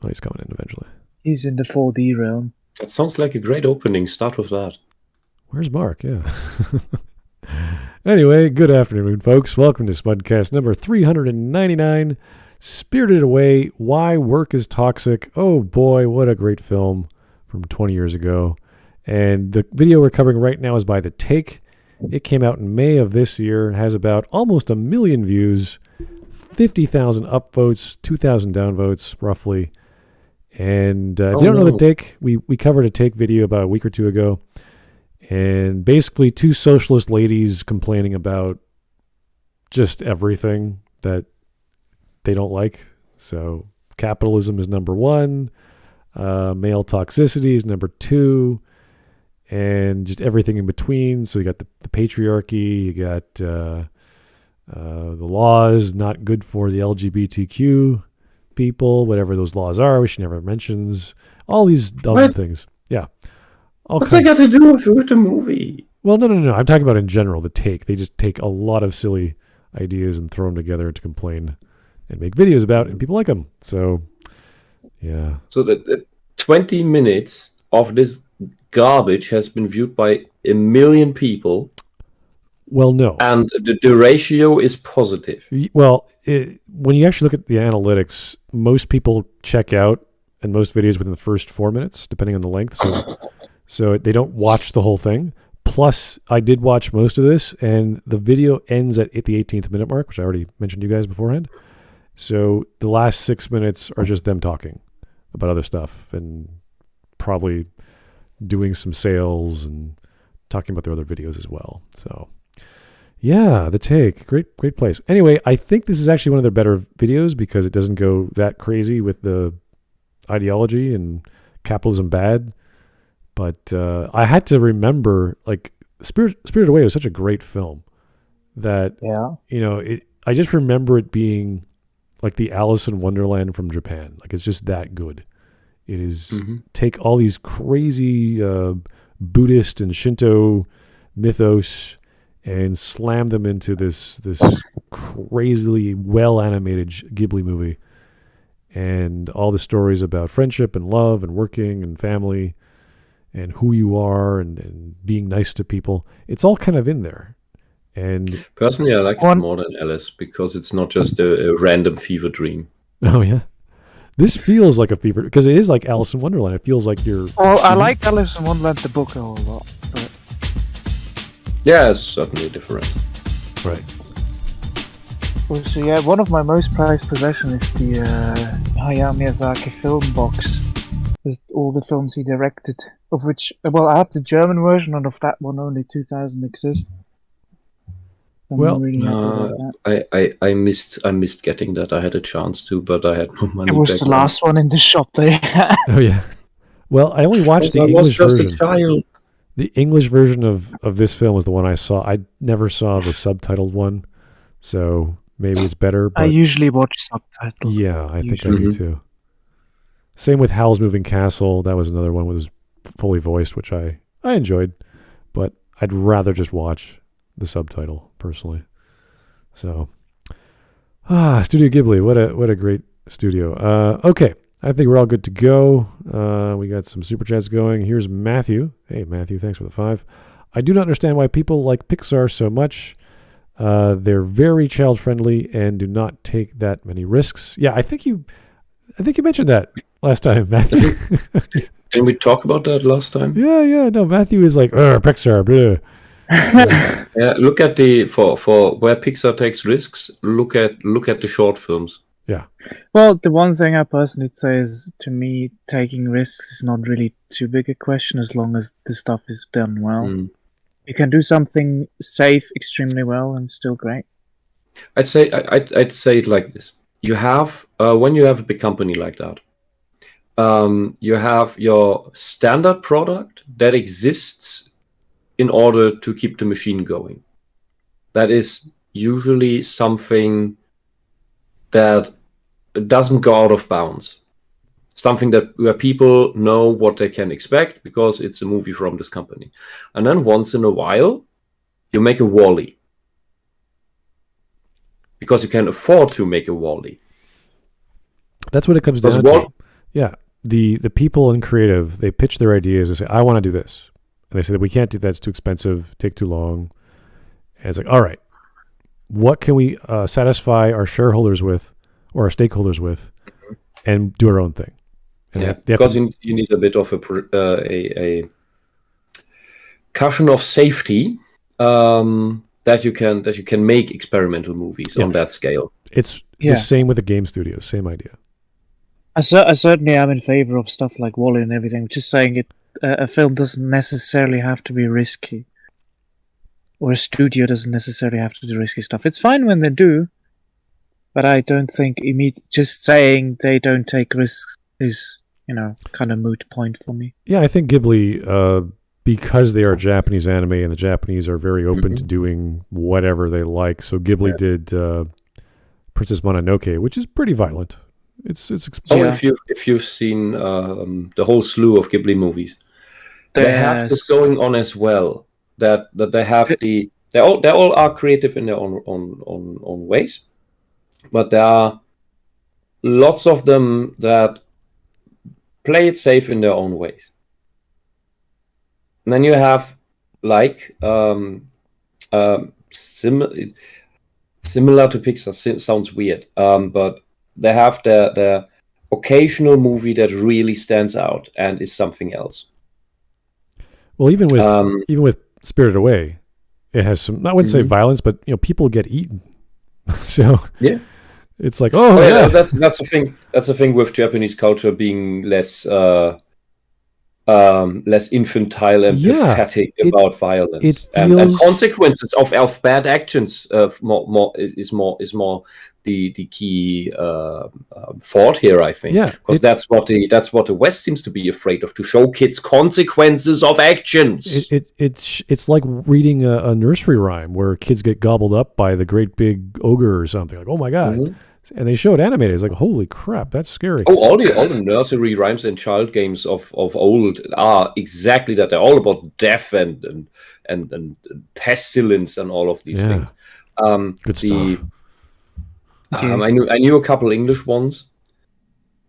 Oh, he's coming in eventually. He's in the 4D realm. That sounds like a great opening. Start with that. Where's Mark? Yeah. Anyway, good afternoon, folks. Welcome to Smudcast number 399. Spirited Away, Why Work is Toxic. Oh boy, what a great film from 20 years ago. And the video we're covering right now is by The Take. It came out in May of this year, has about almost 1 million views, 50,000 upvotes, 2,000 downvotes, roughly. And if you don't know The Take, we covered a Take video about a week or two ago. And basically two socialist ladies complaining about just everything that they don't like. So capitalism is number one, male toxicity is number two, and just everything in between. So you got the patriarchy, you got the laws not good for the LGBTQ people, whatever those laws are, which she never mentions. All these dumb things. Yeah. What's that got to do with the movie? Well, no. I'm talking about in general, The Take. They just take a lot of silly ideas and throw them together to complain and make videos about, and people like them. So, yeah. So the 20 minutes of this garbage has been viewed by 1 million people. Well, no. And the ratio is positive. Well, when you actually look at the analytics, most people check out and most videos within the first 4 minutes, depending on the length. So they don't watch the whole thing. Plus, I did watch most of this, and the video ends at the 18th minute mark, which I already mentioned to you guys beforehand. So the last 6 minutes are just them talking about other stuff and probably doing some sales and talking about their other videos as well. So, yeah, The Take, great place. Anyway, I think this is actually one of their better videos because it doesn't go that crazy with the ideology and capitalism bad. But I had to remember, like, Spirited Away was such a great film that, I just remember it being like the Alice in Wonderland from Japan. Like, it's just that good. It is take all these crazy Buddhist and Shinto mythos and slam them into this crazily well-animated Ghibli movie. And all the stories about friendship and love and working and family and who you are and being nice to people. It's all kind of in there. And personally, I like it more than Alice because it's not just a random fever dream. Oh, yeah. This feels like a fever because it is like Alice in Wonderland. It feels like you're... Well, I like Alice in Wonderland, the book, a whole lot. But... yeah, it's certainly different. Right. Well, so, yeah, one of my most prized possessions is the Hayao Miyazaki film box with all the films he directed. Of which, well, I have the German version, and of that one, only 2,000 exist. I missed getting that. I had a chance to, but I had no money. It was the last one in the shop there. Oh yeah. Well, I only watched the English version. The English version of this film is the one I saw. I never saw the subtitled one, so maybe it's better. But I usually watch subtitles. Yeah, I think I do too. Same with Howl's Moving Castle. That was another one that was fully voiced, which I enjoyed, but I'd rather just watch the subtitle personally. So, Studio Ghibli, what a great studio. Okay, I think we're all good to go. We got some super chats going. Here's Matthew. Hey, Matthew, thanks for the 5. I do not understand why people like Pixar so much. They're very child friendly and do not take that many risks. Yeah, I think you mentioned that last time, Matthew. Didn't we talk about that last time? Yeah. No, Matthew is like, Pixar, blah. Yeah, look at for where Pixar takes risks. Look at the short films. Yeah. Well, the one thing I personally say is, to me, taking risks is not really too big a question as long as the stuff is done well. You can do something safe extremely well and still great. I'd say it like this: you have when you have a big company like that, you have your standard product that exists in order to keep the machine going. That is usually something that doesn't go out of bounds. Something where people know what they can expect because it's a movie from this company. And then once in a while, you make a WALL-E. Because you can afford to make a WALL-E. That's what it comes down to. Yeah, the people in creative, they pitch their ideas and say, I want to do this. And they say, we can't do that, it's too expensive, take too long. And it's like, all right, what can we satisfy our shareholders with or our stakeholders with and do our own thing? And because you need a bit of a cushion of safety that you can make experimental movies on that scale. It's the same with the game studios, same idea. I certainly am in favor of stuff like WALL-E and everything. Just saying a film doesn't necessarily have to be risky. Or a studio doesn't necessarily have to do risky stuff. It's fine when they do, but I don't think just saying they don't take risks is, kind of moot point for me. Yeah, I think Ghibli, because they are Japanese anime and the Japanese are very open to doing whatever they like. So Ghibli did Princess Mononoke, which is pretty violent. It's if you've seen the whole slew of Ghibli movies, they have this going on as well. That they have they all are creative in their own ways, but there are lots of them that play it safe in their own ways. And then you have similar to Pixar. Sounds weird, but they have the occasional movie that really stands out and is something else. Well, even with Spirited Away, it has some. I wouldn't say violence, but people get eaten. So it's like, that's the thing. That's the thing with Japanese culture being less infantile and pathetic about violence and consequences of bad actions. Is more the key thought here, I think. Yeah, because that's what the West seems to be afraid of, to show kids consequences of actions. It's like reading a nursery rhyme where kids get gobbled up by the great big ogre or something. Like, oh my god. And they show it animated. It's like, holy crap, that's scary. Oh, all the nursery rhymes and child games of old are exactly that. They're all about death and pestilence and all of these things. Good stuff. I knew a couple English ones,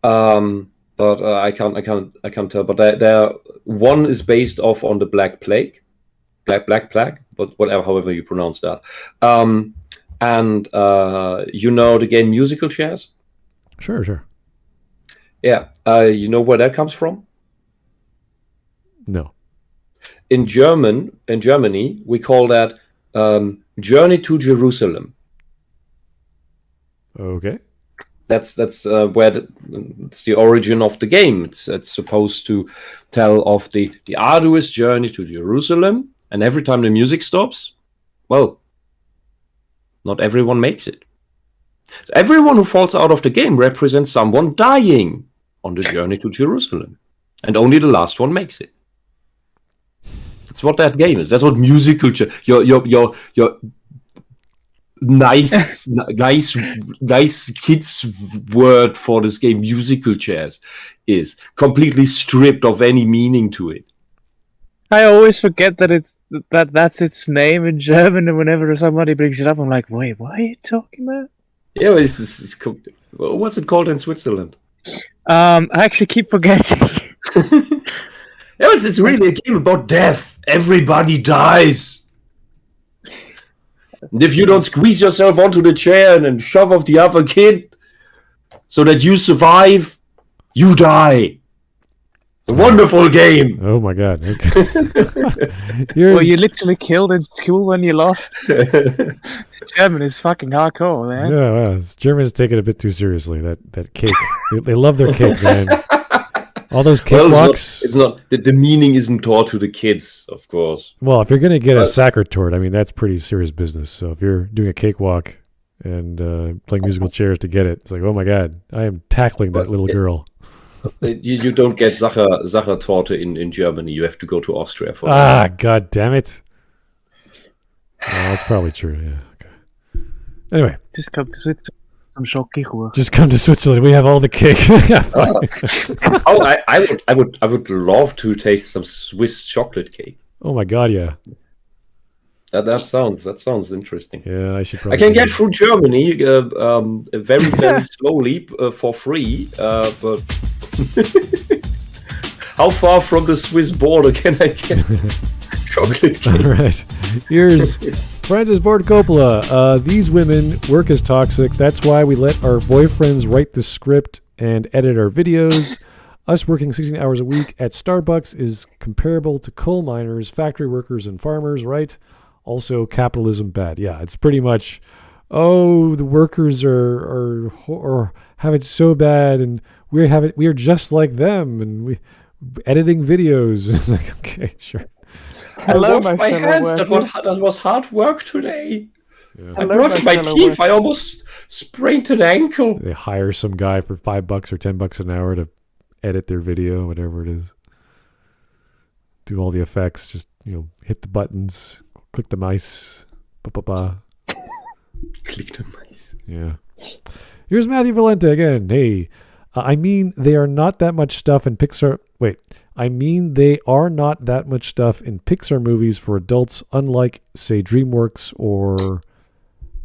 but I can't tell. But one is based off on the Black Plague, but however you pronounce that. And the game Musical Chairs? Sure. Yeah. You know where that comes from? No. In Germany, we call that Journey to Jerusalem. Okay. That's where it's the origin of the game. It's supposed to tell of the arduous journey to Jerusalem, and every time the music stops, well, not everyone makes it. So everyone who falls out of the game represents someone dying on the journey to Jerusalem, and only the last one makes it. That's what that game is. That's what musical your nice kids word for this game, musical chairs, is completely stripped of any meaning to it. I always forget that that's its name in German, and whenever somebody brings it up, I'm like, wait, what are you talking about? Yeah, what's it called in Switzerland? I actually keep forgetting. It's really a game about death. Everybody dies. And if you don't squeeze yourself onto the chair and shove off the other kid so that you survive, you die. It's a wonderful game. Oh my god. Okay. Well, you literally killed in school when you lost. German is fucking hardcore, man. Yeah, well, Germans take it a bit too seriously. That cake. they love their cake, man. All those cakewalks. It's not the meaning isn't taught to the kids, of course. Well, if you're going to get a sacker tort, I mean, that's pretty serious business. So if you're doing a cakewalk and playing musical chairs to get it, it's like, oh my god, I am tackling that little girl. You don't get Sacher Torte in Germany. You have to go to Austria for that. God damn it. That's probably true, yeah. Okay. Anyway. Just come to Switzerland. Some Schokokuchen. Just come to Switzerland. We have all the cake. I would love to taste some Swiss chocolate cake. Oh my god, yeah. That sounds interesting. Yeah, I should probably. I can get through Germany very very slowly for free, but How far from the Swiss border can I get chocolate cake? All right. Here's Francis Ford Coppola. These women work as toxic. That's why we let our boyfriends write the script and edit our videos. Us working 16 hours a week at Starbucks is comparable to coal miners, factory workers, and farmers, right? Also, capitalism bad. Yeah, it's pretty much, oh, the workers are have it so bad, and we are just like them, and we editing videos. It's like, okay, sure. I washed my hands. That was hard work today. Yeah. I brushed my teeth. I almost sprained an ankle. They hire some guy for $5 or $10 an hour to edit their video, whatever it is. Do all the effects. Just hit the buttons, click the mice. Click the mice. Yeah. Here's Matthew Valente again. Hey, I mean they are not that much stuff in Pixar. Wait. I mean, they are not that much stuff in Pixar movies for adults, unlike, say, DreamWorks or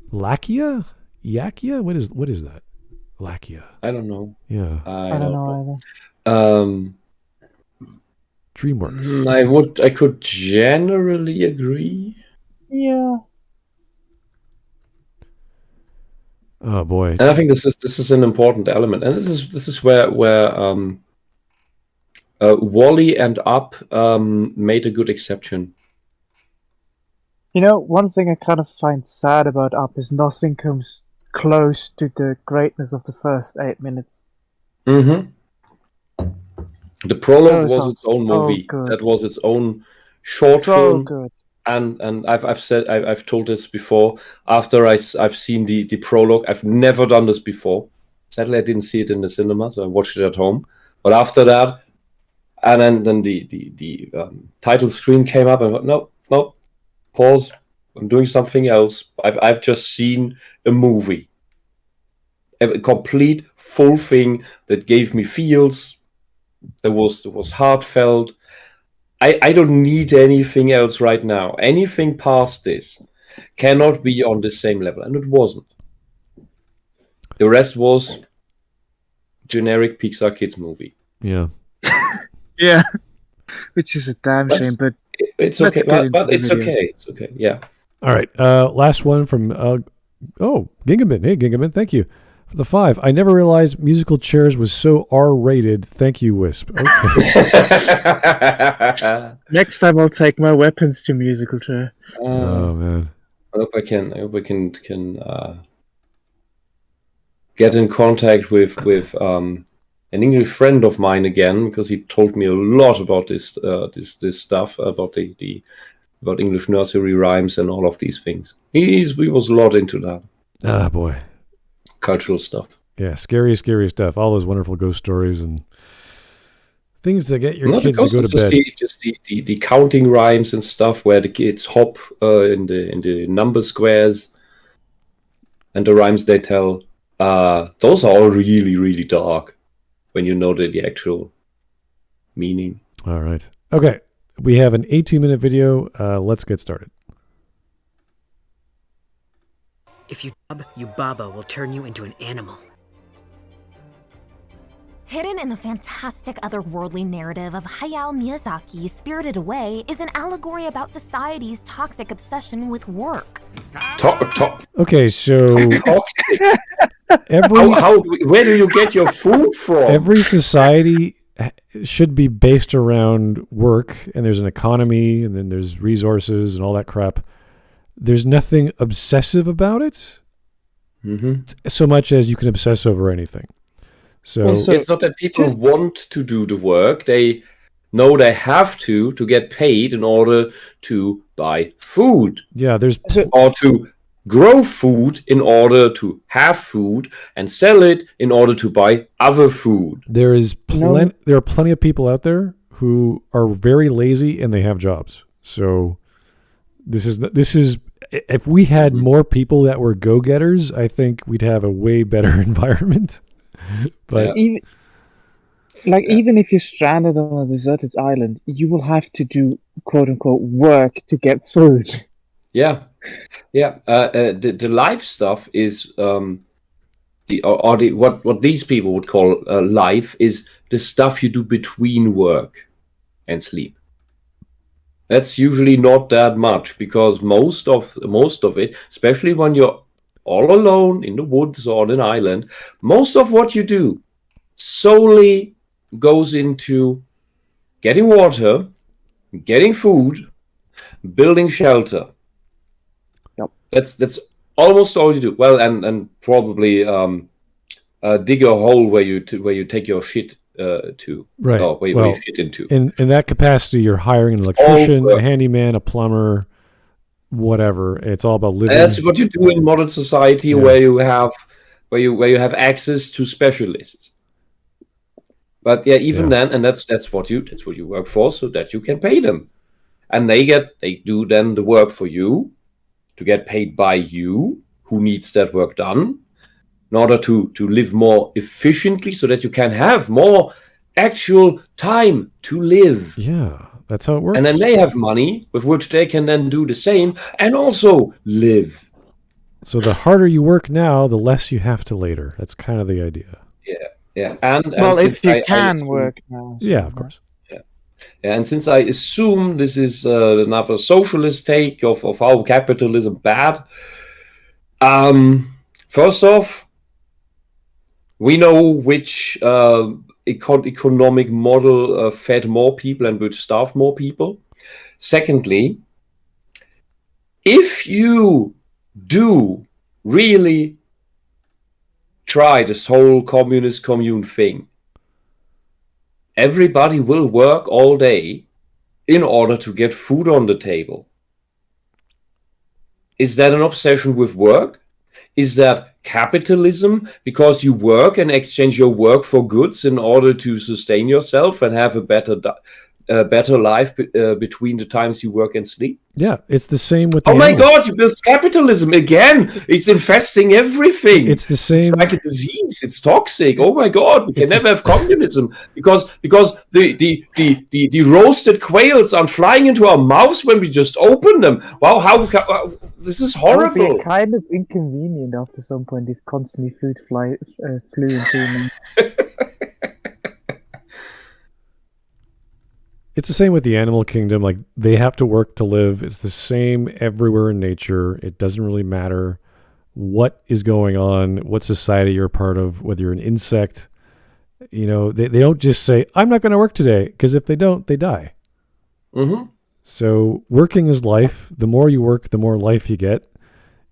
Lakia? Yakia? What is that? Lakia. I don't know. Yeah. I don't know either. DreamWorks. I could generally agree. Yeah. Oh boy. And I think this is an important element, and this is where Wall-E and Up made a good exception. One thing I kind of find sad about Up is nothing comes close to the greatness of the first 8 minutes. Mm-hmm. The prologue was its own movie. Good. That was its own short film. Good. And I've told this before. After I've seen the prologue, I've never done this before. Sadly, I didn't see it in the cinema, so I watched it at home. But after that, and then the title screen came up, and I thought, no, pause. I'm doing something else. I've just seen a movie, a complete full thing that gave me feels. That was heartfelt. I don't need anything else right now. Anything past this cannot be on the same level, and it wasn't. The rest was generic Pixar kids movie. Yeah. Yeah, which is a damn shame, but it's okay. But it's okay. It's okay. Yeah. All right. Last one from Gingaman. Hey, Gingaman, thank you for the 5. I never realized musical chairs was so R-rated. Thank you, Wisp. Okay. Next time I'll take my weapons to musical chair. Oh man. I hope I can get in contact with an English friend of mine again, because he told me a lot about this stuff about about English nursery rhymes and all of these things. He was a lot into that. Ah, boy. Cultural stuff. Yeah, scary stuff. All those wonderful ghost stories and things to get your kids to go to bed. Just the counting rhymes and stuff where the kids hop in the number squares and the rhymes they tell. Those are all really, really dark when you know the actual meaning. All right. Okay. We have an 18-minute video. Let's get started. If you dub, Yubaba will turn you into an animal. Hidden in the fantastic otherworldly narrative of Hayao Miyazaki's Spirited Away is an allegory about society's toxic obsession with work. Okay, so where do you get your food from? Every society should be based around work, and there's an economy, and then there's resources and all that crap. There's nothing obsessive about it, so much as you can obsess over anything. So it's not that people want to do the work; they know they have to get paid in order to buy food. Yeah, or to grow food in order to have food and sell it in order to buy other food. There are plenty of people out there who are very lazy and they have jobs. So this is if we had more people that were go-getters, I think we'd have a way better environment. But even if you're stranded on a deserted island, you will have to do quote unquote work to get food. Yeah. The life stuff is what these people would call life is the stuff you do between work and sleep. That's usually not that much, because most of it, especially when you're all alone in the woods or on an island, most of what you do solely goes into getting water, getting food, building shelter. Yep. That's almost all you do. Well, and probably dig a hole where you take your shit to, Right. or where you shit into. In that capacity, you're hiring an electrician, a handyman, a plumber, whatever. It's all about living. That's what you do in modern society, where you have access to specialists. But even then, and that's what you work for, so that you can pay them, and they do then the work for you, to get paid by you, who needs that work done, in order to live more efficiently, so that you can have more actual time to live. Yeah, that's how it works. And then they have money with which they can then do the same and also live. So the harder you work now, the less you have to later. That's kind of the idea. Yeah. And well, if you I can assume, work now. Yeah, of course. Yeah, and since I assume this is another socialist take of how capitalism bad, first off, we know which economic model fed more people and which starved more people. Secondly, if you do really try this whole communist commune thing, everybody will work all day in order to get food on the table. Is that an obsession with work? Is that capitalism, because you work and exchange your work for goods in order to sustain yourself and have a better life between the times you work and sleep? Yeah, it's the same with the my animals. God, you built capitalism again. It's infesting everything. It's the same. It's like a disease. It's toxic. Oh my God, we can never have communism because the roasted quails are flying into our mouths when we just open them. Wow, this is horrible. It would be kind of inconvenient after some point if constantly food flew into them. It's the same with the animal kingdom. Like, they have to work to live. It's the same everywhere in nature. It doesn't really matter what is going on, what society you're a part of, whether you're an insect. You know, they don't just say, I'm not going to work today, because if they don't, they die. Mm-hmm. So working is life. The more you work, the more life you get,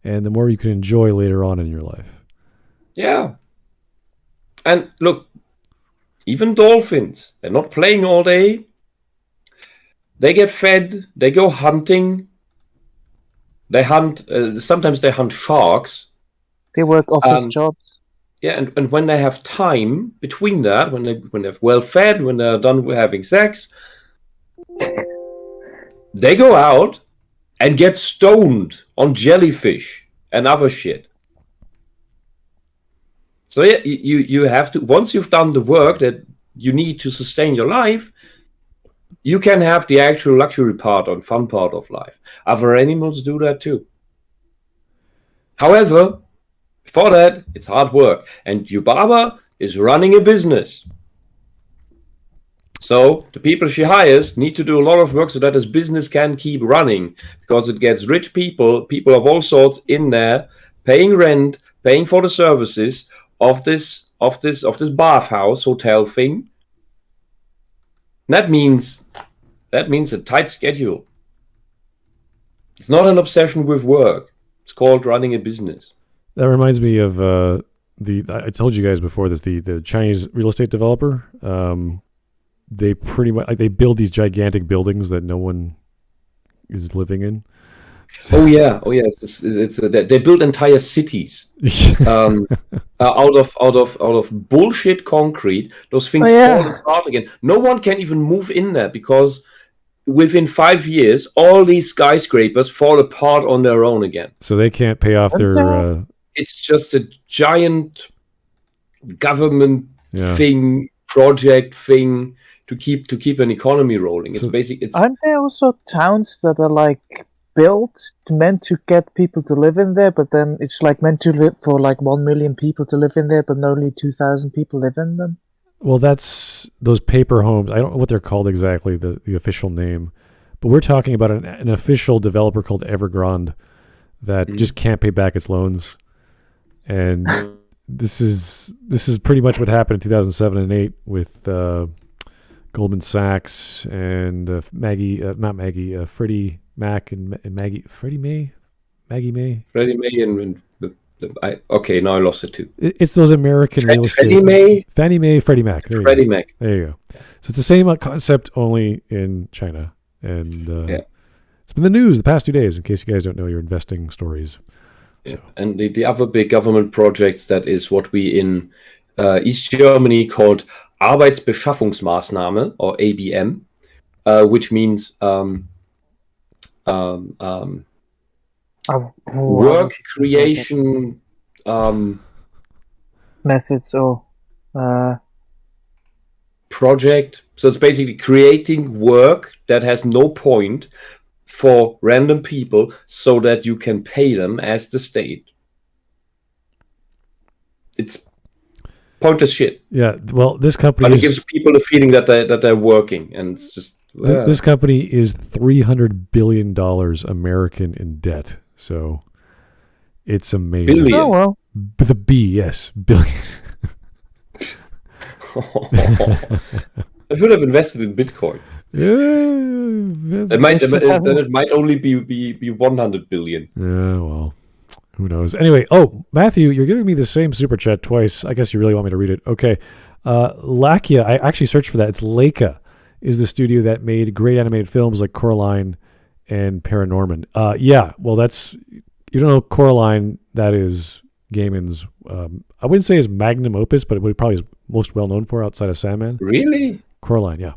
and the more you can enjoy later on in your life. Yeah. And look, even dolphins, they're not playing all day. They get fed, they go hunting, they hunt, sometimes they hunt sharks. They work office jobs. Yeah, and when they have time between that, when they're well fed, when they're done with having sex, they go out and get stoned on jellyfish and other shit. So yeah, you have to, once you've done the work that you need to sustain your life, you can have the actual luxury part and fun part of life. Other animals do that too. However, for that, it's hard work. And Yubaba is running a business. So the people she hires need to do a lot of work so that this business can keep running, because it gets rich people of all sorts in there, paying rent, paying for the services of this bathhouse hotel thing. That means a tight schedule. It's not an obsession with work. It's called running a business. That reminds me of I told you guys before this, the Chinese real estate developer. They pretty much, like, they build these gigantic buildings that no one is living in. So, oh yeah. They build entire cities out of bullshit concrete. Those things fall apart again. No one can even move in there, because within 5 years, all these skyscrapers fall apart on their own again. So they can't pay off their. It's just a giant government project thing to keep an economy rolling. It's basically. Aren't there also towns that are like built meant to get people to live in there, but then it's like meant to live for like 1 million people to live in there, but only 2,000 people live in them? Well, that's those paper homes. I don't know what they're called exactly, the official name. But we're talking about an official developer called Evergrande that just can't pay back its loans. And this is pretty much what happened in 2007 and 8 with Goldman Sachs and Freddie Mac and Maggie May. Freddie Mae and okay, now I lost it too. It's those American real estate. Fannie Mae, Freddie Mac. Freddie Mac. There you go. So it's the same concept, only in China. And it's been the news the past 2 days, in case you guys don't know your investing stories. So. And the other big government projects, that is what we in East Germany called Arbeitsbeschaffungsmaßnahme, or ABM, which means work creation methods or project. So it's basically creating work that has no point for random people so that you can pay them as the state. It's pointless shit. Yeah, well, this company but it gives people the feeling that they're working, and it's just this company is $300 billion American in debt. So it's amazing. Billion. Oh well. With a B, yes, billion. I should have invested in Bitcoin. Yeah, then it might only be 100 billion. Yeah, well, who knows? Anyway, Matthew, you're giving me the same super chat twice. I guess you really want me to read it. Okay. Lakia, I actually searched for that. It's Leica, is the studio that made great animated films like Coraline and Paranorman. Yeah, well, you don't know Coraline, that is Gaiman's, I wouldn't say his magnum opus, but what he probably is most well known for outside of Sandman. Really? Coraline, yeah.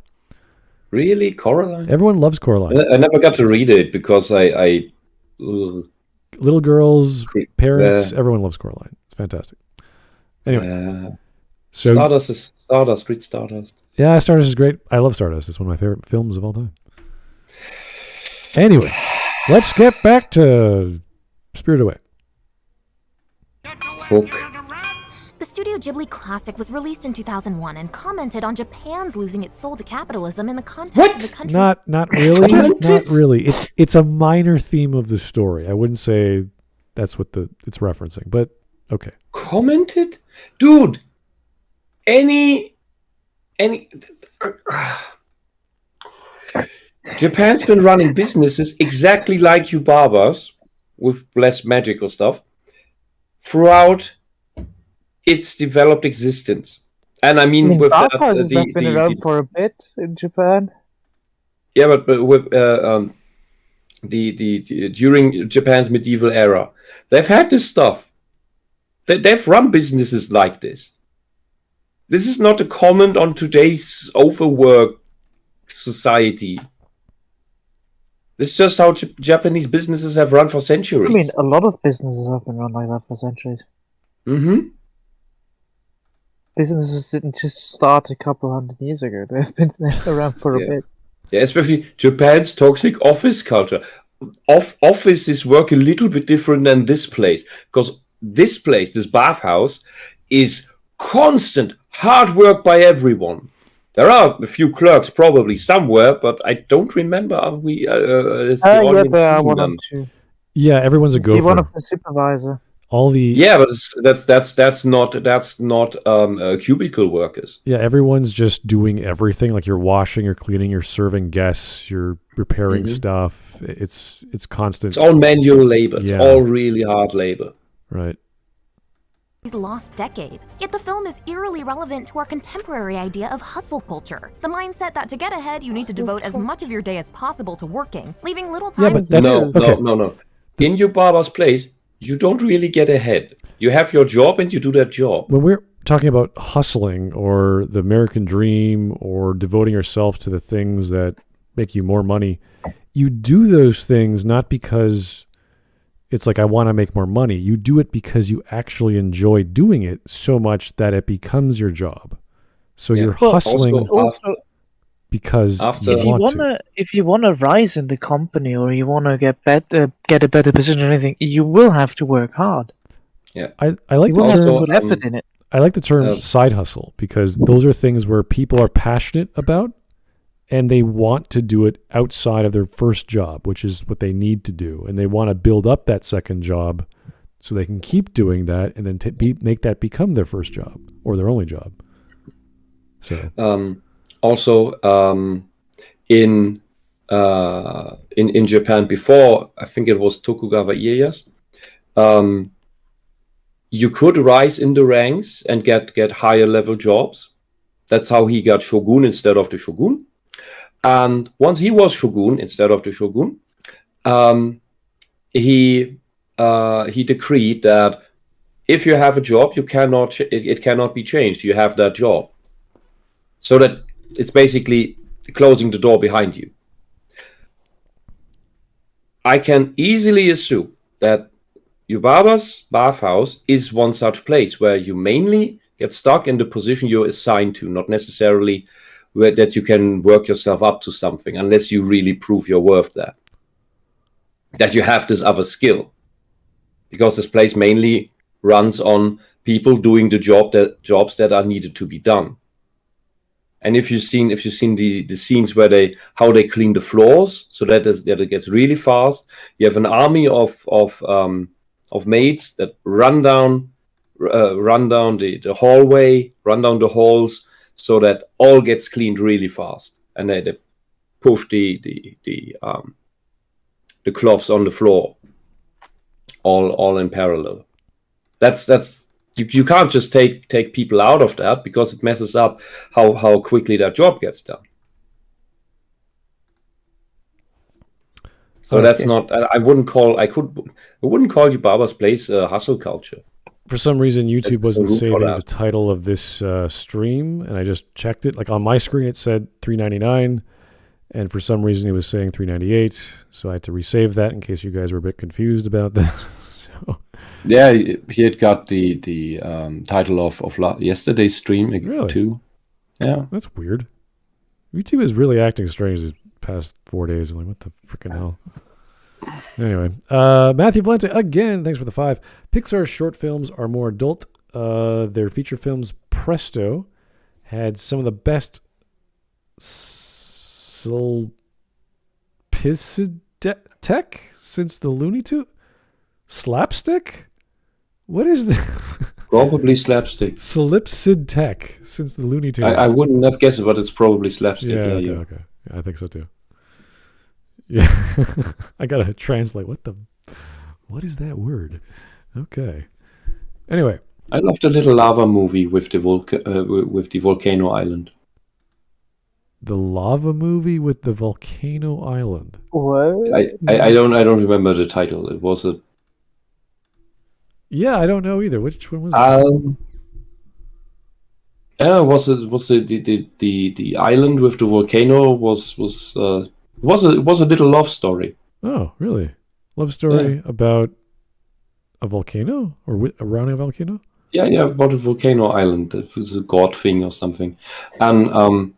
Really? Coraline? Everyone loves Coraline. I never got to read it because I little girls, parents, everyone loves Coraline. It's fantastic. Anyway. So Stardust is Stardust. Read Stardust. Yeah, Stardust is great. I love Stardust. It's one of my favorite films of all time. Anyway, let's get back to Spirited Away. Book. The Studio Ghibli classic was released in 2001 and commented on Japan's losing its soul to capitalism in the context of the country. Not really. Not really. It's a minor theme of the story. I wouldn't say that's what it's referencing, but okay. Commented? Dude, any Japan's been running businesses exactly like Yubaba's, with less magical stuff, throughout its developed existence. And I mean with that, has been around for a bit in Japan. Yeah, but with during Japan's medieval era, they've had this stuff. They've run businesses like this. This is not a comment on today's overworked society. This is just how Japanese businesses have run for centuries. I mean, a lot of businesses have been run like that for centuries. Mm-hmm. Businesses didn't just start a couple hundred years ago. They've been around for a bit. Yeah, especially Japan's toxic office culture. Offices work a little bit different than this place. Because this place, this bathhouse, is constant hard work by everyone. There are a few clerks probably somewhere, but I don't remember. There are one or two. Yeah, everyone's a gopher. See one of the supervisor. But that's not cubicle workers. Yeah, everyone's just doing everything. Like you're washing, you're cleaning, you're serving guests, you're repairing stuff. It's constant. It's all manual labor. It's all really hard labor. Right. Lost decade. Yet the film is eerily relevant to our contemporary idea of hustle culture. The mindset that to get ahead, you need to devote as much of your day as possible to working, leaving little time. Yeah, but that's No. In Yubaba's place, you don't really get ahead. You have your job and you do that job. When we're talking about hustling or the American dream or devoting yourself to the things that make you more money, you do those things not because it's like, I want to make more money. You do it because you actually enjoy doing it so much that it becomes your job. So you're hustling because if you want to rise in the company or you want to get a better position or anything, you will have to work hard. Yeah, I like you will have to put effort in it. I like the term side hustle because those are things where people are passionate about and they want to do it outside of their first job, which is what they need to do. And they want to build up that second job so they can keep doing that and then make that become their first job or their only job. So also in Japan before, I think it was Tokugawa Ieyasu, you could rise in the ranks and get higher level jobs. That's how he got shogun instead of the shogun. And once he was shogun instead of the shogun, he decreed that if you have a job, it cannot be changed. You have that job, so that it's basically closing the door behind you. I can easily assume that Yubaba's bathhouse is one such place where you mainly get stuck in the position you're assigned to, not necessarily that you can work yourself up to something unless you really prove your worth there. That you have this other skill. Because this place mainly runs on people doing the jobs that are needed to be done. And if you've seen the scenes where how they clean the floors, so that it gets really fast, you have an army of maids that run down the hallway, run down the halls, so that all gets cleaned really fast, and they push the cloths on the floor, all in parallel. That's you can't just take people out of that because it messes up how quickly that job gets done. So that's not. I wouldn't call Yubaba's place a hustle culture. For some reason, YouTube wasn't saving the title of this stream, and I just checked it. Like on my screen, it said $3.99, and for some reason, it was saying $3.98. So I had to resave that in case you guys were a bit confused about that. So. Yeah, he had got the title of yesterday's stream too. Yeah, that's weird. YouTube is really acting strange these past 4 days. I'm like, what the freaking hell? Anyway, Matthew Valente, again, thanks for the 5. Pixar short films are more adult. Their feature films, Presto, had some of the best tech since the Looney Tunes. Slapstick? What is this? Probably slapstick. Slipsid tech since the Looney Tunes. I wouldn't have guessed it, but it's probably slapstick. Yeah, okay. I think so too. Yeah, I gotta translate. What is that word? Okay. Anyway, I loved the little lava movie with the volcano island. The lava movie with the volcano island. What? I don't remember the title. It was a. Yeah, I don't know either. Which one was it? Yeah, was the island with the volcano was a little love story. Oh, really? Love story about a volcano or around a volcano? Yeah, about a volcano island. It was a god thing or something, and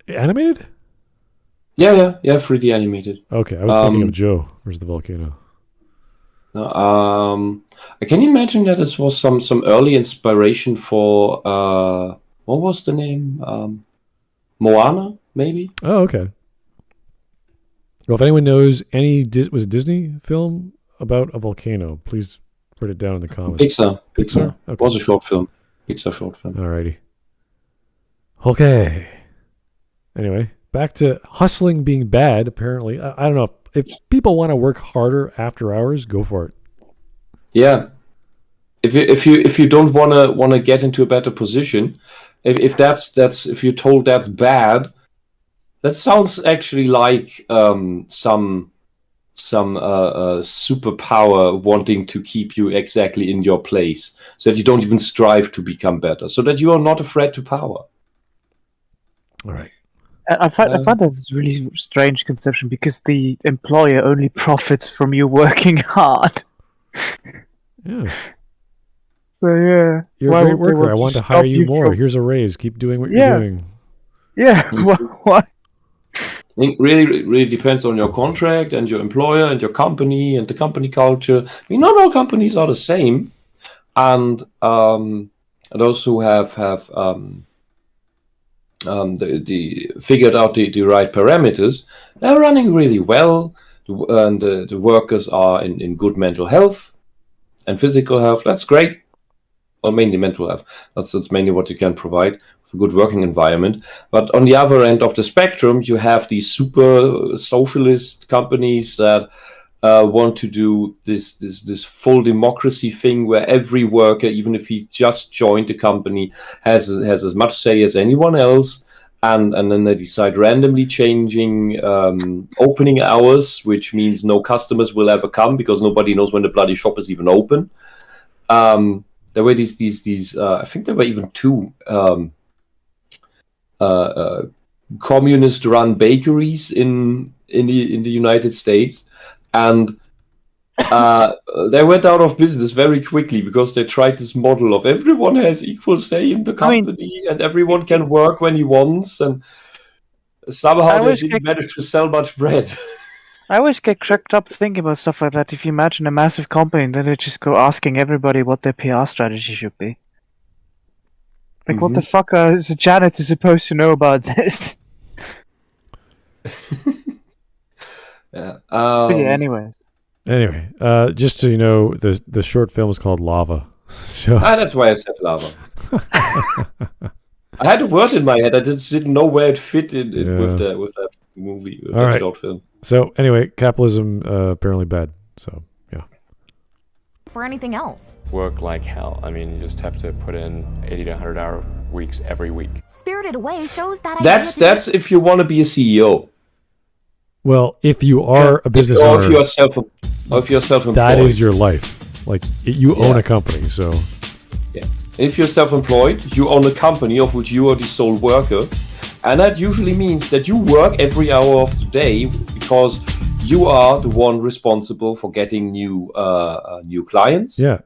animated? Yeah, 3D animated. Okay, I was thinking of Joe versus the volcano. I can imagine that this was some early inspiration for what was the name? Moana, maybe. Oh, okay. Well, if anyone knows was a Disney film about a volcano, please write it down in the comments. Pixar. Okay. It was a short film. Pixar short film. Alrighty. Okay. Anyway, back to hustling being bad. Apparently, I don't know. If people want to work harder after hours, go for it. Yeah. If you don't want to get into a better position, if you're told that's bad, that sounds actually like some superpower wanting to keep you exactly in your place, so that you don't even strive to become better, so that you are not afraid to power. All right. I find that's a really strange conception because the employer only profits from you working hard. Yeah. So yeah. You're a great worker. I want to hire you more. Here's a raise. Keep doing what you're doing. Yeah. Why? I think really depends on your contract and your employer and your company and the company culture. I mean, not all companies are the same. and those who have figured out the right parameters, they're running really well, and the workers are in good mental health and physical health. That's great. Well, mainly mental health. That's mainly what you can provide for a good working environment. But on the other end of the spectrum, you have these super socialist companies that want to do this full democracy thing where every worker, even if he just joined the company, has as much say as anyone else. And then they decide randomly changing opening hours, which means no customers will ever come because nobody knows when the bloody shop is even open. There were these I think there were even two communist-run bakeries in the United States, and they went out of business very quickly because they tried this model of everyone has equal say in the company and everyone can work when he wants, and somehow they didn't manage to sell much bread. I always get cracked up thinking about stuff like that. If you imagine a massive company, then they just go asking everybody what their PR strategy should be. Like, what the fuck is a janitor supposed to know about this? Yeah. But yeah, anyways. Anyway, just so you know, the short film is called Lava. So that's why I said lava. I had a word in my head. I just didn't know where it fit in with that movie, with that short film. So anyway, capitalism apparently bad. So yeah. For anything else. Work like hell. I mean, you just have to put in 80 to 100 hour weeks every week. Spirited Away shows that. That's if you want to be a CEO. Well, if you are a business or owner, if you're self-employed, that is your life. Like you own a company, so. Yeah. If you're self-employed, you own a company of which you are the sole worker. And that usually means that you work every hour of the day because you are the one responsible for getting new clients. Yeah.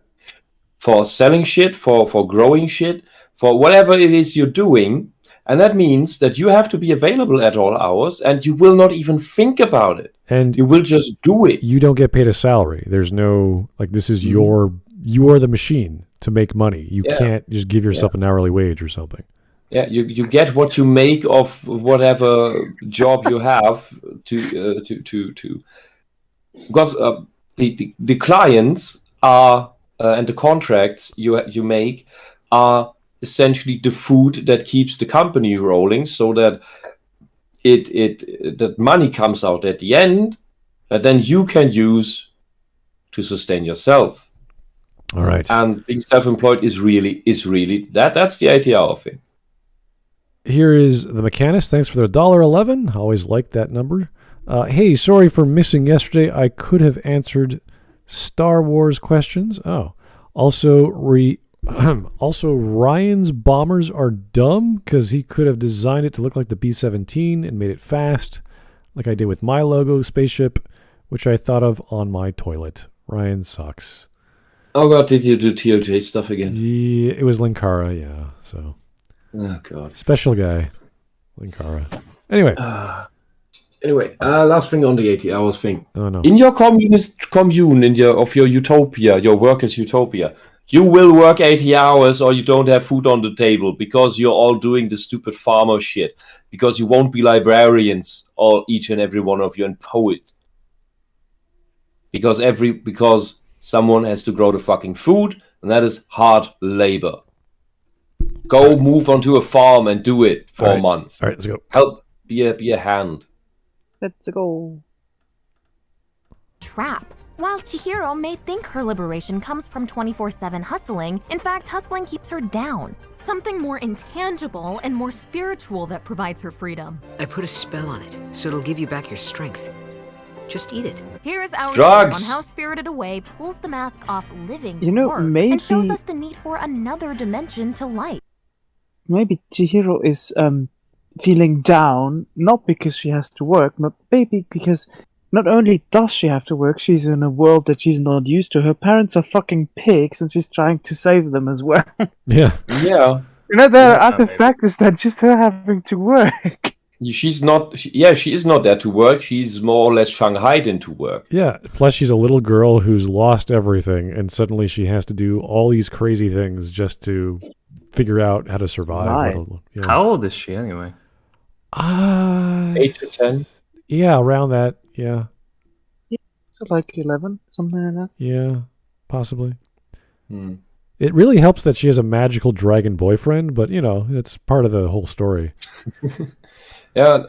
For selling shit, for growing shit, for whatever it is you're doing. And that means that you have to be available at all hours and you will not even think about it. And you will just do it. You don't get paid a salary. There's no, like, this is you are the machine to make money. You can't just give yourself an hourly wage or something. Yeah, you get what you make of whatever job you have to because the clients are and the contracts you make are essentially the food that keeps the company rolling, so that that money comes out at the end that then you can use to sustain yourself. All right. And being self-employed is really that's the idea of it. Here is the Mechanist. Thanks for the $1.11. Always like that number. Hey, sorry for missing yesterday. I could have answered Star Wars questions. Oh, also Ryan's bombers are dumb because he could have designed it to look like the B-17 and made it fast, like I did with my logo spaceship, which I thought of on my toilet. Ryan sucks. Oh God, did you do TLJ stuff again? Yeah, it was Linkara, yeah. So. Oh God. Special guy, Linkara. Anyway. Last thing on the 80 hours thing. Oh no. In your communist commune, of your utopia, your workers' utopia, you will work 80 hours or you don't have food on the table because you're all doing the stupid farmer shit. Because you won't be librarians, all each and every one of you, and poets. Because someone has to grow the fucking food, and that is hard labor. Go move onto a farm and do it for a month. All right, let's go. Help, be a hand. Let's go. Trap. While Chihiro may think her liberation comes from 24/7 hustling, in fact, hustling keeps her down. Something more intangible and more spiritual that provides her freedom. I put a spell on it, so it'll give you back your strength. Just eat it. Here is our Drugs. take on how Spirited Away pulls the mask off living work maybe and shows us the need for another dimension to life. Maybe Chihiro is feeling down, not because she has to work, but maybe because not only does she have to work, she's in a world that she's not used to. Her parents are fucking pigs, and she's trying to save them as well. Yeah. Yeah. You know, there are other factors than just her having to work. she's not. She is not there to work. She's more or less shanghaied into work. Yeah. Plus, she's a little girl who's lost everything, and suddenly she has to do all these crazy things just to figure out how to survive. Right. How old is she anyway? 8 to 10. Yeah, around that. Yeah. So like 11, something like that. Yeah, possibly. It really helps that she has a magical dragon boyfriend, but it's part of the whole story. Yeah.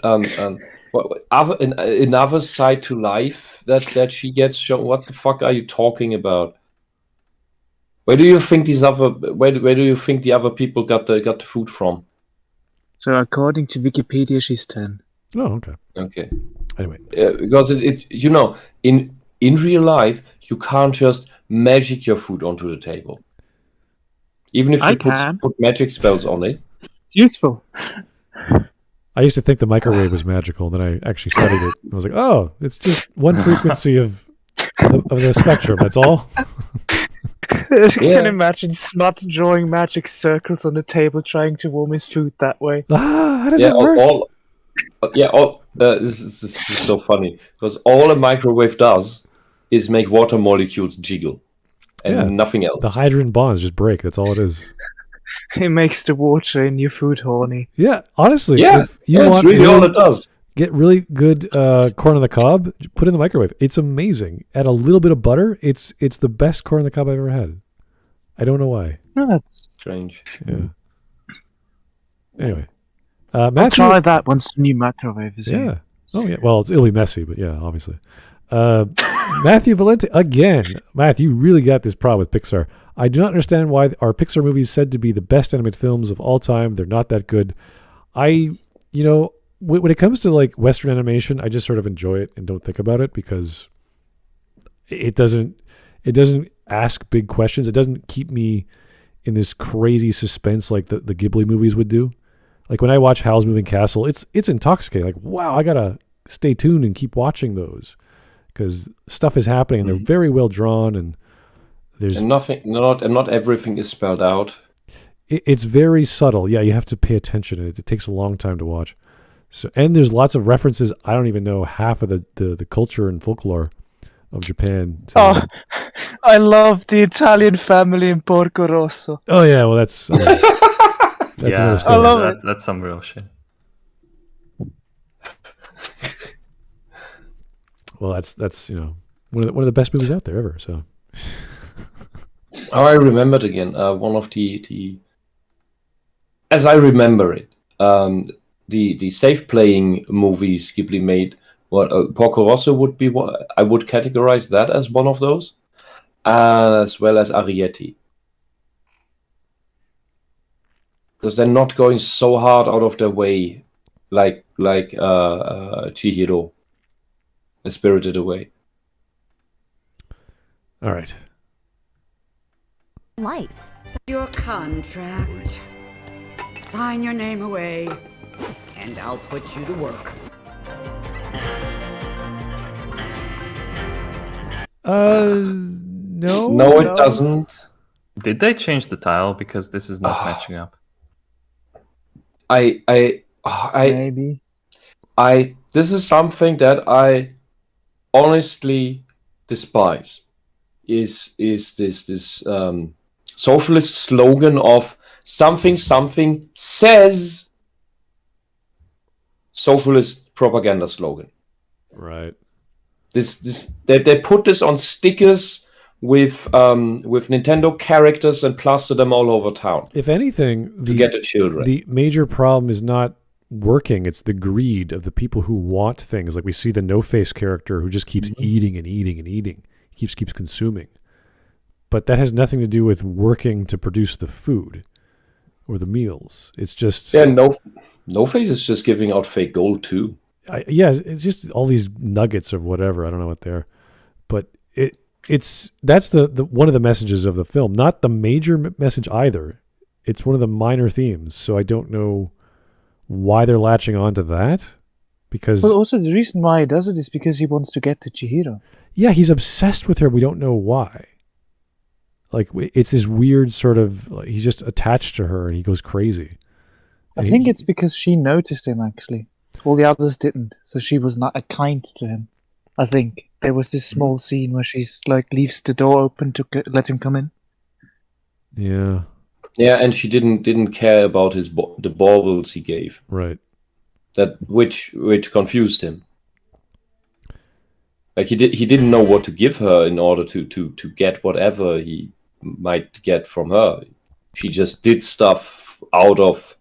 Another side to life that she gets shown. What the fuck are you talking about? Where do you think Where do you think the other people got the food from? So according to Wikipedia, she's 10. Oh, okay. Okay. Anyway, because it's in real life you can't just magic your food onto the table. Even if you put magic spells on it. It's useful. I used to think the microwave was magical, and then I actually studied it. I was like, oh, it's just one frequency of the spectrum. That's all. I can imagine Smut drawing magic circles on the table, trying to warm his food that way. How does it work? This is so funny because all a microwave does is make water molecules jiggle, and nothing else. The hydrogen bonds just break. That's all it is. It makes the water in your food horny. Yeah, honestly. Yeah, if you want that's really all it does. Get really good corn on the cob, put it in the microwave. It's amazing. Add a little bit of butter. It's the best corn on the cob I've ever had. I don't know why. Oh, that's strange. Yeah. Anyway. I'll Matthew, try that once the new microwave is in. Yeah. Oh, yeah. Well, it'll be messy, but yeah, obviously. Matthew Valente, again. Matthew, you really got this problem with Pixar. I do not understand why our Pixar movies said to be the best animated films of all time. They're not that good. When it comes to like Western animation, I just sort of enjoy it and don't think about it because it doesn't ask big questions. It doesn't keep me in this crazy suspense like the Ghibli movies would do. Like when I watch Howl's Moving Castle, it's intoxicating. Like, wow, I gotta stay tuned and keep watching those because stuff is happening and they're very well drawn and there's not everything is spelled out. It's very subtle. Yeah, you have to pay attention. It takes a long time to watch. So, and there's lots of references. I don't even know half of the culture and folklore of Japan. I love the Italian family in Porco Rosso. Oh yeah, well that's another story. I love it. That's some real shit. Well, that's one of the best movies out there ever. So. Oh, I remembered again. One of the as I remember it, the safe playing movies Ghibli made. Porco Rosso would be what I would categorize that as one of those, as well as Arrietty, because they're not going so hard out of their way, like Chihiro, Spirited Away. All right. Life. Your contract. Sign your name away, and I'll put you to work. No. No, it doesn't. Did they change the tile because this is not matching up? Maybe. This is something that I honestly despise. Is this socialist slogan of something says socialist propaganda slogan. Right. They put this on stickers with Nintendo characters and plaster them all over town. If anything, to get the children. The major problem is not working, it's the greed of the people who want things. Like we see the No-Face character who just keeps eating and eating and eating. He keeps consuming. But that has nothing to do with working to produce the food or the meals. It's just No-Face is just giving out fake gold too. It's just all these nuggets of whatever. I don't know what they're, but that's the one of the messages of the film. Not the major message either. It's one of the minor themes. So I don't know why they're latching on to that. Because also the reason why he does it is because he wants to get to Chihiro. Yeah, he's obsessed with her. We don't know why. Like it's this weird sort of. He's just attached to her, and he goes crazy. I think it's because she noticed him actually. All the others didn't, so she was not kind to him. I think there was this small scene where she's like leaves the door open to let him come in. Yeah. Yeah, and she didn't care about the baubles he gave. Right. Which confused him. Like he didn't know what to give her in order to get whatever he might get from her. She just did stuff out of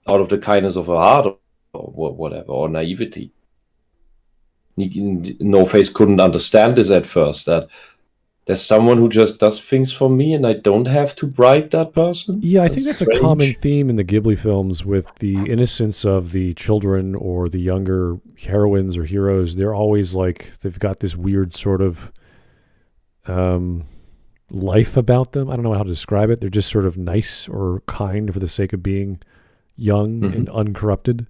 the kindness of her heart or whatever, or naivety. No Face couldn't understand this at first, that there's someone who just does things for me and I don't have to bribe that person. Yeah, I think that's strange. a common theme in the Ghibli films with the innocence of the children or the younger heroines or heroes. They're always like, they've got this weird sort of life about them. I don't know how to describe it. They're just sort of nice or kind for the sake of being young and uncorrupted.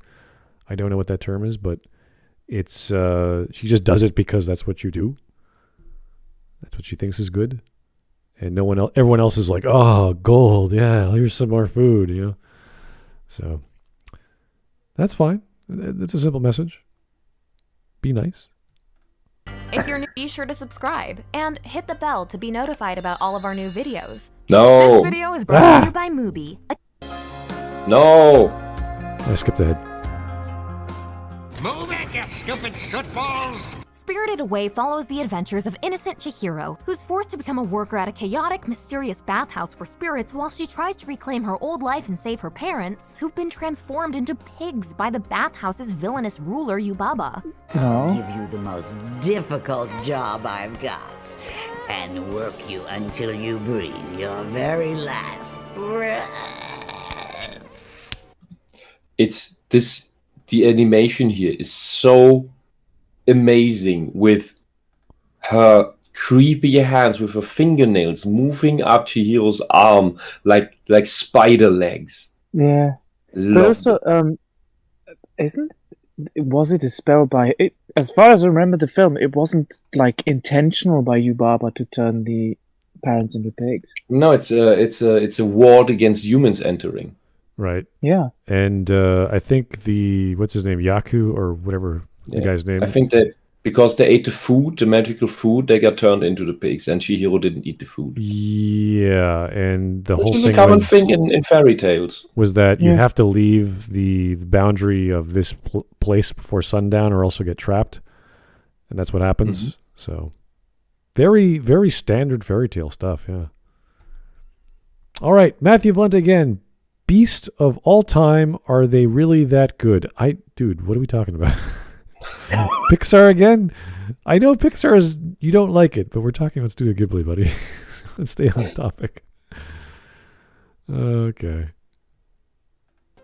I don't know what that term is, but it's she just does it because that's what you do. That's what she thinks is good. And everyone else is like, oh, gold. Yeah, here's some more food, you know? So that's fine. That's a simple message. Be nice. If you're new, be sure to subscribe and hit the bell to be notified about all of our new videos. No. This video is brought to you by Mubi. No. I skipped ahead. Move it, you stupid sootballs! Spirited Away follows the adventures of innocent Chihiro, who's forced to become a worker at a chaotic, mysterious bathhouse for spirits while she tries to reclaim her old life and save her parents, who've been transformed into pigs by the bathhouse's villainous ruler, Yubaba. I'll give you the most difficult job I've got, and work you until you breathe your very last breath. The animation here is so amazing, with her creepy hands with her fingernails moving up Chihiro's arm like spider legs. Yeah. But also, was it a spell by it? As far as I remember the film, it wasn't like intentional by Yubaba to turn the parents into pigs. No, it's a ward against humans entering. Right. Yeah. And I think what's his name, Yaku or whatever the guy's name. I think that because they ate the magical food, they got turned into the pigs, and Chihiro didn't eat the food. Yeah, and the whole Which is thing a common thing in fairy tales. was that you have to leave the boundary of this place before sundown, or else you'll get trapped, and that's what happens. So, very, very standard fairy tale stuff. Yeah. All right, Matthew Blunt again. Beast of all time, are they really that good? Dude, what are we talking about? Pixar again? I know Pixar is, you don't like it, but we're talking about Studio Ghibli, buddy. Let's stay on topic. Okay.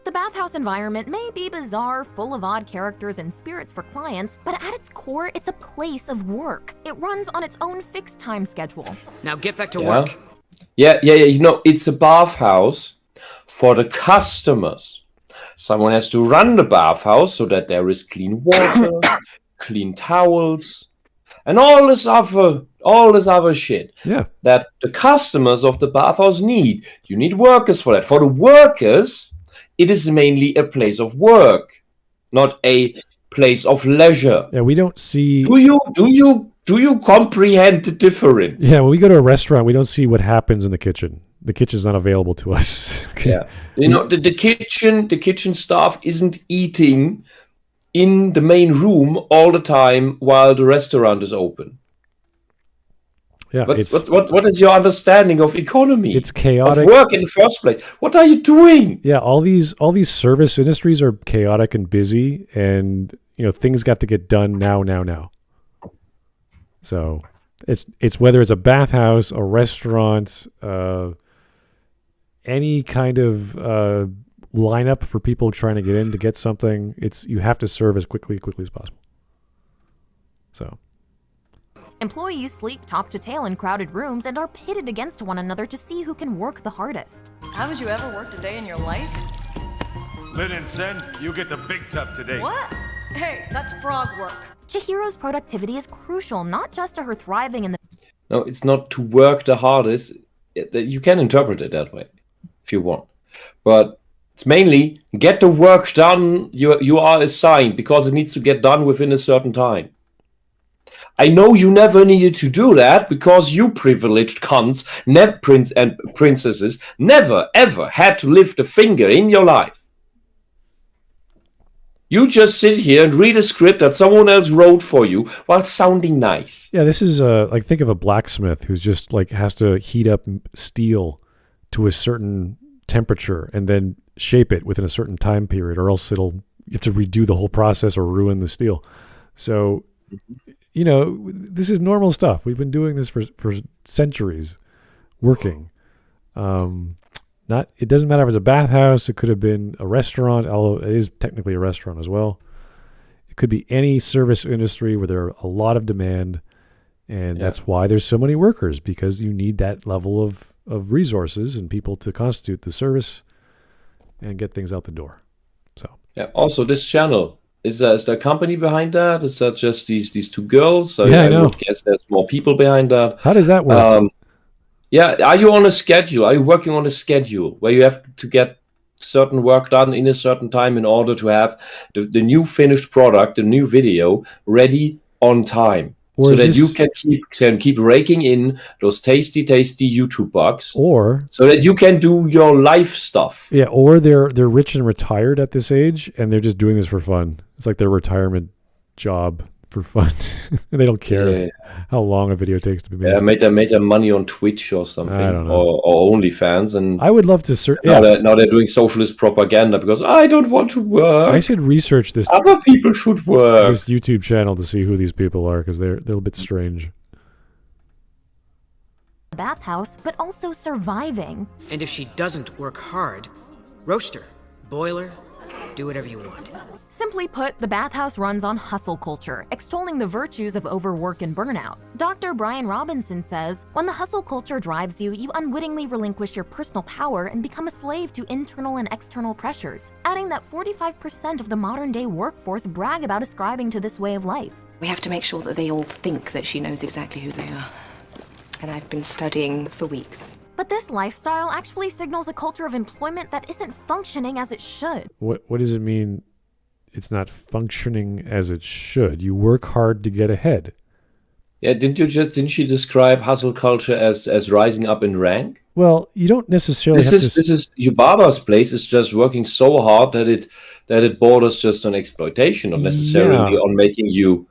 The bathhouse environment may be bizarre, full of odd characters and spirits for clients, but at its core, it's a place of work. It runs on its own fixed time schedule. Now get back to work. Yeah. You know, it's a bathhouse for the customers. Someone has to run the bathhouse so that there is clean water, clean towels, and all this other shit that the customers of the bathhouse need. You need workers for that. For the workers, it is mainly a place of work, not a place of leisure. Yeah, we don't see. Do you comprehend the difference? Yeah, when we go to a restaurant, we don't see what happens in the kitchen. The kitchen's not available to us. Okay. Yeah, you know, the kitchen staff isn't eating in the main room all the time while the restaurant is open. Yeah, what is your understanding of economy? It's chaotic. Of work in the first place. What are you doing? Yeah, all these service industries are chaotic and busy, and things got to get done now. So it's whether it's a bathhouse, a restaurant, any kind of lineup for people trying to get in to get something. You have to serve as quickly as possible. So. Employees sleep top to tail in crowded rooms and are pitted against one another to see who can work the hardest. Haven't you ever worked a day in your life? Linen Sen, you get the big tub today. What? Hey, that's frog work. Chihiro's productivity is crucial, not just to her thriving in the... No, it's not to work the hardest. You can interpret it that way if you want. But It's mainly get the work done you are assigned, because it needs to get done within a certain time. I know you never needed to do that because you privileged cunts, prince and princesses, never ever had to lift a finger in your life. You just sit here and read a script that someone else wrote for you while sounding nice. Yeah, this is like, think of a blacksmith who's just like has to heat up steel to a certain temperature and then shape it within a certain time period, or else you have to redo the whole process or ruin the steel. So, you know, this is normal stuff. We've been doing this for centuries, working. It doesn't matter if it's a bathhouse. It could have been a restaurant, although it is technically a restaurant as well. It could be any service industry where there are a lot of demand, and that's why there's so many workers, because you need that level of resources and people to constitute the service and get things out the door. So Also, this channel, is there a company behind that? Is that just these two girls? I know. would guess there's more people behind that. How does that work? Are you on a schedule? Are you working on a schedule where you have to get certain work done in a certain time in order to have the new finished product, the new video, ready on time? Or so that you can keep raking in those tasty YouTube bucks, or so that you can do your life stuff. Yeah, or they're rich and retired at this age, and they're just doing this for fun. It's like their retirement job for fun. And they don't care how long a video takes to be made. Yeah, made their money on Twitch or something, I don't know. or OnlyFans, and I would love to now they're doing socialist propaganda because I don't want to work. I should research this. Other people should work. This YouTube channel to see who these people are, because they're a bit strange. Bathhouse, but also surviving. And if she doesn't work hard, roast her, boil her, do whatever you want. Simply put, the bathhouse runs on hustle culture, extolling the virtues of overwork and burnout. Dr. Brian Robinson says, when the hustle culture drives you, you unwittingly relinquish your personal power and become a slave to internal and external pressures, adding that 45% of the modern-day workforce brag about ascribing to this way of life. We have to make sure that they all think that she knows exactly who they are. And I've been studying for weeks. But this lifestyle actually signals a culture of employment that isn't functioning as it should. What does it mean? It's not functioning as it should. You work hard to get ahead. Yeah, didn't she describe hustle culture as rising up in rank? Well, you don't necessarily. This is Yubaba's place is just working so hard that it borders just on exploitation, not necessarily on making you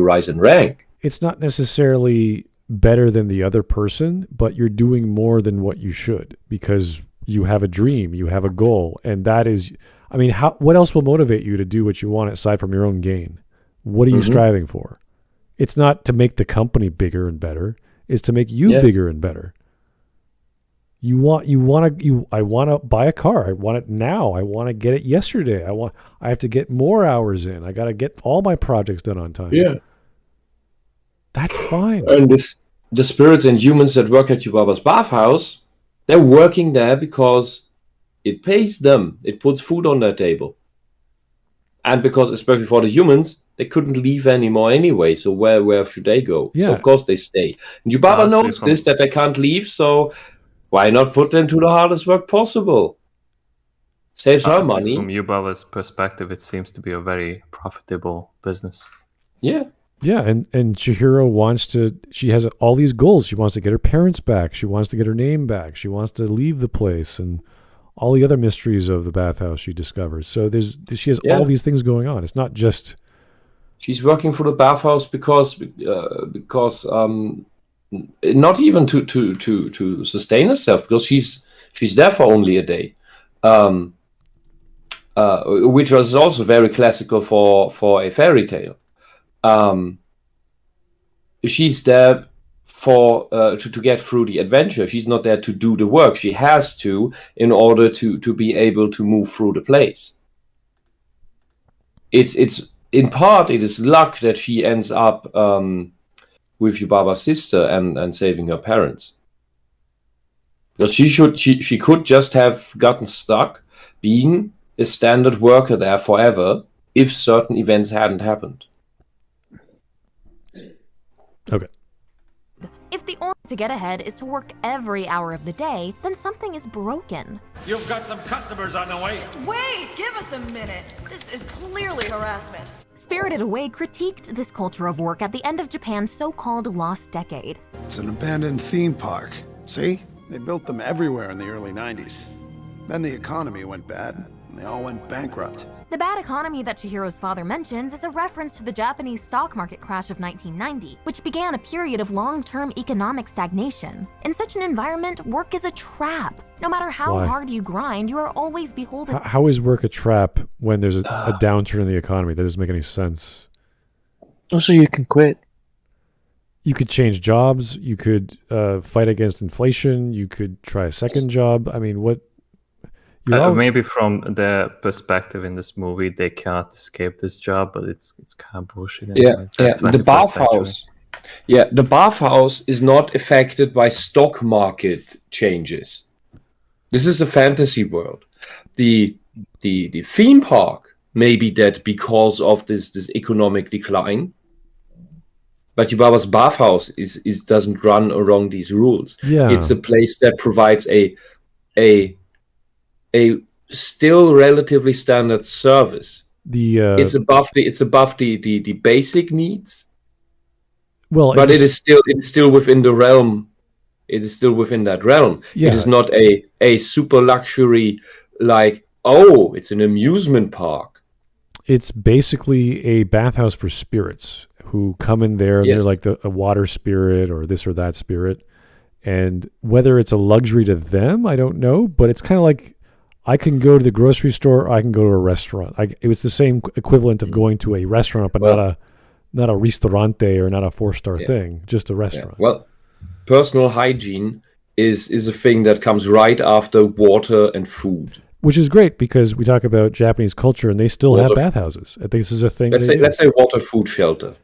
rise in rank. It's not necessarily better than the other person, but you're doing more than what you should, because you have a dream, you have a goal, and that is, I mean, what else will motivate you to do what you want aside from your own gain? What are you striving for? It's not to make the company bigger and better. It's to make you bigger and better. I want to buy a car. I want it now. I want to get it yesterday. I have to get more hours in. I got to get all my projects done on time. Yeah. That's fine. And the spirits and humans that work at Yubaba's bathhouse, they're working there because it pays them. It puts food on their table. And because, especially for the humans, they couldn't leave anymore anyway. So where should they go? Yeah. So of course they stay. And Yubaba knows this, that they can't leave. So why not put them to the hardest work possible? Saves her money. From Yubaba's perspective, it seems to be a very profitable business. Yeah. Yeah, and Chihiro she has all these goals. She wants to get her parents back. She wants to get her name back. She wants to leave the place, and all the other mysteries of the bathhouse she discovers. So she has all these things going on. It's not just... She's working for the bathhouse because not even to sustain herself, because she's there for only a day. Which was also very classical for a fairy tale. She's there for to get through the adventure. She's not there to do the work. She has to in order to be able to move through the place. It's in part it is luck that she ends up with Yubaba's sister and saving her parents. Because she could just have gotten stuck being a standard worker there forever if certain events hadn't happened. Okay. If the only way to get ahead is to work every hour of the day, then something is broken. You've got some customers on the way. Wait, give us a minute. This is clearly harassment. Spirited Away critiqued this culture of work at the end of Japan's so-called lost decade. It's an abandoned theme park. See? They built them everywhere in the early 90s. Then the economy went bad, and they all went bankrupt. The bad economy that Chihiro's father mentions is a reference to the Japanese stock market crash of 1990, which began a period of long-term economic stagnation. In such an environment, work is a trap. No matter how Why? hard you grind, you are always beholden. How is work a trap when there's a downturn in the economy? That doesn't make any sense. Also, you can quit. You could change jobs. You could fight against inflation. You could try a second job. I mean, what? Maybe from their perspective in this movie, they cannot escape this job, but it's kind of bullshit. Yeah. The bathhouse. Yeah, the bathhouse is not affected by stock market changes. This is a fantasy world. The theme park may be dead because of this economic decline. But Yubaba's bathhouse is doesn't run along these rules. Yeah. It's a place that provides a still relatively standard service. It's above the basic needs. Well, but it is still within the realm. It is still within that realm. Yeah. It is not a super luxury like, oh, it's an amusement park. It's basically a bathhouse for spirits who come in there. Yes. They're like a water spirit or this or that spirit. And whether it's a luxury to them, I don't know. But it's kind of like I can go to the grocery store, or I can go to a restaurant. It was the same equivalent of going to a restaurant, but not a ristorante or not a 4-star thing, just a restaurant. Yeah. Well, personal hygiene is a thing that comes right after water and food. Which is great because we talk about Japanese culture and they still have bathhouses. I think this is a thing. Let's say water, food, shelter.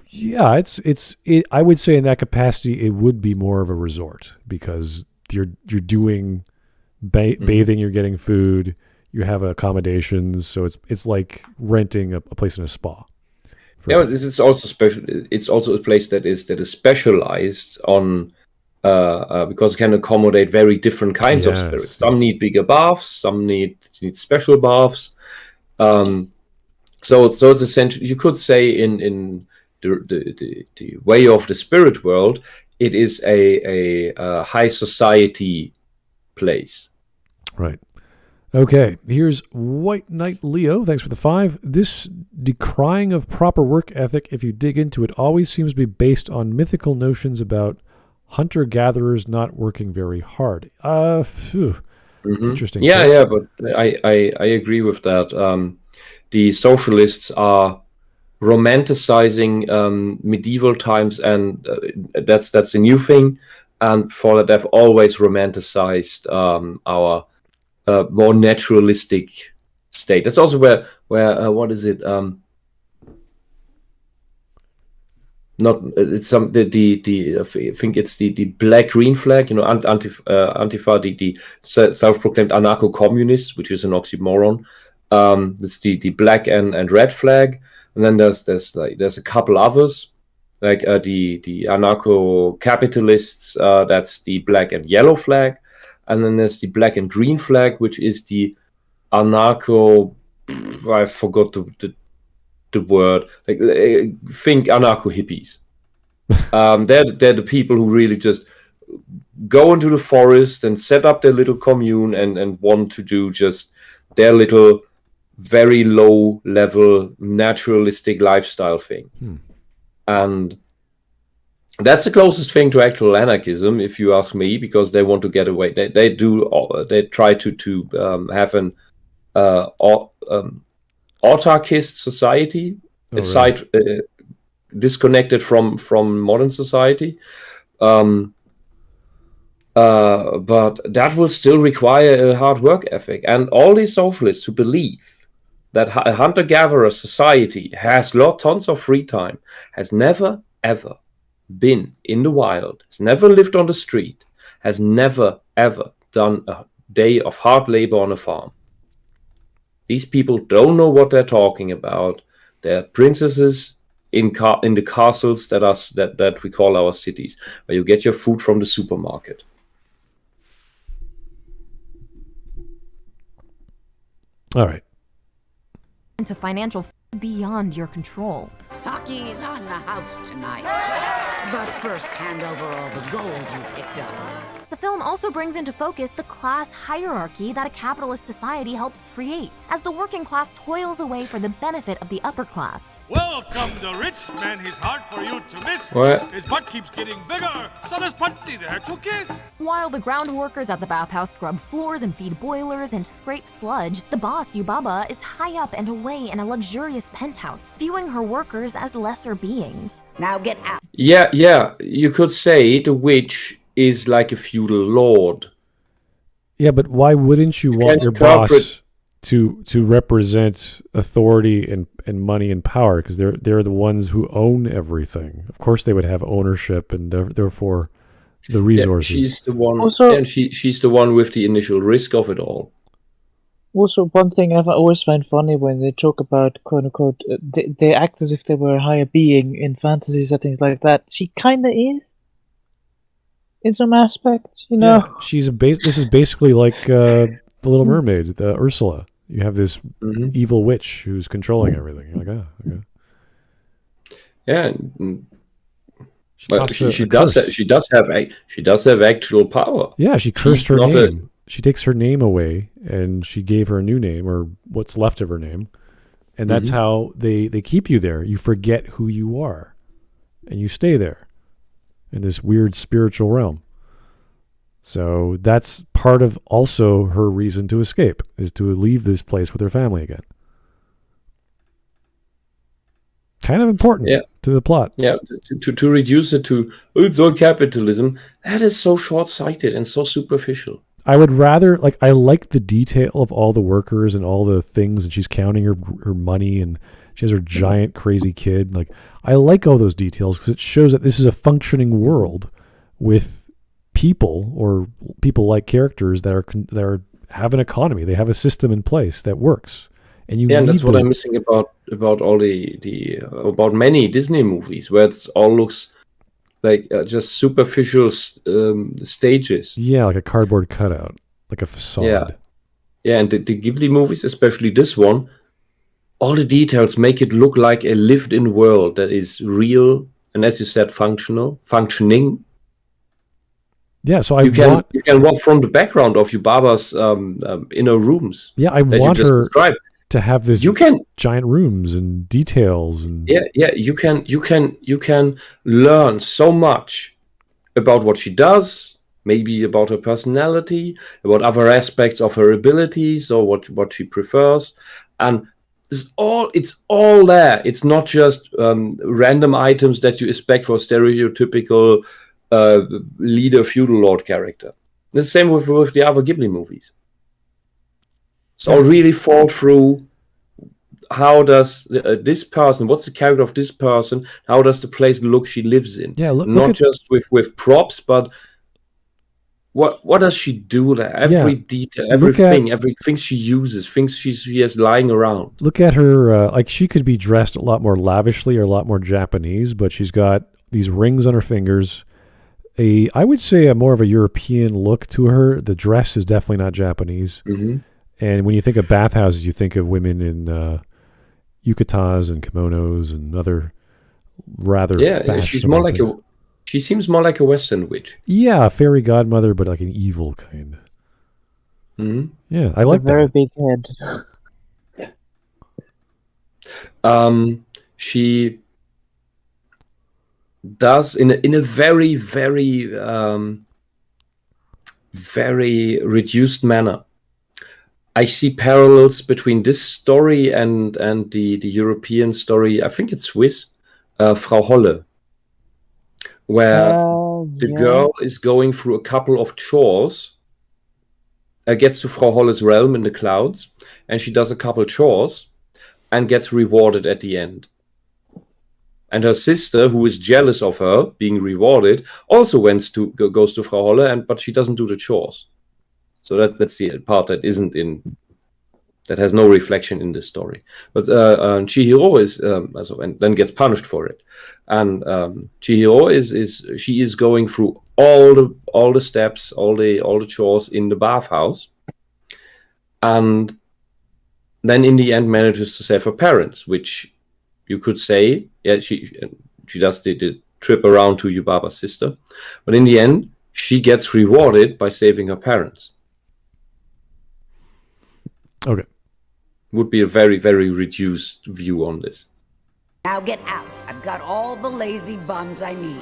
Yeah, it's I would say in that capacity it would be more of a resort because you're doing bathing, you're getting food, you have accommodations, so it's like renting a place in a spa. Yeah, this is also special. It's also a place that is specialized on because it can accommodate very different kinds of spirits. Some need bigger baths, some need special baths. So it's essentially, you could say in the way of the spirit world, it is a high society place. Right. Okay, here's White Knight Leo. Thanks for the 5. This decrying of proper work ethic, if you dig into it, always seems to be based on mythical notions about hunter-gatherers not working very hard. Interesting. Yeah, but I agree with that. The socialists are romanticizing medieval times, and that's a new thing. And for that, they've always romanticized our more naturalistic state. That's also where what is it? Not it's some the I think it's the black green flag. You know, Antifa, the self-proclaimed anarcho-communists, which is an oxymoron. It's the black and red flag, and then there's a couple others. Like the anarcho-capitalists, that's the black and yellow flag. And then there's the black and green flag, which is the anarcho... I forgot the word. Like, think anarcho-hippies. They're the people who really just go into the forest and set up their little commune and want to do just their little, very low-level, naturalistic lifestyle thing. And that's the closest thing to actual anarchism, if you ask me, because they want to get away. They try to have an autarkist society, disconnected from modern society. But that will still require a hard work ethic. And all these socialists who believe that a hunter-gatherer society has tons of free time, has never, ever been in the wild, has never lived on the street, has never, ever done a day of hard labor on a farm. These people don't know what they're talking about. They're princesses in the castles that we call our cities, where you get your food from the supermarket. All right. Into financial beyond your control. Saki's on the house tonight. But first, hand over all the gold you picked up. The film also brings into focus the class hierarchy that a capitalist society helps create, as the working class toils away for the benefit of the upper class. Welcome the rich man, he's hard for you to miss. What? His butt keeps getting bigger, so there's plenty there to kiss. While the ground workers at the bathhouse scrub floors and feed boilers and scrape sludge, the boss, Yubaba, is high up and away in a luxurious penthouse, viewing her workers as lesser beings. Now get out. Yeah, you could say the witch is like a feudal lord. Yeah, but why wouldn't you want your boss to represent authority and money and power? Because they're the ones who own everything. Of course, they would have ownership and therefore the resources. Yeah, she's the one, Also- and she's the one with the initial risk of it all. Also, one thing I've always find funny when they talk about quote unquote, they act as if they were a higher being in fantasy settings like that. She kind of is, in some aspects, you know. Yeah, she's this is basically like the Little Mermaid, Ursula. You have this evil witch who's controlling everything. You're like, okay. Yeah, but she does have actual power. Yeah, she cursed She's her not name. She takes her name away, and she gave her a new name, or what's left of her name, and that's how they keep you there. You forget who you are, and you stay there in this weird spiritual realm. So that's part of also her reason to escape, is to leave this place with her family again. Kind of important to the plot. Yeah, to reduce it to, it's all capitalism, that is so short-sighted and so superficial. I would rather, I like the detail of all the workers and all the things, and she's counting her money, and she has her giant crazy kid. I like all those details because it shows that this is a functioning world with people, or people-like characters that have an economy. They have a system in place that works, and you. Yeah, and that's what I'm missing about all about many Disney movies, where it all looks like just superficial stages. Yeah, like a cardboard cutout, like a facade. Yeah, and the Ghibli movies, especially this one, all the details make it look like a lived-in world that is real and, as you said, functioning. Yeah, so you can walk from the background of Yubaba's inner rooms. Yeah, I want her described to have this giant rooms and details and you can learn so much about what she does, maybe about her personality, about other aspects of her abilities or what she prefers, and it's all there. It's not just random items that you expect for a stereotypical leader feudal lord character. The same with the other Ghibli movies. So really fall through. How does this person? What's the character of this person? How does the place look she lives in? Yeah, not just with props, but what does she do there? Every detail, everything she uses, things she has lying around. Look at her. She could be dressed a lot more lavishly or a lot more Japanese, but she's got these rings on her fingers. I would say more of a European look to her. The dress is definitely not Japanese. Mm-hmm. And when you think of bathhouses, you think of women in yukatas and kimonos and other rather fashionable things. She seems more like a Western witch. Yeah, a fairy godmother, but like an evil kind. Mm-hmm. Yeah, I like that. Very big head. She does in a very, very, very reduced manner. I see parallels between this story and the European story. I think it's Swiss, Frau Holle, where the girl is going through a couple of chores. Gets to Frau Holle's realm in the clouds, and she does a couple chores and gets rewarded at the end. And her sister, who is jealous of her being rewarded, also goes to Frau Holle, but she doesn't do the chores. So that's the part that isn't in that has no reflection in this story. But Chihiro is and then gets punished for it. And Chihiro is going through all the steps, all the chores in the bathhouse, and then in the end manages to save her parents, which you could say, yeah, she does the trip around to Yubaba's sister, but in the end she gets rewarded by saving her parents. Okay. Would be a very, very reduced view on this. Now get out. I've got all the lazy buns I need.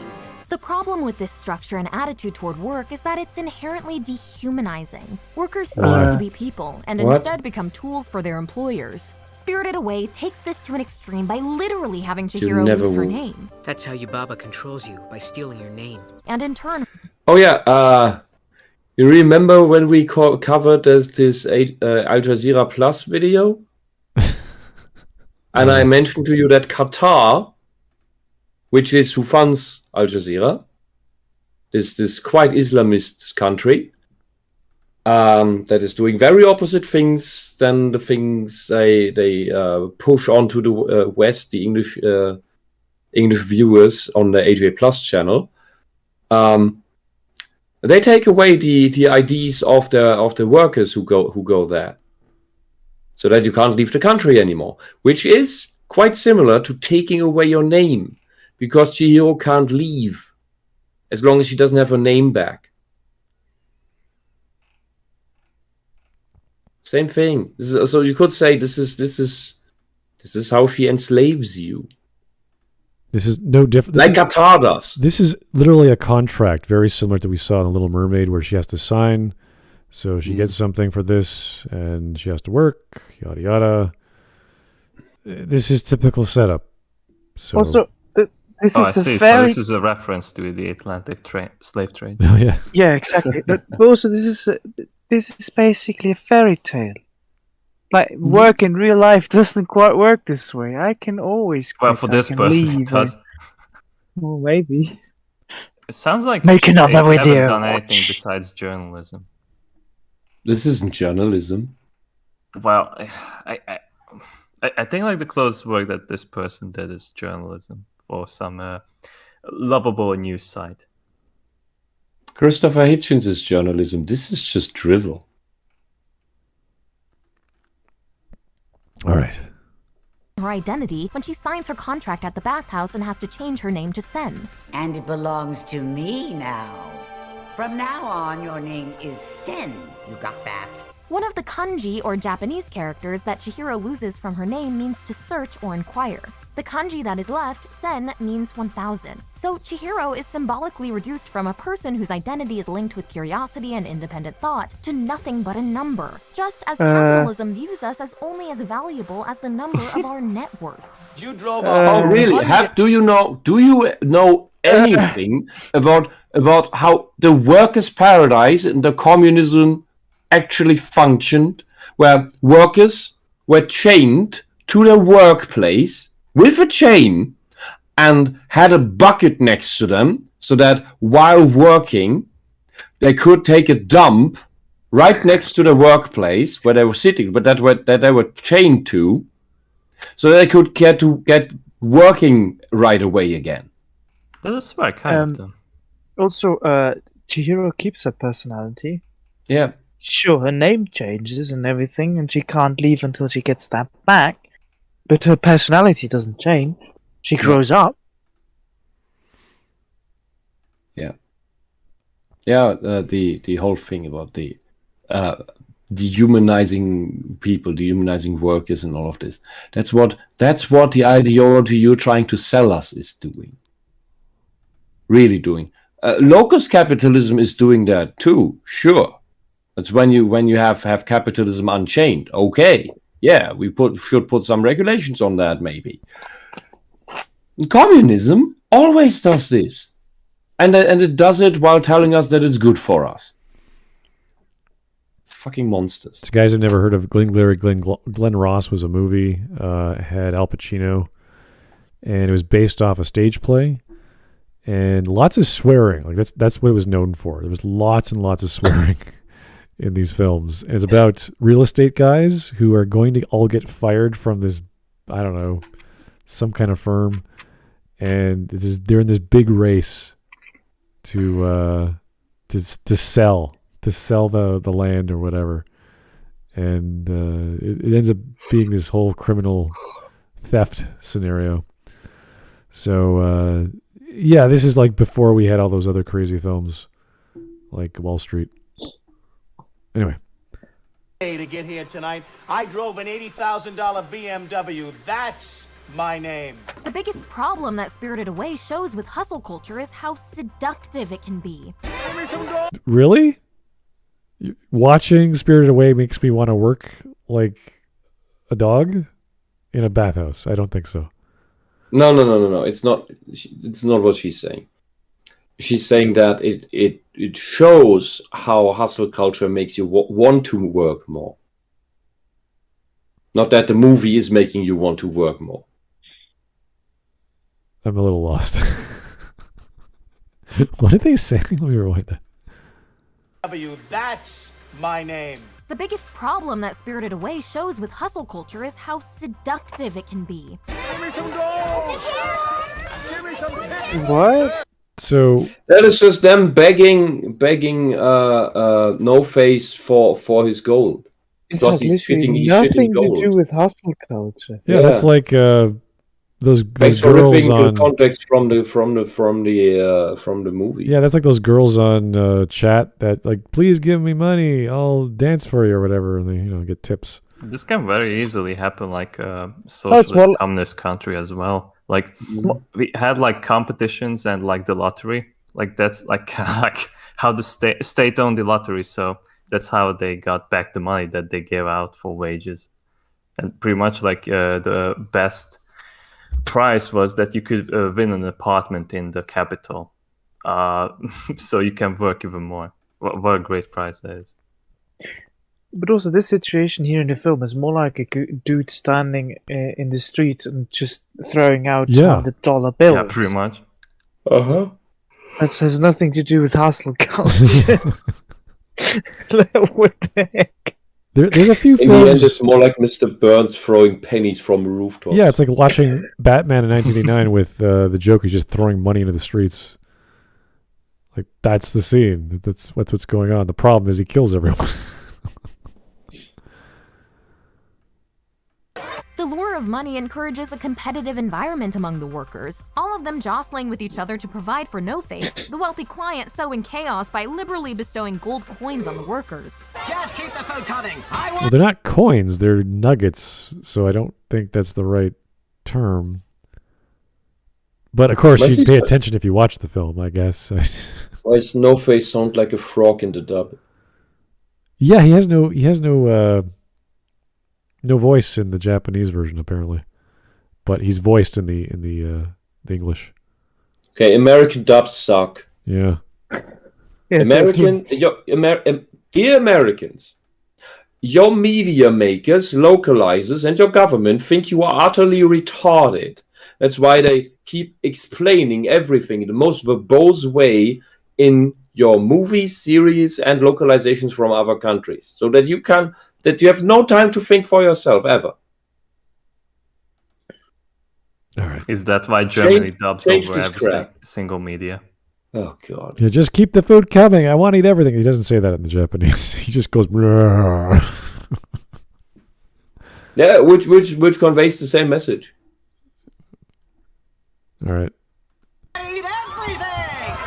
The problem with this structure and attitude toward work is that it's inherently dehumanizing. Workers cease to be people and instead become tools for their employers. Spirited Away takes this to an extreme by literally having Chihiro lose her name. That's how Yubaba controls you, by stealing your name. And in turn... Oh yeah, you remember when we covered this Al Jazeera Plus video? And I mentioned to you that Qatar, which is who funds Al Jazeera, this quite Islamist country, that is doing very opposite things than the things they push onto the West, the English viewers on the AJ Plus channel. They take away the IDs of the workers who go there, so that you can't leave the country anymore, which is quite similar to taking away your name, because Chihiro can't leave as long as she doesn't have her name back. Same thing. So you could say this is how she enslaves you. This is no different. Like Qatar does. This is literally a contract, very similar to what we saw in The Little Mermaid, where she has to sign. So she gets something for this, and she has to work, yada yada. This is typical setup. So Also, this I is a see. very... So this is a reference to the Atlantic slave trade. Oh yeah. Yeah, exactly. But also, this is basically a fairy tale. Like, work in real life doesn't quite work this way. I can always quit. Well, for this person, it does. Well, maybe. It sounds like Make they another haven't video. done anything besides journalism. This isn't journalism. Well, I think like the closest work that this person did is journalism for some lovable news site. Christopher Hitchens is journalism. This is just drivel. All right. her identity when she signs her contract at the bathhouse and has to change her name to Sen. And it belongs to me now. From now on, your name is Sen. You got that? One of the kanji or Japanese characters that Chihiro loses from her name means to search or inquire. The kanji that is left, Sen, means 1000. So Chihiro is symbolically reduced from a person whose identity is linked with curiosity and independent thought to nothing but a number. Just as capitalism views us as only as valuable as the number of our net worth. You drove oh really? Do you know anything about how the workers' paradise and the communism actually functioned, where workers were chained to their workplace with a chain and had a bucket next to them so that while working they could take a dump right next to the workplace where they were sitting, but that they were chained to, so they could get working right away again. That is smart, kind of them. Also, Chihiro keeps her personality. Yeah. Sure, her name changes and everything, and she can't leave until she gets that back. But her personality doesn't change. She grows up. Yeah. Yeah, the whole thing about the dehumanizing people, dehumanizing workers and all of this. That's what the ideology you're trying to sell us is doing. Really doing. Locust capitalism is doing that too, sure. That's when you have capitalism unchained. Okay. Yeah, we should put some regulations on that, maybe. Communism always does this. And it does it while telling us that it's good for us. Fucking monsters. So guys have never heard of Glengarry Glen Ross was a movie, had Al Pacino, and it was based off a stage play. And lots of swearing. Like that's what it was known for. There was lots and lots of swearing. in these films. And it's about real estate guys who are going to all get fired from this, I don't know, some kind of firm, and they're in this big race to sell the land or whatever, and it ends up being this whole criminal theft scenario. So yeah, this is like before we had all those other crazy films like Wall Street. Anyway. To get here tonight, I drove an $80,000 BMW. That's my name. The biggest problem that Spirited Away shows with hustle culture is how seductive it can be. Really? Watching Spirited Away makes me want to work like a dog in a bathhouse. I don't think so. No. It's not what she's saying. She's saying that it shows how hustle culture makes you want to work more. Not that the movie is making you want to work more. I'm a little lost. What are they saying? Let me rewind that. That's my name. The biggest problem that Spirited Away shows with hustle culture is how seductive it can be. Give me some gold! Give me some What? So that is just them begging No Face for his gold. It Because has he's literally shitting nothing gold. to do with hustle culture. yeah, that's like those Thanks for girls ripping on the context from the movie. Yeah, that's like those girls on chat that like, please give me money, I'll dance for you or whatever, and they get tips. This can very easily happen like socialist communist country as well. Like we had like competitions and like the lottery. Like that's like how the state owned the lottery. So that's how they got back the money that they gave out for wages. And pretty much like the best prize was that you could win an apartment in the capital. So you can work even more. What a great prize that is. But also, this situation here in the film is more like a dude standing in the street and just throwing out $100 bills. Yeah, pretty much. Uh-huh. That has nothing to do with hustle culture. What the heck? There's a few In films. the end, it's more like Mr. Burns throwing pennies from rooftops. Yeah, it's like watching Batman in 1989 with the Joker just throwing money into the streets. Like, that's the scene. That's what's going on. The problem is he kills everyone. The lure of money encourages a competitive environment among the workers, all of them jostling with each other to provide for No Face, the wealthy client sowing chaos by liberally bestowing gold coins on the workers. Just keep the food coming. Well, they're not coins, they're nuggets, so I don't think that's the right term. But of course, you'd pay attention if you watch the film, I guess. Why does No Face sound like a frog in the dub? Yeah, he has no voice in the Japanese version apparently, but he's voiced in the English. Okay, American dubs suck. Yeah. Dear Americans, your media makers, localizers, and your government think you are utterly retarded. That's why they keep explaining everything in the most verbose way in your movies, series, and localizations from other countries, so that you have no time to think for yourself ever. All right. Is that why Germany dubs over every single media? Oh god. Yeah, just keep the food coming. I want to eat everything. He doesn't say that in the Japanese. He just goes. Yeah, which conveys the same message. All right.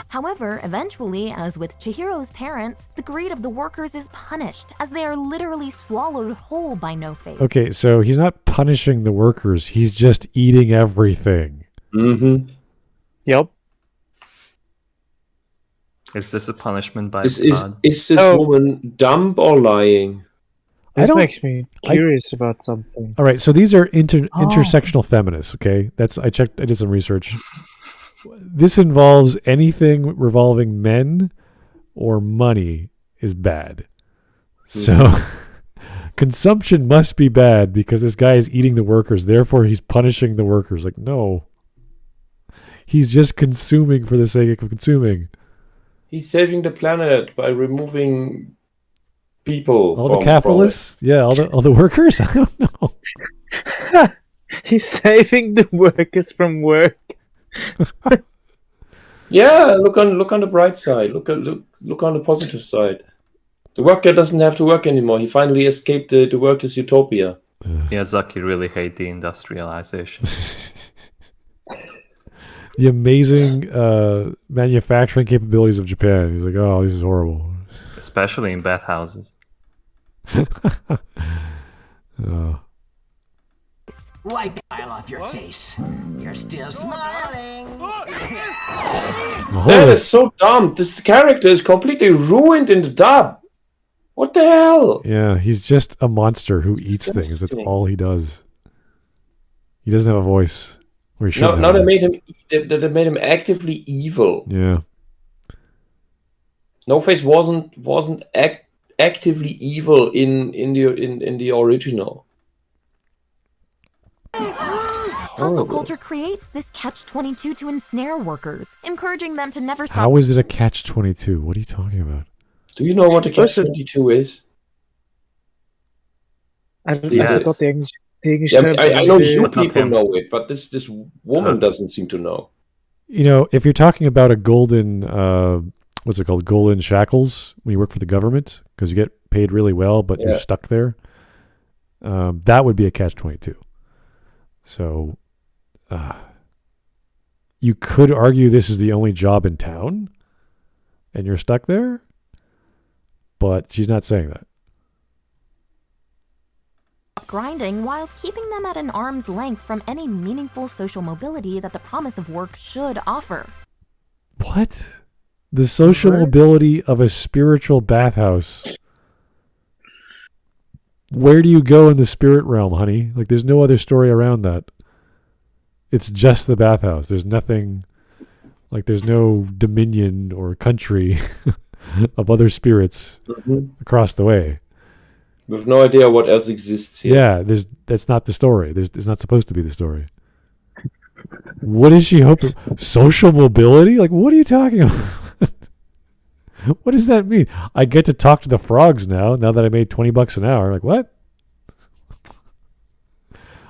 However, eventually, as with Chihiro's parents, the greed of the workers is punished, as they are literally swallowed whole by No Face. Okay, so he's not punishing the workers. He's just eating everything. Mm-hmm. Yep. Is this a punishment by Is God? this woman dumb or lying? This makes me curious about something. All right, so these are intersectional feminists, okay? I did some research. This involves anything revolving men or money is bad. So consumption must be bad because this guy is eating the workers, therefore he's punishing the workers. Like, no. He's just consuming for the sake of consuming. He's saving the planet by removing people. All the capitalists? Yeah, all the workers? I don't know. He's saving the workers from work. Yeah, look on the bright side. Look on the positive side. The worker doesn't have to work anymore. He finally escaped the workers' utopia. Yeah, Zaki really hate the industrialization. The amazing manufacturing capabilities of Japan. He's like, oh, this is horrible. Especially in bathhouses. Wipe the smile off your face. You're still smiling. That is so dumb. This character is completely ruined in the dub. What the hell? Yeah, he's just a monster who eats things. That's all he does. He doesn't have a voice. Or he Now they made him actively evil. Yeah. No Face wasn't actively evil in the original. Hustle culture creates this catch-22 to ensnare workers, encouraging them to never stop. How is it a catch-22? What are you talking about? Do you know what a catch-22 is? I got the English yeah, term. I know you people know it, but this woman doesn't seem to know. You know, if you're talking about a golden, what's it called? Golden shackles when you work for the government, because you get paid really well, but you're stuck there. That would be a catch-22. So, you could argue this is the only job in town, and you're stuck there, but she's not saying that. Grinding while keeping them at an arm's length from any meaningful social mobility that the promise of work should offer. What? The social mobility of a spiritual bathhouse. Where do you go in the spirit realm, honey? Like, there's no other story around that. It's just the bathhouse. There's nothing, like, there's no dominion or country of other spirits across the way. We have no idea what else exists here. Yeah, that's not the story. It's not supposed to be the story. What is she hoping? Social mobility? Like, what are you talking about? What does that mean? I get to talk to the frogs now that I made $20 an hour. Like, what?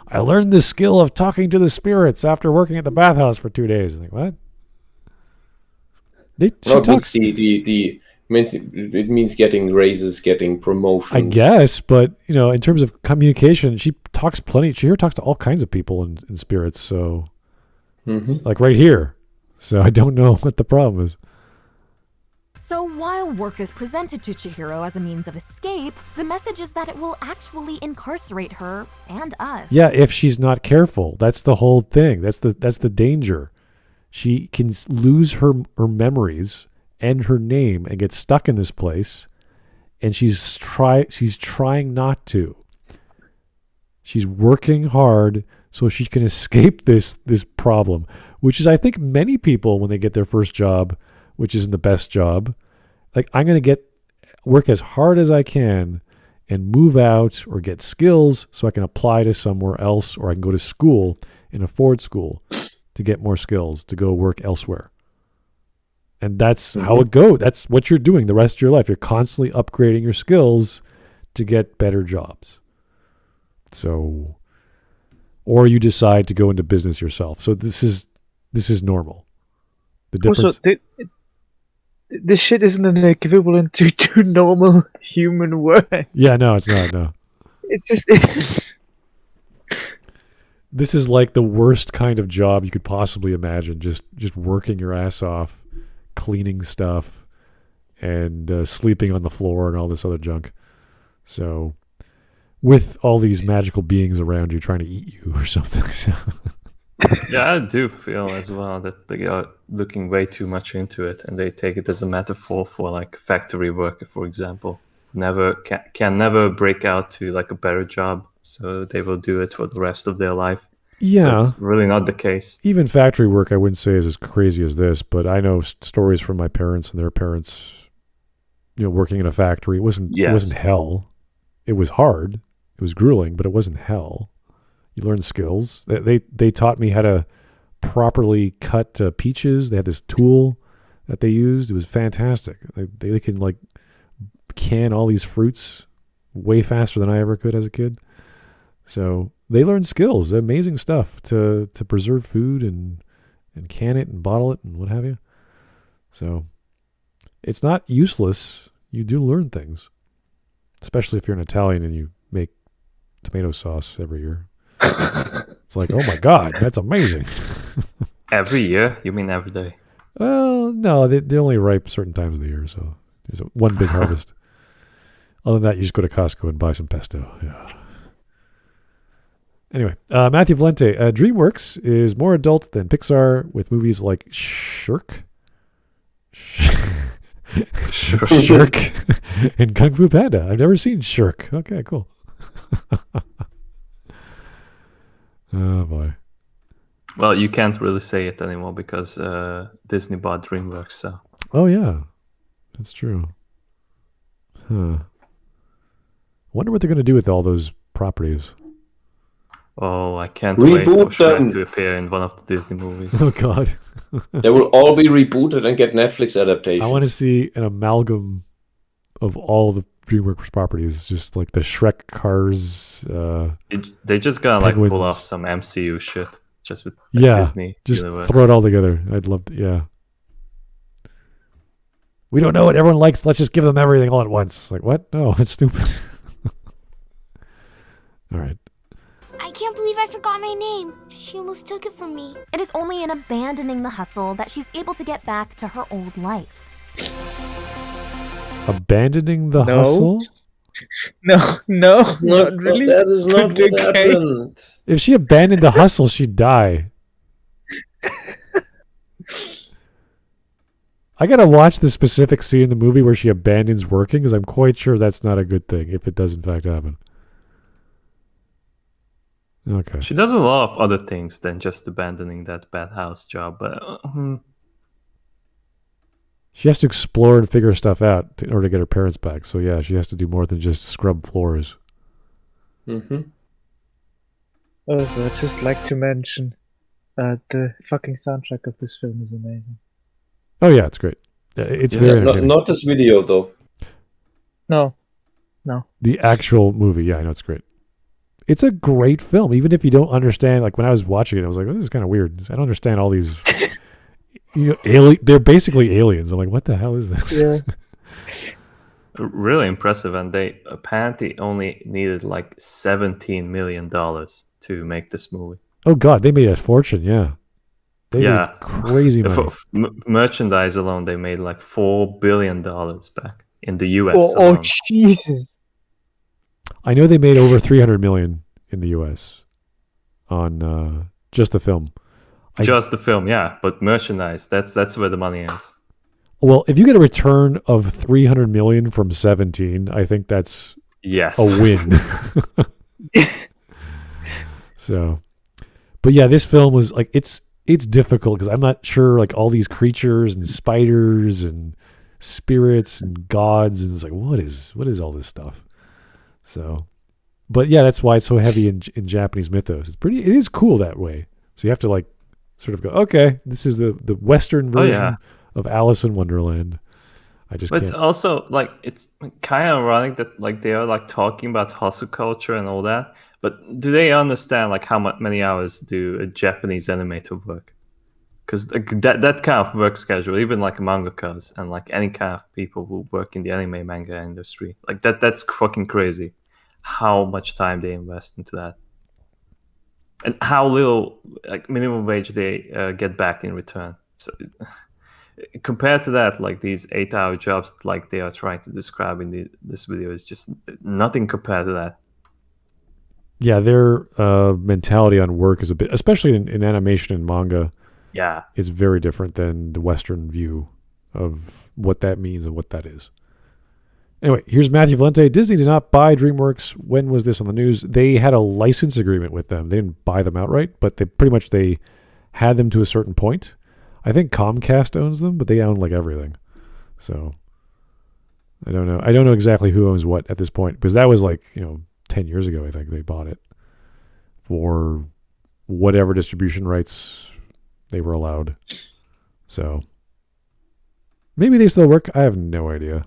I learned the skill of talking to the spirits after working at the bathhouse for 2 days. Like, what? It means getting raises, getting promotions. I guess, but in terms of communication, she talks plenty. She talks to all kinds of people in spirits. So, like right here. So I don't know what the problem is. So while work is presented to Chihiro as a means of escape, the message is that it will actually incarcerate her and us. Yeah, if she's not careful. That's the whole thing. That's the danger. She can lose her memories and her name and get stuck in this place, and she's trying not to. She's working hard so she can escape this problem, which is, I think, many people when they get their first job, which isn't the best job, like, I'm going to work as hard as I can and move out or get skills so I can apply to somewhere else, or I can go to school and afford school to get more skills to go work elsewhere. And that's how it goes. That's what you're doing the rest of your life. You're constantly upgrading your skills to get better jobs. So, or you decide to go into business yourself. So this is normal. The difference. Also, this shit isn't an equivalent to normal human work. Yeah, no, it's not. No, it's This is like the worst kind of job you could possibly imagine. Just working your ass off, cleaning stuff, and sleeping on the floor and all this other junk. So, with all these magical beings around you trying to eat you or something. So. Yeah, I do feel as well that they are looking way too much into it, and they take it as a metaphor for like factory worker, for example. Can never break out to like a better job, so they will do it for the rest of their life. Yeah, that's really not the case. Even factory work, I wouldn't say is as crazy as this, but I know stories from my parents and their parents. Working in a factory, it wasn't hell. It was hard. It was grueling, but it wasn't hell. You learn skills. They taught me how to properly cut peaches. They had this tool that they used. It was fantastic. They can like can all these fruits way faster than I ever could as a kid. So they learn skills, amazing stuff to preserve food and can it and bottle it and what have you. So it's not useless. You do learn things, especially if you're an Italian and you make tomato sauce every year. It's like, oh my God, that's amazing. Every year? You mean every day? Well, no, they only ripe certain times of the year, so there's one big harvest. Other than that, you just go to Costco and buy some pesto. Yeah. Anyway, Matthew Valente, DreamWorks is more adult than Pixar with movies like Shirk and Kung Fu Panda. I've never seen Shirk. Okay, cool. Oh boy. Well, you can't really say it anymore because Disney bought DreamWorks. So. Oh yeah, that's true. Huh. Wonder what they're going to do with all those properties. Oh, I can't wait for Shrek to appear in one of the Disney movies. Oh God. They will all be rebooted and get Netflix adaptations. I want to see an amalgam of all the DreamWorks properties, just like the Shrek cars. They just gotta like pull off some MCU shit, just with Disney. Just universe. throw it all together. I'd love to. Yeah. We don't know what everyone likes. Let's just give them everything all at once. Like what? No, it's stupid. All right. I can't believe I forgot my name. She almost took it from me. It is only in abandoning the hustle that she's able to get back to her old life. Abandoning the hustle? No, not really. That is not what happened. If she abandoned the hustle, she'd die. I gotta watch the specific scene in the movie where she abandons working, because I'm quite sure that's not a good thing if it does in fact happen. Okay. She does a lot of other things than just abandoning that bad house job, but she has to explore and figure stuff out in order to get her parents back. So yeah, she has to do more than just scrub floors. Mm-hmm. Also, I'd just like to mention the fucking soundtrack of this film is amazing. Oh yeah, it's great. It's very entertaining. Not this video though. No. The actual movie, yeah, I know it's great. It's a great film, even if you don't understand. Like when I was watching it, I was like, oh, "This is kind of weird. I don't understand all these." They're basically aliens. I'm like, "What the hell is this?" Yeah. Really impressive, and they apparently only needed like $17 million to make this movie. Oh God, they made a fortune. Yeah, they made crazy money. For merchandise alone, they made like $4 billion back in the U.S. Oh Jesus! I know they made over $300 million in the U.S. on just the film. Just the film, yeah, but merchandise, that's where the money is. Well, if you get a return of $300 million from 17, I think that's a win. So, but yeah, this film was like it's difficult because I'm not sure like all these creatures and spiders and spirits and gods and it's like what is all this stuff? So, but yeah, that's why it's so heavy in Japanese mythos. It is cool that way. So you have to like sort of go, okay, this is the Western version of Alice in Wonderland. I just but can't. It's also like it's kind of ironic that like they are like talking about hustle culture and all that, but do they understand like how many hours do a Japanese animator work? Because that kind of work schedule, even like mangakas and like any kind of people who work in the anime manga industry, like that's fucking crazy. How much time they invest into that, and how little like minimum wage they get back in return. So compared to that, like these 8-hour jobs, like they are trying to describe in this video, is just nothing compared to that. Yeah, their mentality on work is a bit, especially in animation and manga. Yeah, is very different than the Western view of what that means and what that is. Anyway, here's Matthew Valente. Disney did not buy DreamWorks. When was this on the news? They had a license agreement with them. They didn't buy them outright, but they had them to a certain point. I think Comcast owns them, but they own like everything. So I don't know. I don't know exactly who owns what at this point because that was like 10 years ago. I think they bought it for whatever distribution rights they were allowed. So maybe they still work. I have no idea.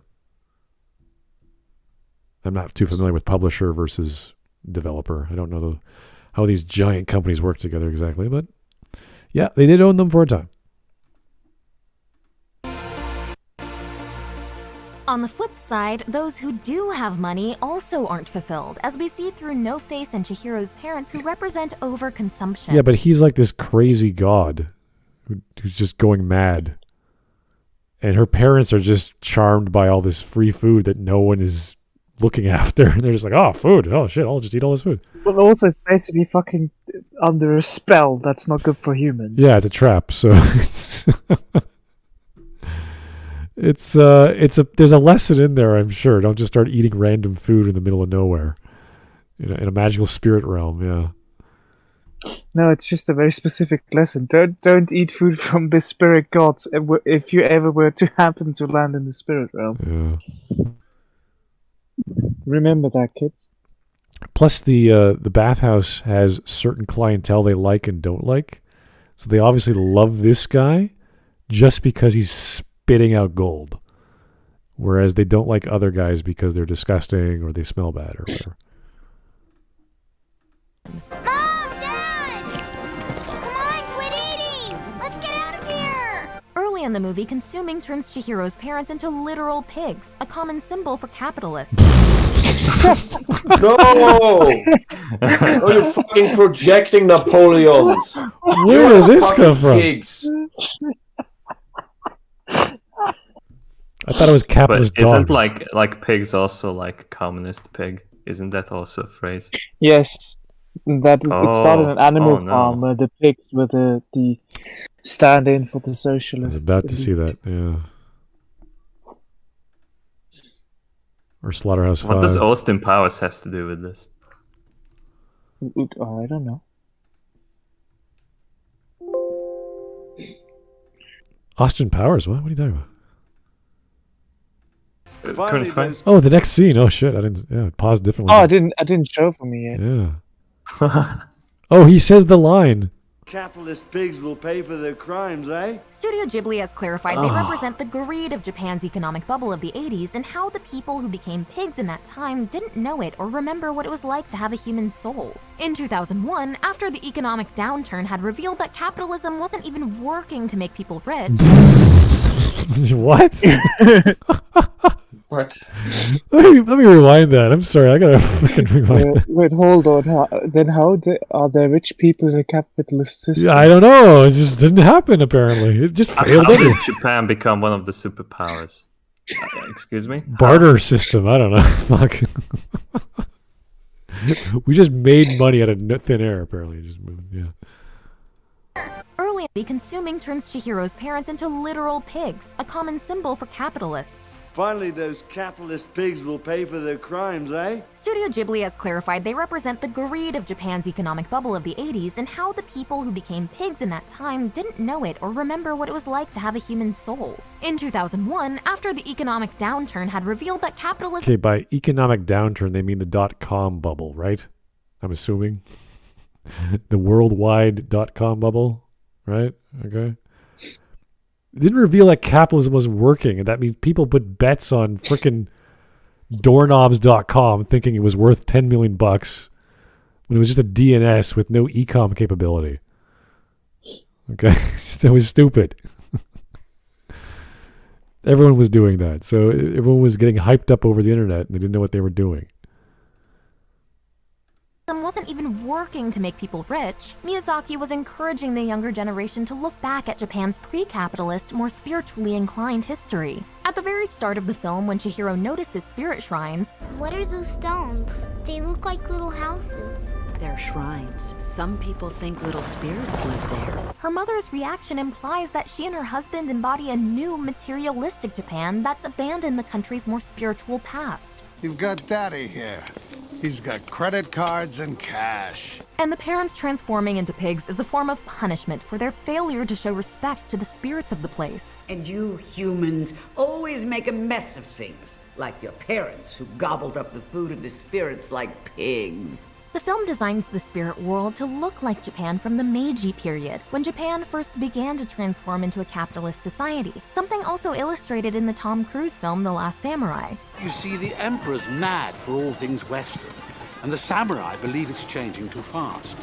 I'm not too familiar with publisher versus developer. I don't know how these giant companies work together exactly, but yeah, they did own them for a time. On the flip side, those who do have money also aren't fulfilled, as we see through No Face and Chihiro's parents, who represent overconsumption. Yeah, but he's like this crazy god who's just going mad. And her parents are just charmed by all this free food that no one is looking after. And they're just like, oh, food. Oh, shit, I'll just eat all this food. But also, it's basically fucking under a spell that's not good for humans. Yeah, it's a trap. So it's there's a lesson in there, I'm sure. Don't just start eating random food in the middle of nowhere. In a magical spirit realm, yeah. No, it's just a very specific lesson. Don't eat food from the spirit gods if you ever were to happen to land in the spirit realm. Yeah. Remember that, kids. Plus, the bathhouse has certain clientele they like and don't like. So they obviously love this guy just because he's spitting out gold. Whereas they don't like other guys because they're disgusting or they smell bad or whatever. Early in the movie, consuming turns Chihiro's parents into literal pigs, a common symbol for capitalists. No! Oh, you're fucking projecting Napoleons. Where did this come from? Pigs. I thought it was capitalist But isn't dogs. like pigs also like communist pig? Isn't that also a phrase? Yes, that it started an animal no. farm. The pigs were the stand-in for the I was socialist. about to see that, yeah. Or Slaughterhouse 5. What does Austin Powers has to do with this? I don't know. Austin Powers? What? What are you talking about? Couldn't find. Oh, the next scene. Oh shit! I didn't. Yeah, it paused differently. Oh, I didn't show for me yet. Yeah. Oh, he says the line. Capitalist pigs will pay for their crimes, eh? Studio Ghibli has clarified they represent the greed of Japan's economic bubble of the 80s and how the people who became pigs in that time didn't know it or remember what it was like to have a human soul. In 2001, after the economic downturn had revealed that capitalism wasn't even working to make people rich... What? What? Let me rewind that. I'm sorry. I gotta freaking rewind that. Wait, hold on. How are there rich people in a capitalist system? Yeah, I don't know. It just didn't happen, apparently. It just failed How anyway. did Japan become one of the superpowers? Excuse me? Barter system. I don't know. Fuck. We just made money out of thin air, apparently. Just yeah. Early, consuming turns Chihiro's parents into literal pigs, a common symbol for capitalists. Finally, those capitalist pigs will pay for their crimes, eh? Studio Ghibli has clarified they represent the greed of Japan's economic bubble of the 80s and how the people who became pigs in that time didn't know it or remember what it was like to have a human soul. In 2001, after the economic downturn had revealed that capitalism... Okay, by economic downturn, they mean the .com bubble, right? I'm assuming. The worldwide .com bubble, right? Okay. It didn't reveal that capitalism wasn't working, and that means people put bets on frickin' doorknobs.com thinking it was worth $10 million when it was just a DNS with no e-com capability. Okay? That was stupid. Everyone was doing that. So everyone was getting hyped up over the internet, and they didn't know what they were doing. wasn't even working to make people rich. Miyazaki was encouraging the younger generation to look back at Japan's pre-capitalist, more spiritually inclined history. At the very start of the film, when Chihiro notices spirit shrines... What are those stones? They look like little houses. They're shrines. Some people think little spirits live there. Her mother's reaction implies that she and her husband embody a new, materialistic Japan that's abandoned the country's more spiritual past. You've got Daddy here. He's got credit cards and cash. And the parents transforming into pigs is a form of punishment for their failure to show respect to the spirits of the place. And you humans always make a mess of things, like your parents who gobbled up the food of the spirits like pigs. The film designs the spirit world to look like Japan from the Meiji period, when Japan first began to transform into a capitalist society, something also illustrated in the Tom Cruise film The Last Samurai. You see, the Emperor's mad for all things Western, and the samurai believe it's changing too fast.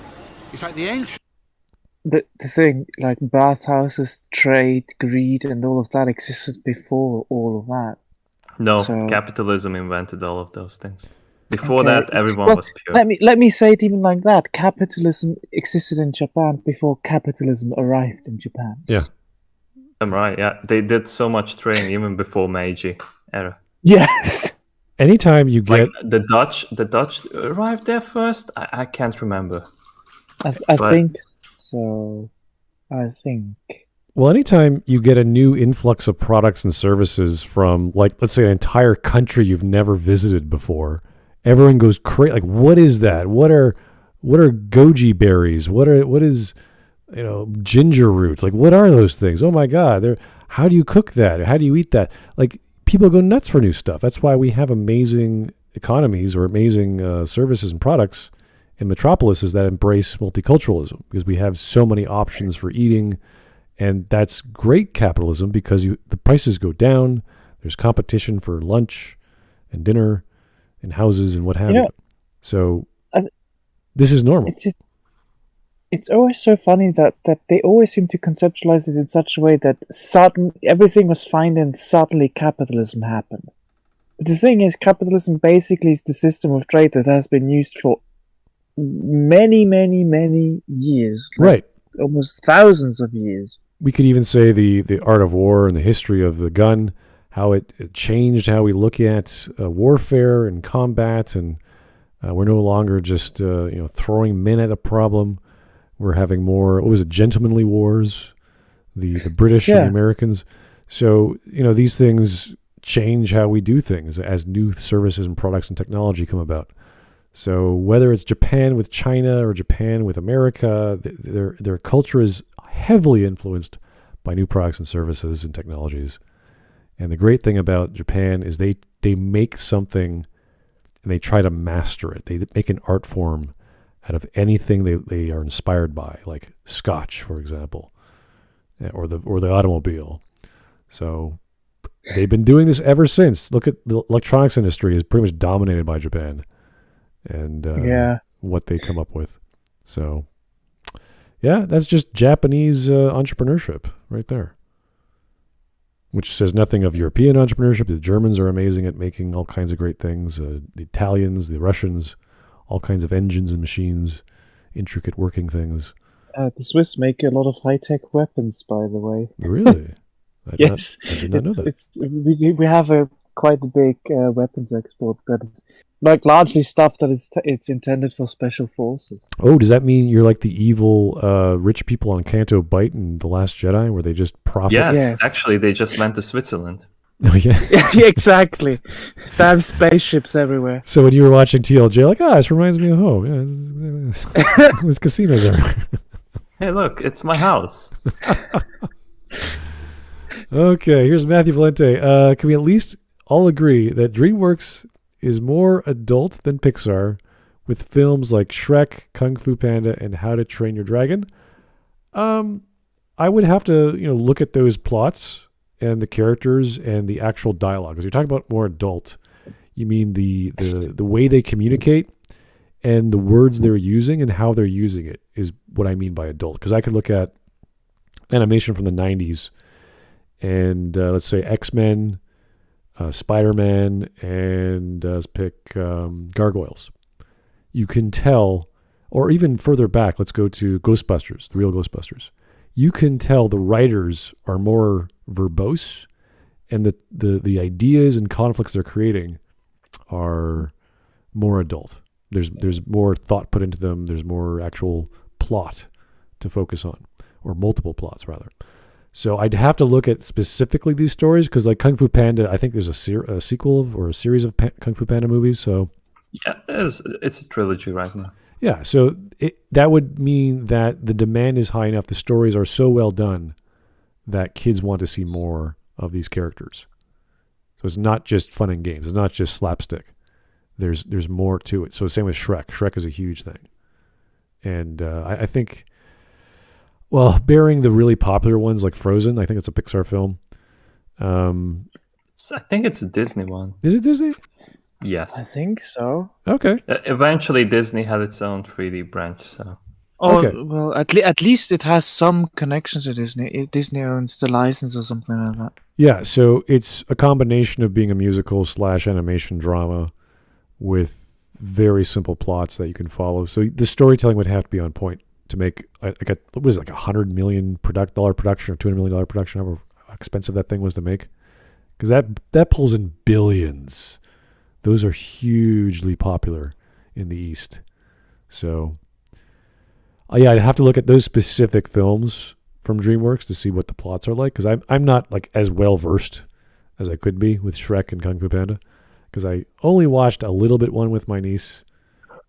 It's like the ancient... The thing, like bathhouses, trade, greed, and all of that existed before all of that. No, So- capitalism invented all of those things. Before that, everyone was pure. Let me say it even like that. Capitalism existed in Japan before capitalism arrived in Japan. Yeah. I'm right, yeah. They did so much trading even before Meiji era. Yes. Anytime you get Like the Dutch arrived there first. I can't remember. I But- think so. I think. Well, anytime you get a new influx of products and services from, like, let's say an entire country you've never visited before, everyone goes crazy. Like, what is that? What are goji berries? What is ginger roots? Like, what are those things? Oh my God! How do you cook that? How do you eat that? Like, people go nuts for new stuff. That's why we have amazing economies or amazing services and products in metropolises that embrace multiculturalism, because we have so many options for eating. And that's great capitalism, because the prices go down. There's competition for lunch and dinner and houses and what have you. So this is normal. It's always so funny that they always seem to conceptualize it in such a way that everything was fine and suddenly capitalism happened. But the thing is, capitalism basically is the system of trade that has been used for many, many, many years. Right. Almost thousands of years. We could even say the art of war and the history of the gun, how it changed how we look at warfare and combat, and we're no longer just throwing men at a problem. We're having more, gentlemanly wars, the British and the Americans. So these things change how we do things as new services and products and technology come about. So whether it's Japan with China or Japan with America, their culture is heavily influenced by new products and services and technologies. And the great thing about Japan is they make something and they try to master it. They make an art form out of anything they are inspired by, like Scotch, for example, or the automobile. So they've been doing this ever since. Look at the electronics industry is pretty much dominated by Japan. And what they come up with. So, yeah, that's just Japanese entrepreneurship right there. Which says nothing of European entrepreneurship. The Germans are amazing at making all kinds of great things. The Italians, the Russians, all kinds of engines and machines, intricate working things. The Swiss make a lot of high-tech weapons, by the way. Really? I did not know that. We have quite a big weapons export, but it's like largely stuff that it's intended for special forces. Oh, does that mean you're like the evil rich people on Canto Bight in The Last Jedi, where they just profit? Yes, actually, they just went to Switzerland. Oh, yeah. Yeah, exactly. They have spaceships everywhere. So when you were watching TLJ, like, this reminds me of home. Yeah, there's casinos there. Hey, look, it's my house. Okay, here's Matthew Valente. Can we at least all agree that DreamWorks is more adult than Pixar, with films like Shrek, Kung Fu Panda, and How to Train Your Dragon? I would have to look at those plots and the characters and the actual dialogue. Because you're talking about more adult, you mean the way they communicate and the words they're using and how they're using it is what I mean by adult. Because I could look at animation from the 90s and let's say X-Men, Spider-Man, and let's pick Gargoyles. You can tell, or even further back, let's go to Ghostbusters, the real Ghostbusters. You can tell the writers are more verbose, and the ideas and conflicts they're creating are more adult. There's more thought put into them. There's more actual plot to focus on, or multiple plots rather. So I'd have to look at specifically these stories, because like Kung Fu Panda, I think there's a sequel or a series of Kung Fu Panda movies. So yeah, it's a trilogy right now. Yeah, so that would mean that the demand is high enough. The stories are so well done that kids want to see more of these characters. So it's not just fun and games. It's not just slapstick. there's more to it. So same with Shrek. Shrek is a huge thing. And I think, well, bearing the really popular ones like Frozen, I think it's a Pixar film. I think it's a Disney one. Is it Disney? Yes. I think so. Okay. Eventually, Disney had its own 3D branch, so... Oh, Okay. well, at least it has some connections to Disney. Disney owns the license or something like that. Yeah, so it's a combination of being a musical / animation drama with very simple plots that you can follow. So the storytelling would have to be on point to make what was it, like $100 million dollar production or $200 million production, however expensive that thing was to make. Because that pulls in billions. Those are hugely popular in the East. So, yeah, I'd have to look at those specific films from DreamWorks to see what the plots are like. Because I'm not like as well versed as I could be with Shrek and Kung Fu Panda. Because I only watched a little bit one with my niece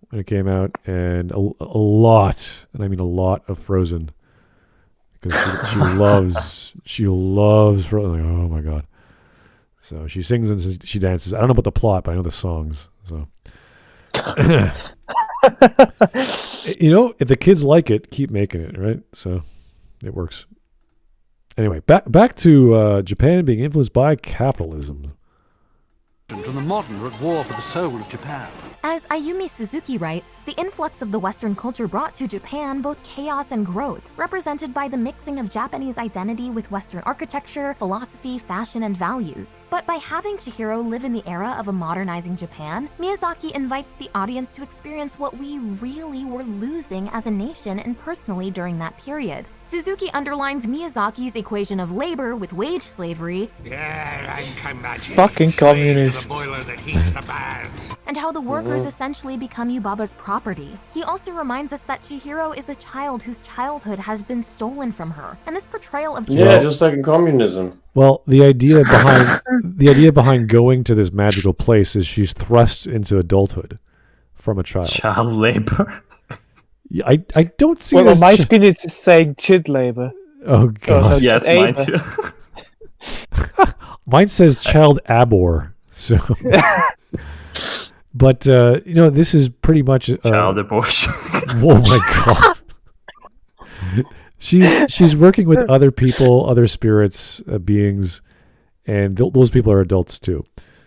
when it came out, and a lot, and I mean a lot, of Frozen. Because she loves Frozen. Like, oh my God. So she sings and she dances. I don't know about the plot, but I know the songs. So, if the kids like it, keep making it, right? So it works. Anyway, back to Japan being influenced by capitalism. And the modern are at war for the soul of Japan. As Ayumi Suzuki writes, the influx of the Western culture brought to Japan both chaos and growth, represented by the mixing of Japanese identity with Western architecture, philosophy, fashion, and values. But by having Chihiro live in the era of a modernizing Japan, Miyazaki invites the audience to experience what we really were losing as a nation and personally during that period. Suzuki underlines Miyazaki's equation of labor with wage slavery, fucking communist, and how the workers essentially become Yubaba's property. He also reminds us that Chihiro is a child whose childhood has been stolen from her, and this portrayal of just like in communism. Well, the idea behind going to this magical place is she's thrust into adulthood from a child. Child labor. I don't see. Well, on my screen it's saying child labor. Oh God! Yes, mine too. Mine says child abor. So, but this is pretty much child abortion. Oh my God! She's working with other people, other spirits, beings, and those people are adults too.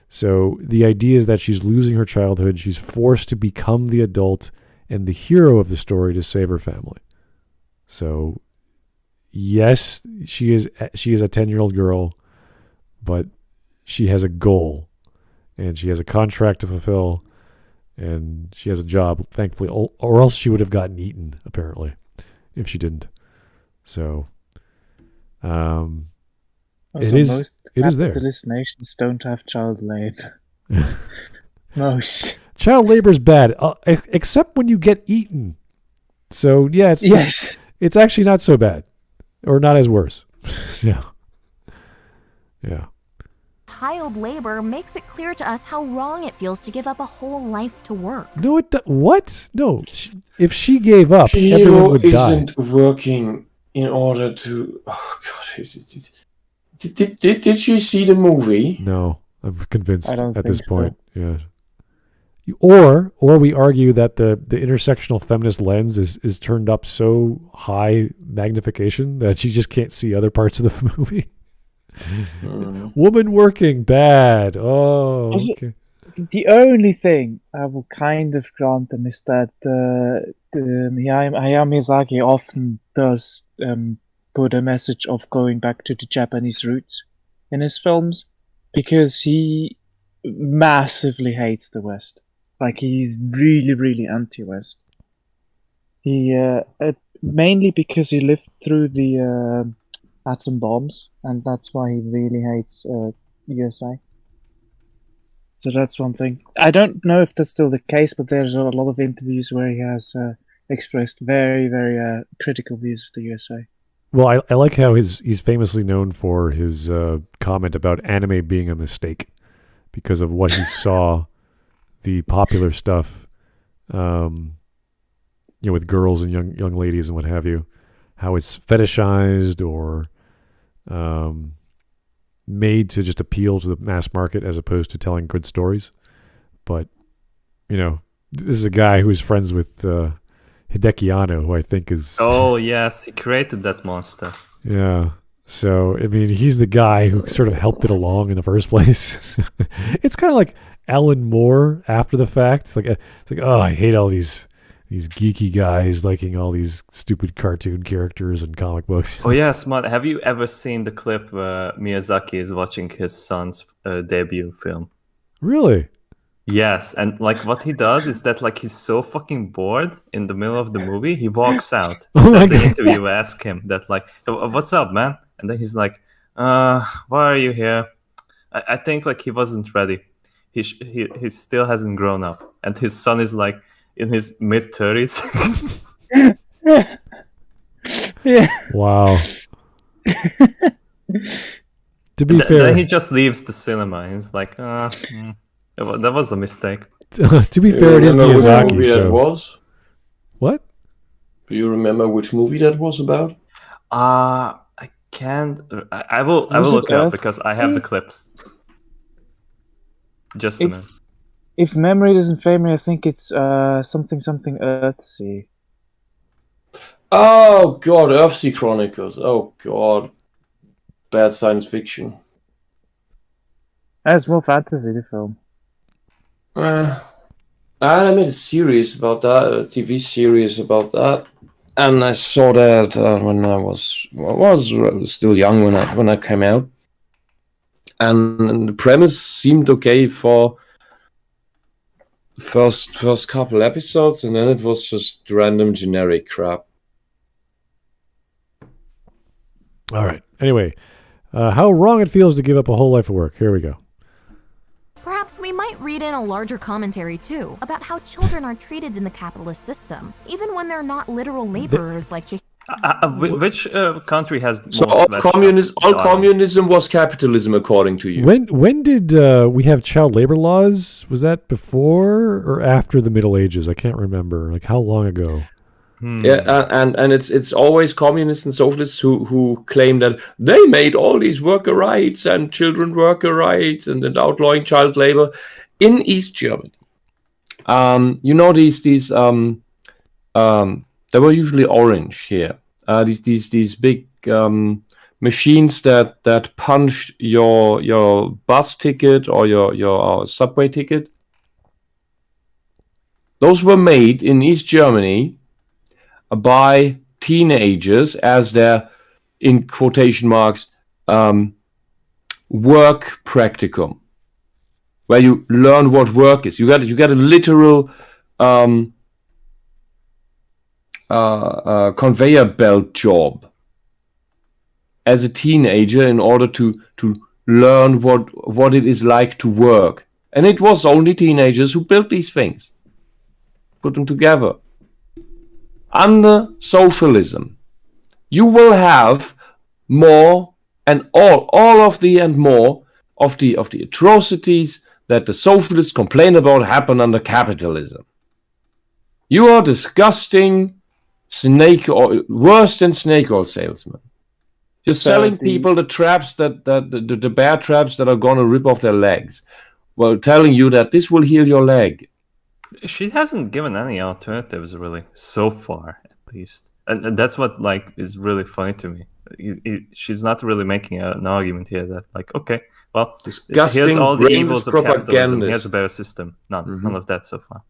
So the idea is that she's losing her childhood. She's forced to become the adult and the hero of the story to save her family. So, yes, she is a 10-year-old girl, but she has a goal, and she has a contract to fulfill, and she has a job, thankfully, or else she would have gotten eaten, apparently, if she didn't. So, it is there. Capitalist nations don't have child labor. Most. Child labor is bad, except when you get eaten. So yeah, it's actually not so bad, or not as worse. Yeah. child labor makes it clear to us how wrong it feels to give up a whole life to work. No, what? No, if she gave up, everyone would die. Isn't working in order to. Oh God, did she see the movie? No, I'm convinced at this point. So. Yeah. Or we argue that the intersectional feminist lens is turned up so high magnification that she just can't see other parts of the movie. Woman working, bad. Oh, okay. The only thing I will kind of grant them is that Hayao Miyazaki often does put a message of going back to the Japanese roots in his films, because he massively hates the West. Like, he's really, really anti-West. He mainly because he lived through the atom bombs, and that's why he really hates USA. So that's one thing. I don't know if that's still the case, but there's a lot of interviews where he has expressed very, very critical views of the USA. Well, I like how he's famously known for his comment about anime being a mistake because of what he saw, the popular stuff, with girls and young ladies and what have you, how it's fetishized or made to just appeal to the mass market as opposed to telling good stories. But you know, this is a guy who's friends with Hideki Anno, who I think is... Oh, yes, he created that monster. Yeah. So, I mean, he's the guy who sort of helped it along in the first place. It's kind of like Alan Moore after the fact. It's like, oh, I hate all these geeky guys liking all these stupid cartoon characters and comic books. Oh, yeah, Smart. Have you ever seen the clip where Miyazaki is watching his son's debut film? Really? Yes, and like what he does is that like he's so fucking bored in the middle of the movie, he walks out. Oh my the God. interviewer asks him that like, "What's up, man?" And then he's like, "Why are you here?" I think like he wasn't ready. He still hasn't grown up, and his son is like in his mid-30s. Yeah. Wow. To be fair, then he just leaves the cinema. He's like, that was a mistake. to be fair, it is Remember which Miyazaki. movie that was? What? Do you remember which movie that was about? I can't. I will look it up because I have the clip. Just a minute. If memory doesn't fail me, I think it's something Earthsea. Oh God, Earthsea Chronicles. Oh God, bad science fiction. It's more fantasy, the film. I made a series about that, a TV series about that, and I saw that when I was still young when I came out, and the premise seemed okay for first couple episodes, and then it was just random generic crap. All right. Anyway, how wrong it feels to give up a whole life of work. Here we go. Perhaps we might read in a larger commentary, too, about how children are treated in the capitalist system, even when they're not literal laborers like which country has So more sweatshops? all communism was capitalism, according to you. When did we have child labor laws? Was that before or after the Middle Ages? I can't remember. Like, how long ago? Yeah, and it's always communists and socialists who claim that they made all these worker rights and children worker rights and outlawing child labor in East Germany. You know these they were usually orange here. These big machines that punch your bus ticket or your subway ticket. Those were made in East Germany by teenagers as their, in quotation marks, work practicum, where you learn what work is. You get a literal conveyor belt job as a teenager in order to learn what it is like to work. And it was only teenagers who built these things, put them together. Under socialism, you will have more and all of the and more of the atrocities that the socialists complain about happen under capitalism. You are disgusting snake or worse than snake oil salesmen. You're selling people the traps the bear traps that are gonna rip off their legs, while telling you that this will heal your leg. She hasn't given any alternatives really so far, at least, and that's what like is really funny to me. She's not really making an argument here that like, okay, well, here's all the evils of capitalism. Here's a better system. None of that so far.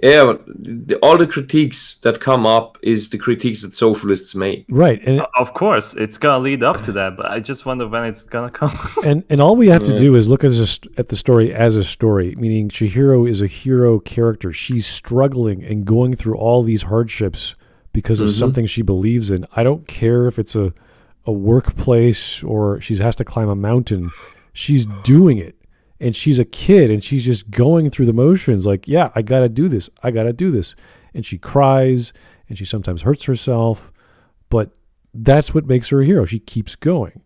Yeah, but all the critiques that come up is the critiques that socialists make. Right, and of course it's gonna lead up to that, but I just wonder when it's gonna come. and all we have to do is look at the story as a story, meaning Chihiro is a hero character. She's struggling and going through all these hardships because of something she believes in. I don't care if it's a workplace or she has to climb a mountain. She's doing it. And she's a kid, and she's just going through the motions like, yeah, I got to do this. I got to do this. And she cries, and she sometimes hurts herself. But that's what makes her a hero. She keeps going.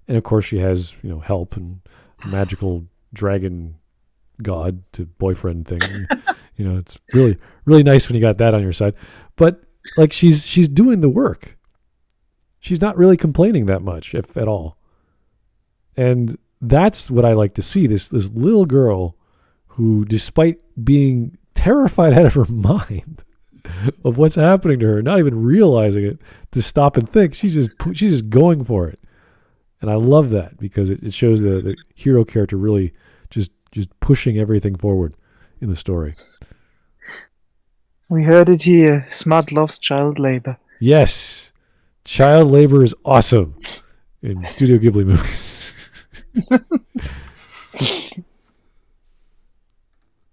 And, of course, she has, help and a magical dragon god to boyfriend thing. It's really, really nice when you got that on your side. But, like, she's doing the work. She's not really complaining that much, if at all. And that's what I like to see. This little girl who, despite being terrified out of her mind of what's happening to her, not even realizing it, to stop and think, she's just going for it. And I love that because it shows the hero character really just pushing everything forward in the story. We heard it here. Smud loves child labor. Yes. Child labor is awesome in Studio Ghibli movies.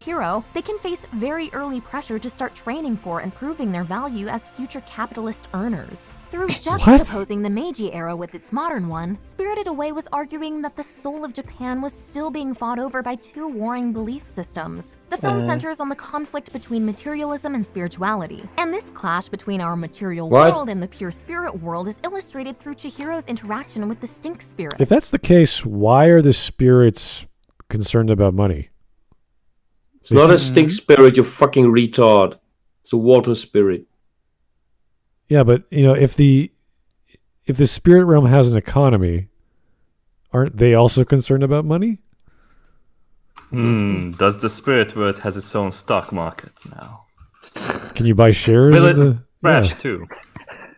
Hero, they can face very early pressure to start training for and proving their value as future capitalist earners. Through juxtaposing the Meiji era with its modern one, Spirited Away was arguing that the soul of Japan was still being fought over by two warring belief systems. The film centers on the conflict between materialism and spirituality, and this clash between our material world and the pure spirit world is illustrated through Chihiro's interaction with the stink spirit. If that's the case, why are the spirits concerned about money? It's not a stink spirit, you fucking retard. It's a water spirit. Yeah, but if the spirit realm has an economy, aren't they also concerned about money? Does the spirit world has its own stock market now? Can you buy shares in the crash too?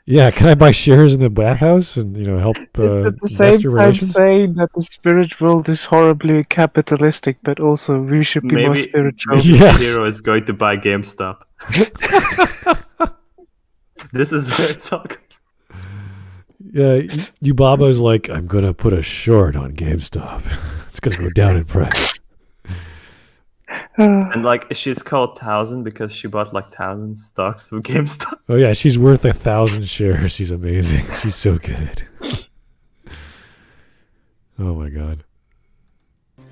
Yeah, can I buy shares in the bathhouse and help It's at the same investor time relations? saying that the spirit world is horribly capitalistic, but also we should be more spiritual. Maybe the hero is going to buy GameStop. This is where it's all good. Yeah, Yubaba's like, I'm gonna put a short on GameStop. It's gonna go down in price. And like she's called 1,000 because she bought like 1,000 stocks of GameStop. Oh yeah, she's worth 1,000 shares. She's amazing. She's so good. Oh my god.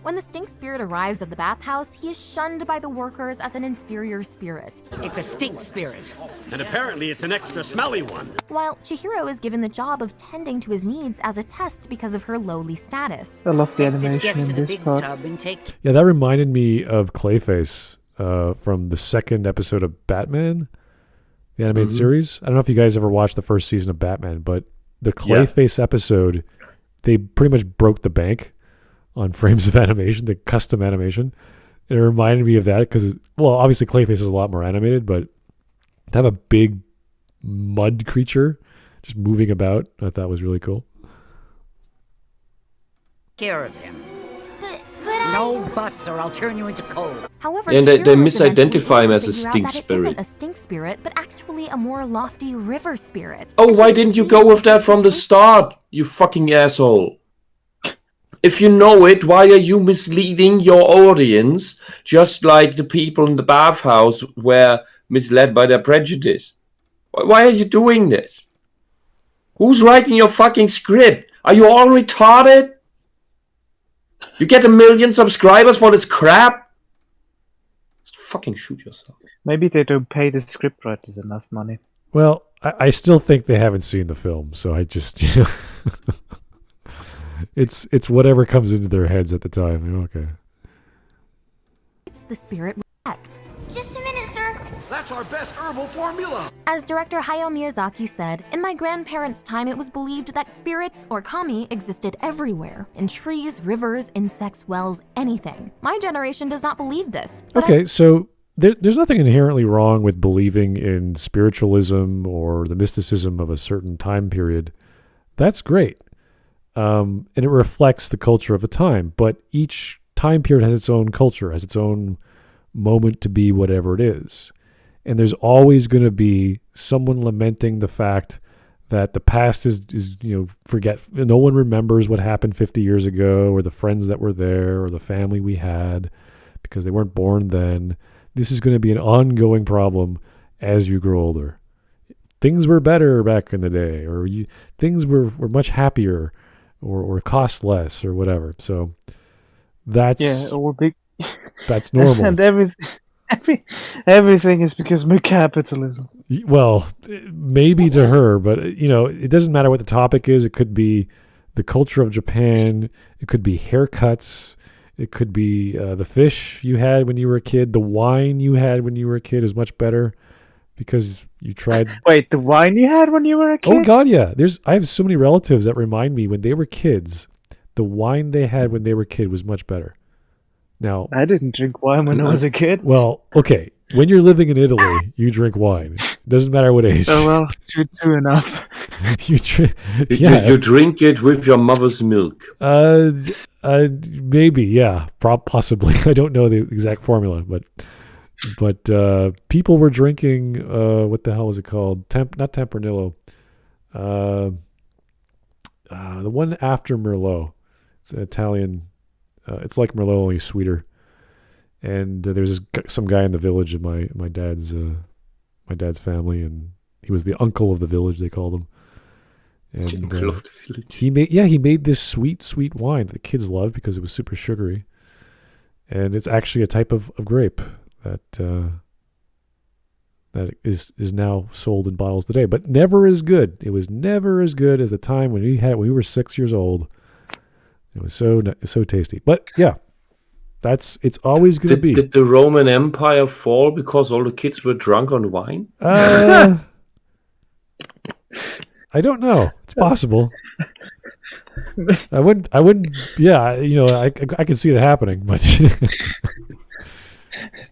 When the stink spirit arrives at the bathhouse, he is shunned by the workers as an inferior spirit. It's a stink spirit. And apparently it's an extra smelly one. While Chihiro is given the job of tending to his needs as a test because of her lowly status. I love the animation in this part. Yeah, that reminded me of Clayface from the second episode of Batman, the animated series. I don't know if you guys ever watched the first season of Batman, but the Clayface episode, they pretty much broke the bank on frames of animation, the custom animation. And it reminded me of that because, obviously Clayface is a lot more animated, but to have a big mud creature just moving about, I thought was really cool. Care of him. No buts, or I'll turn you into coal. However, And they Chihiro was misidentify him eventually as a able to figure stink out that spirit. It isn't a stink spirit, but actually a more lofty river spirit. Oh, why didn't you go with that from the start, you fucking asshole? If you know it, why are you misleading your audience just like the people in the bathhouse were misled by their prejudice? Why are you doing this? Who's writing your fucking script? Are you all retarded? You get 1 million subscribers for this crap? Just fucking shoot yourself. Maybe they don't pay the scriptwriters enough money. Well, I still think they haven't seen the film, so I just, it's whatever comes into their heads at the time. Okay. It's the spirit act. Just a minute, sir. That's our best herbal formula. As director Hayao Miyazaki said, in my grandparents' time it was believed that spirits, or kami, existed everywhere. In trees, rivers, insects, wells, anything. My generation does not believe this. Okay, so there's nothing inherently wrong with believing in spiritualism or the mysticism of a certain time period. That's great. And it reflects the culture of the time. But each time period has its own culture, has its own moment to be whatever it is. And there's always going to be someone lamenting the fact that the past is forget. No one remembers what happened 50 years ago, or the friends that were there, or the family we had, because they weren't born then. This is going to be an ongoing problem as you grow older. Things were better back in the day, or things were much happier, or cost less, or whatever. So that's that's normal. And everything is because of capitalism. Well, maybe to her, but it doesn't matter what the topic is. It could be the culture of Japan. It could be haircuts. It could be the fish you had when you were a kid. The wine you had when you were a kid is much better because you tried. Wait, the wine you had when you were a kid? Oh God, yeah. I have so many relatives that remind me when they were kids, the wine they had when they were a kid was much better. Now, I didn't drink wine when I was a kid. well, okay. When you're living in Italy, you drink wine. Doesn't matter what age. Oh well, true enough. you drink. You drink it with your mother's milk. Maybe, yeah, possibly. I don't know the exact formula, but people were drinking. What the hell was it called? Not Tempranillo. The one after Merlot. It's an Italian. It's like Merlot, only sweeter. And there's some guy in the village of my dad's family, and he was the uncle of the village. They called him. And Uncle of the village. he made this sweet wine that the kids loved because it was super sugary, and it's actually a type of grape that is now sold in bottles today, but never as good. It was never as good as the time when we had it when we were 6 years old. It was so tasty. But yeah. It's always going to be. Did the Roman Empire fall because all the kids were drunk on wine? I don't know. It's possible. I wouldn't. Yeah, I can see it happening, but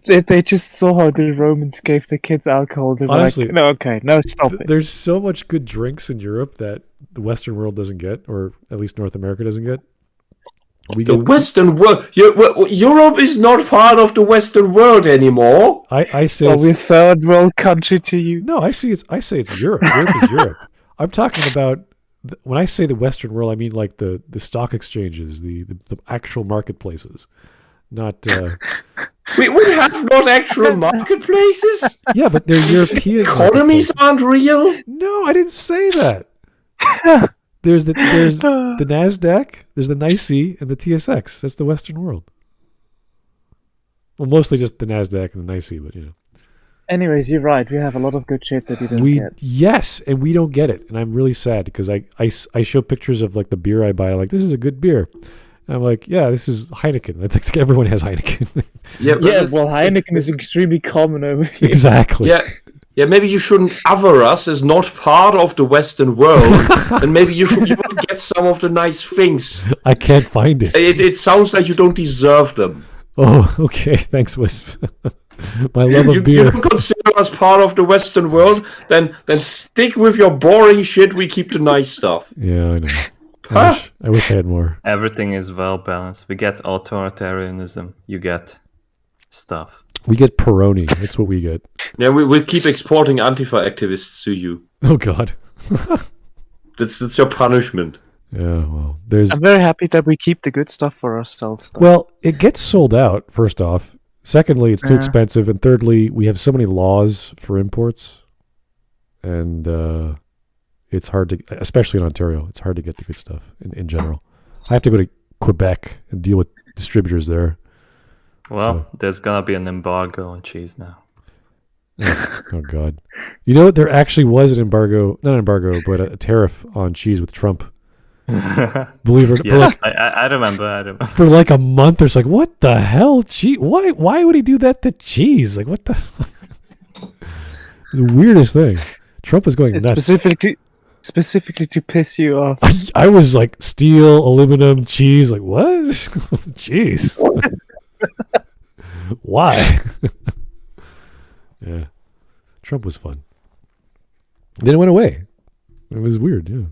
they just saw how the Romans gave the kids alcohol. They were honestly, like, no, okay, no, stop it. There's so much good drinks in Europe that the Western world doesn't get, or at least North America doesn't get. The Western world. Europe is not part of the Western world anymore. I say we're third world country to you. No, I say it's Europe. Europe is Europe. I'm talking about when I say the Western world, I mean like the stock exchanges, the actual marketplaces, not. We have not actual marketplaces. Yeah, but they're European. Economies aren't real. No, I didn't say that. There's the NASDAQ, there's the NYSE, and the TSX. That's the Western world. Well, mostly just the NASDAQ and the NYSE, but Anyways, you're right. We have a lot of good shit that you don't get. Yes, and we don't get it, and I'm really sad because I show pictures of like the beer I buy. Like, this is a good beer. And I'm like, yeah, this is Heineken. It's like everyone has Heineken. Well, Heineken is extremely common over here. Exactly. Yeah, maybe you shouldn't other us as not part of the Western world, and maybe you would get some of the nice things. I can't find it. It sounds like you don't deserve them. Oh, okay. Thanks, Wisp. My love of beer. You don't consider us part of the Western world, then stick with your boring shit. We keep the nice stuff. Yeah, I know. I wish I had more. Everything is well balanced. We get authoritarianism. You get stuff. We get Peroni. That's what we get. Yeah, we'll keep exporting Antifa activists to you. Oh, God. That's your punishment. Yeah, well, there's... I'm very happy that we keep the good stuff for ourselves. Though. Well, it gets sold out, first off. Secondly, it's too expensive. And thirdly, we have so many laws for imports. And it's hard to... Especially in Ontario, it's hard to get the good stuff in general. I have to go to Quebec and deal with distributors there. Well, there's gonna be an embargo on cheese now. Oh God! You know what? There actually was an embargo, not an embargo, but a tariff on cheese with Trump. Believe it or not, I remember. For like a month, there's like, what the hell? Why would he do that to cheese? Like, what the? The weirdest thing. Trump was going nuts. Specifically to piss you off. I was like, steel, aluminum, cheese. Like, what? Cheese. Why? Yeah. Trump was fun. Then it went away. It was weird, yeah.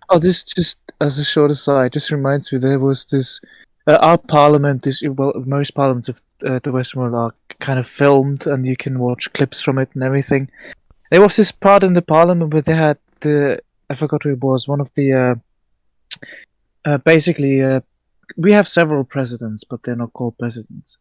Oh, this just as a short aside, just reminds me there was this our parliament. Most parliaments of the Western world are kind of filmed, and you can watch clips from it and everything. There was this part in the parliament where they had I forgot who it was. One of the basically we have several presidents, but they're not called presidents.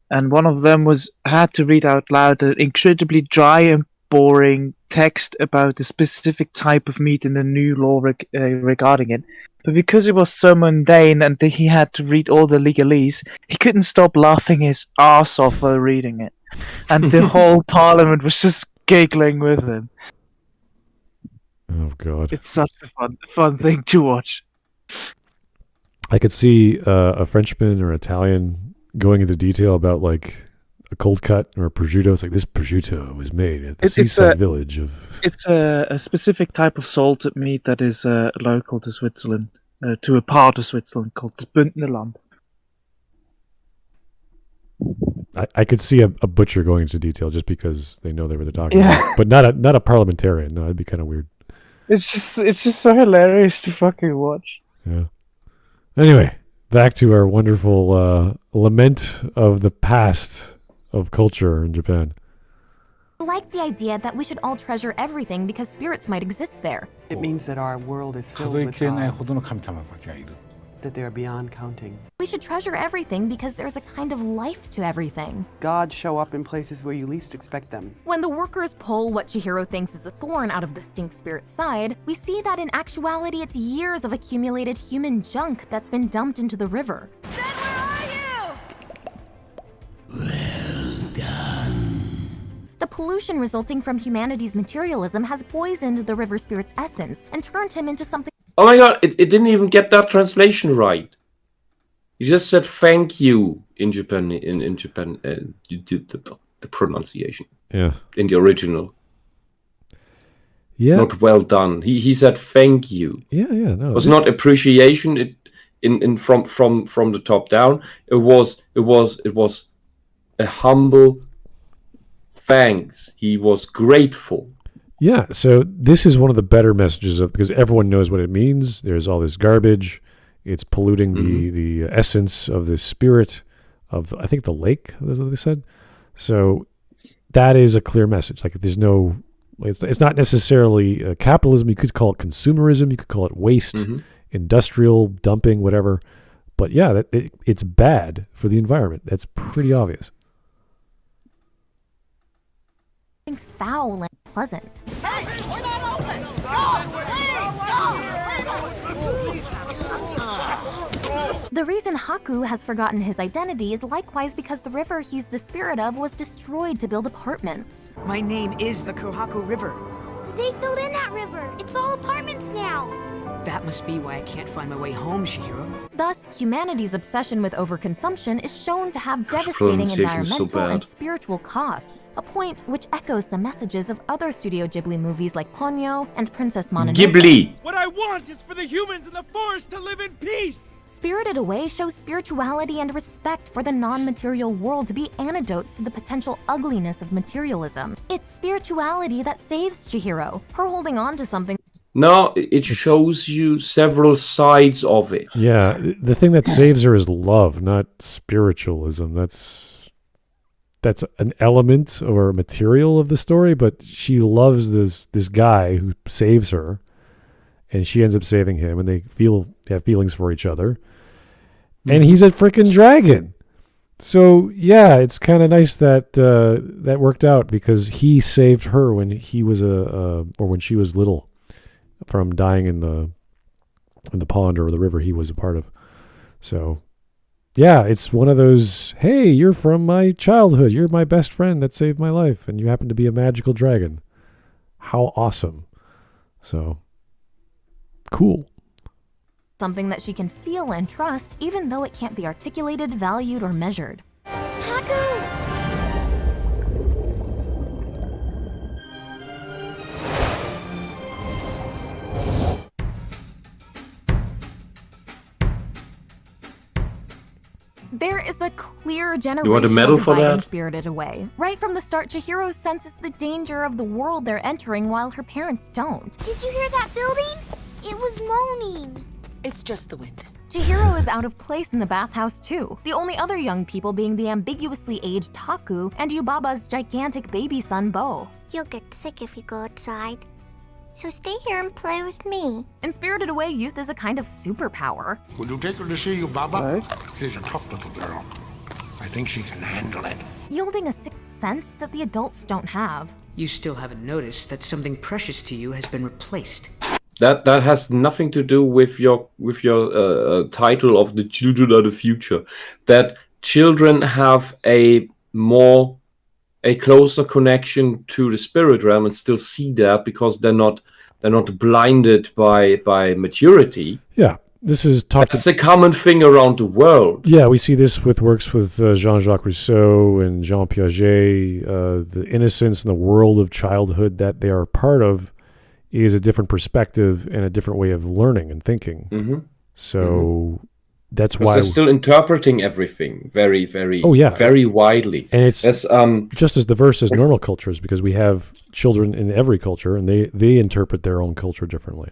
And one of them had to read out loud an incredibly dry and boring text about a specific type of meat in the new law regarding it. But because it was so mundane and he had to read all the legalese, he couldn't stop laughing his ass off while reading it. And the whole parliament was just giggling with him. Oh, God. It's such a fun thing to watch. I could see a Frenchman or Italian going into detail about like a cold cut or a prosciutto. It's like, this prosciutto was made at the seaside village of... It's a specific type of salted meat that is local to Switzerland, to a part of Switzerland called the Bündnerland. I could see a butcher going into detail just because they know they were talking about, but not a parliamentarian. No, it'd be kind of weird. It's just so hilarious to fucking watch. Yeah. Anyway, back to our wonderful lament of the past of culture in Japan. I like the idea that we should all treasure everything because spirits might exist there. It means that our world is filled with gods, that they are beyond counting. We should treasure everything because there's a kind of life to everything. Gods show up in places where you least expect them. When the workers pull what Chihiro thinks is a thorn out of the stink spirit's side, we see that in actuality it's years of accumulated human junk that's been dumped into the river. The pollution resulting from humanity's materialism has poisoned the river spirit's essence and turned him into something. Oh my god, it didn't even get that translation right. You just said thank you in Japan. In Japan, you did the pronunciation. Yeah. In the original. Yeah. Not well done. He said thank you. Yeah. No. It was not appreciation. It from the top down. It was a humble thanks. He was grateful. Yeah, so this is one of the better messages because everyone knows what it means. There's all this garbage. It's polluting the essence of the spirit of, I think, the lake, that's what they said. So that is a clear message. Like, there's no, it's not necessarily capitalism. You could call it consumerism. You could call it waste, industrial dumping, whatever. But yeah, it's bad for the environment. That's pretty obvious. Foul and pleasant. Hey, we're not open! The reason Haku has forgotten his identity is likewise because the river he's the spirit of was destroyed to build apartments. My name is the Kohaku River. They filled in that river. It's all apartments now. That must be why I can't find my way home, Chihiro. Thus, humanity's obsession with overconsumption is shown to have devastating environmental and spiritual costs, a point which echoes the messages of other Studio Ghibli movies like Ponyo and Princess Mononoke. Ghibli! What I want is for the humans in the forest to live in peace! Spirited Away shows spirituality and respect for the non-material world to be antidotes to the potential ugliness of materialism. It's spirituality that saves Chihiro, her holding on to something. No, it shows you several sides of it. Yeah, the thing that saves her is love, not spiritualism. That's an element or a material of the story, but she loves this guy who saves her, and she ends up saving him, and they have feelings for each other. And he's a freaking dragon. So yeah, it's kind of nice that that worked out because he saved her when he was or when she was little, from dying in the pond or the river he was a part of. So yeah, it's one of those, hey, you're from my childhood. You're my best friend that saved my life, and you happen to be a magical dragon. How awesome. So cool. Something that she can feel and trust, even though it can't be articulated, valued, or measured. There is a clear generational divide in Spirited Away. Right from the start, Chihiro senses the danger of the world they're entering while her parents don't. Did you hear that building? It was moaning. It's just the wind. Chihiro is out of place in the bathhouse too, the only other young people being the ambiguously aged Taku and Yubaba's gigantic baby son Bo. You'll get sick if you go outside. So stay here and play with me. In Spirited Away, youth is a kind of superpower. Would you take her to see Yubaba? She's a tough little girl. I think she can handle it. Yielding a sixth sense that the adults don't have. You still haven't noticed that something precious to you has been replaced. That has nothing to do with your title of The Children of the Future. That children have a closer connection to the spirit realm and still see that because they're not blinded by maturity. Yeah, this is talked. It's a common thing around the world. Yeah, we see this with works with Jean-Jacques Rousseau and Jean Piaget. The innocence and the world of childhood that they are part of is a different perspective and a different way of learning and thinking. So That's because why they're still interpreting everything very, very, very widely. And it's just as diverse as normal cultures, because we have children in every culture, and they interpret their own culture differently.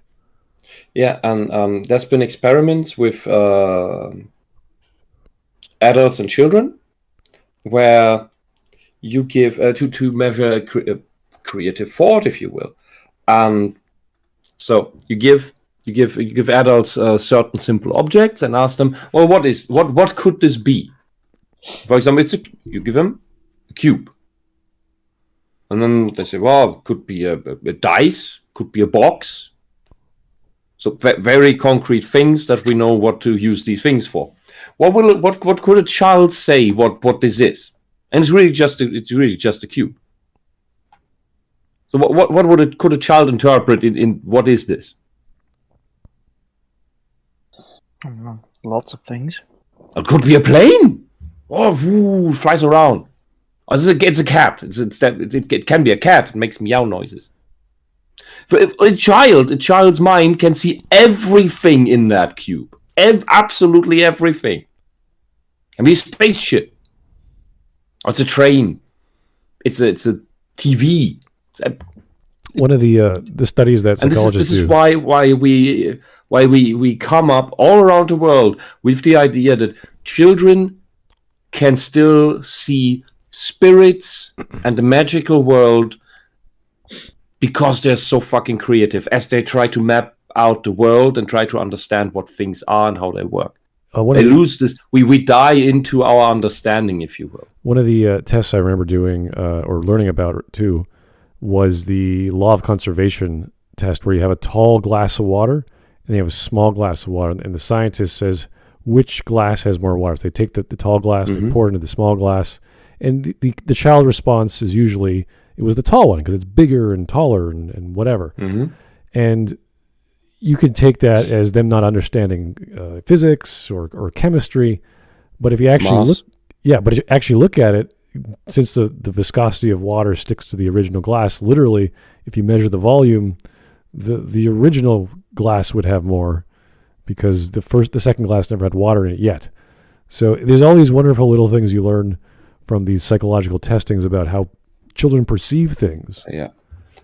Yeah, and there's been experiments with adults and children where you give to measure creative thought, if you will, and so you give adults certain simple objects and ask them, well, what could this be? For example, you give them a cube, and then they say, well, it could be a dice, could be a box. So very concrete things that we know what to use these things for. What could a child say? What this is? And it's really just a cube. So what could a child interpret in what is this? I don't know. Lots of things. It could be a plane. Oh, flies around. Oh, it's a cat. It can be a cat. It makes meow noises. For a child's mind can see everything in that cube. Absolutely everything. I mean, a spaceship. Oh, it's a train. It's a TV. One of the studies that psychologists this is do. why we come up all around the world with the idea that children can still see spirits and the magical world because they're so fucking creative as they try to map out the world and try to understand what things are and how they work. They lose this. We die into our understanding, if you will. One of the tests I remember doing or learning about too was the law of conservation test, where you have a tall glass of water and you have a small glass of water, and the scientist says which glass has more water. So they take the tall glass, they pour it into the small glass, and the child response is usually it was the tall one because it's bigger and taller and whatever. And you can take that as them not understanding physics or chemistry, but if you actually look at it, since the viscosity of water sticks to the original glass, literally, if you measure the volume, the original glass would have more because the second glass never had water in it yet. So there's all these wonderful little things you learn from these psychological testings about how children perceive things. Yeah.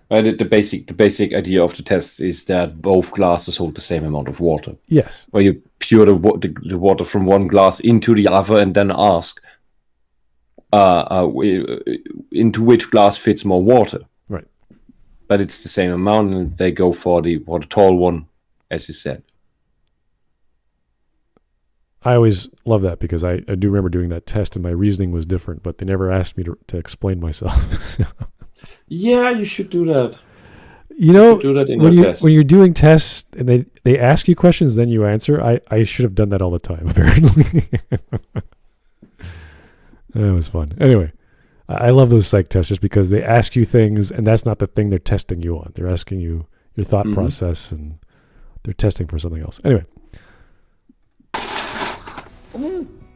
The basic idea of the test is that both glasses hold the same amount of water. Yes. Where you pour the water from one glass into the other and then ask into which glass fits more water. Right. But it's the same amount, and they go for the tall one, as you said. I always love that because I do remember doing that test and my reasoning was different, but they never asked me to explain myself. Yeah, you should do that. You know, do that in when you're doing tests and they ask you questions, then you answer. I should have done that all the time, apparently. That was fun. Anyway, I love those psych tests just because they ask you things, and that's not the thing they're testing you on. They're asking you your thought process, and they're testing for something else. Anyway.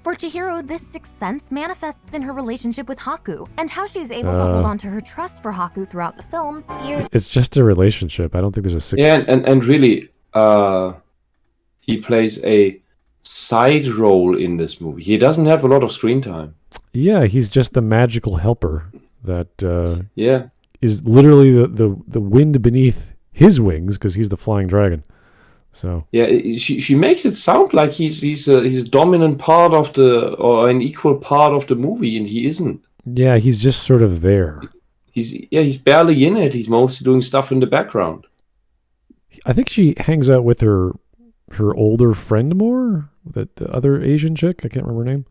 For Chihiro, this sixth sense manifests in her relationship with Haku, and how she's able to hold on to her trust for Haku throughout the film. It's just a relationship. I don't think there's a sixth. Yeah, and really, he plays a side role in this movie. He doesn't have a lot of screen time. Yeah, he's just the magical helper that is literally the wind beneath his wings because he's the flying dragon. So yeah, she makes it sound like he's a dominant part of or an equal part of the movie, and he isn't. Yeah, he's just sort of there. He's barely in it. He's mostly doing stuff in the background. I think she hangs out with her older friend more. The other Asian chick, I can't remember her name.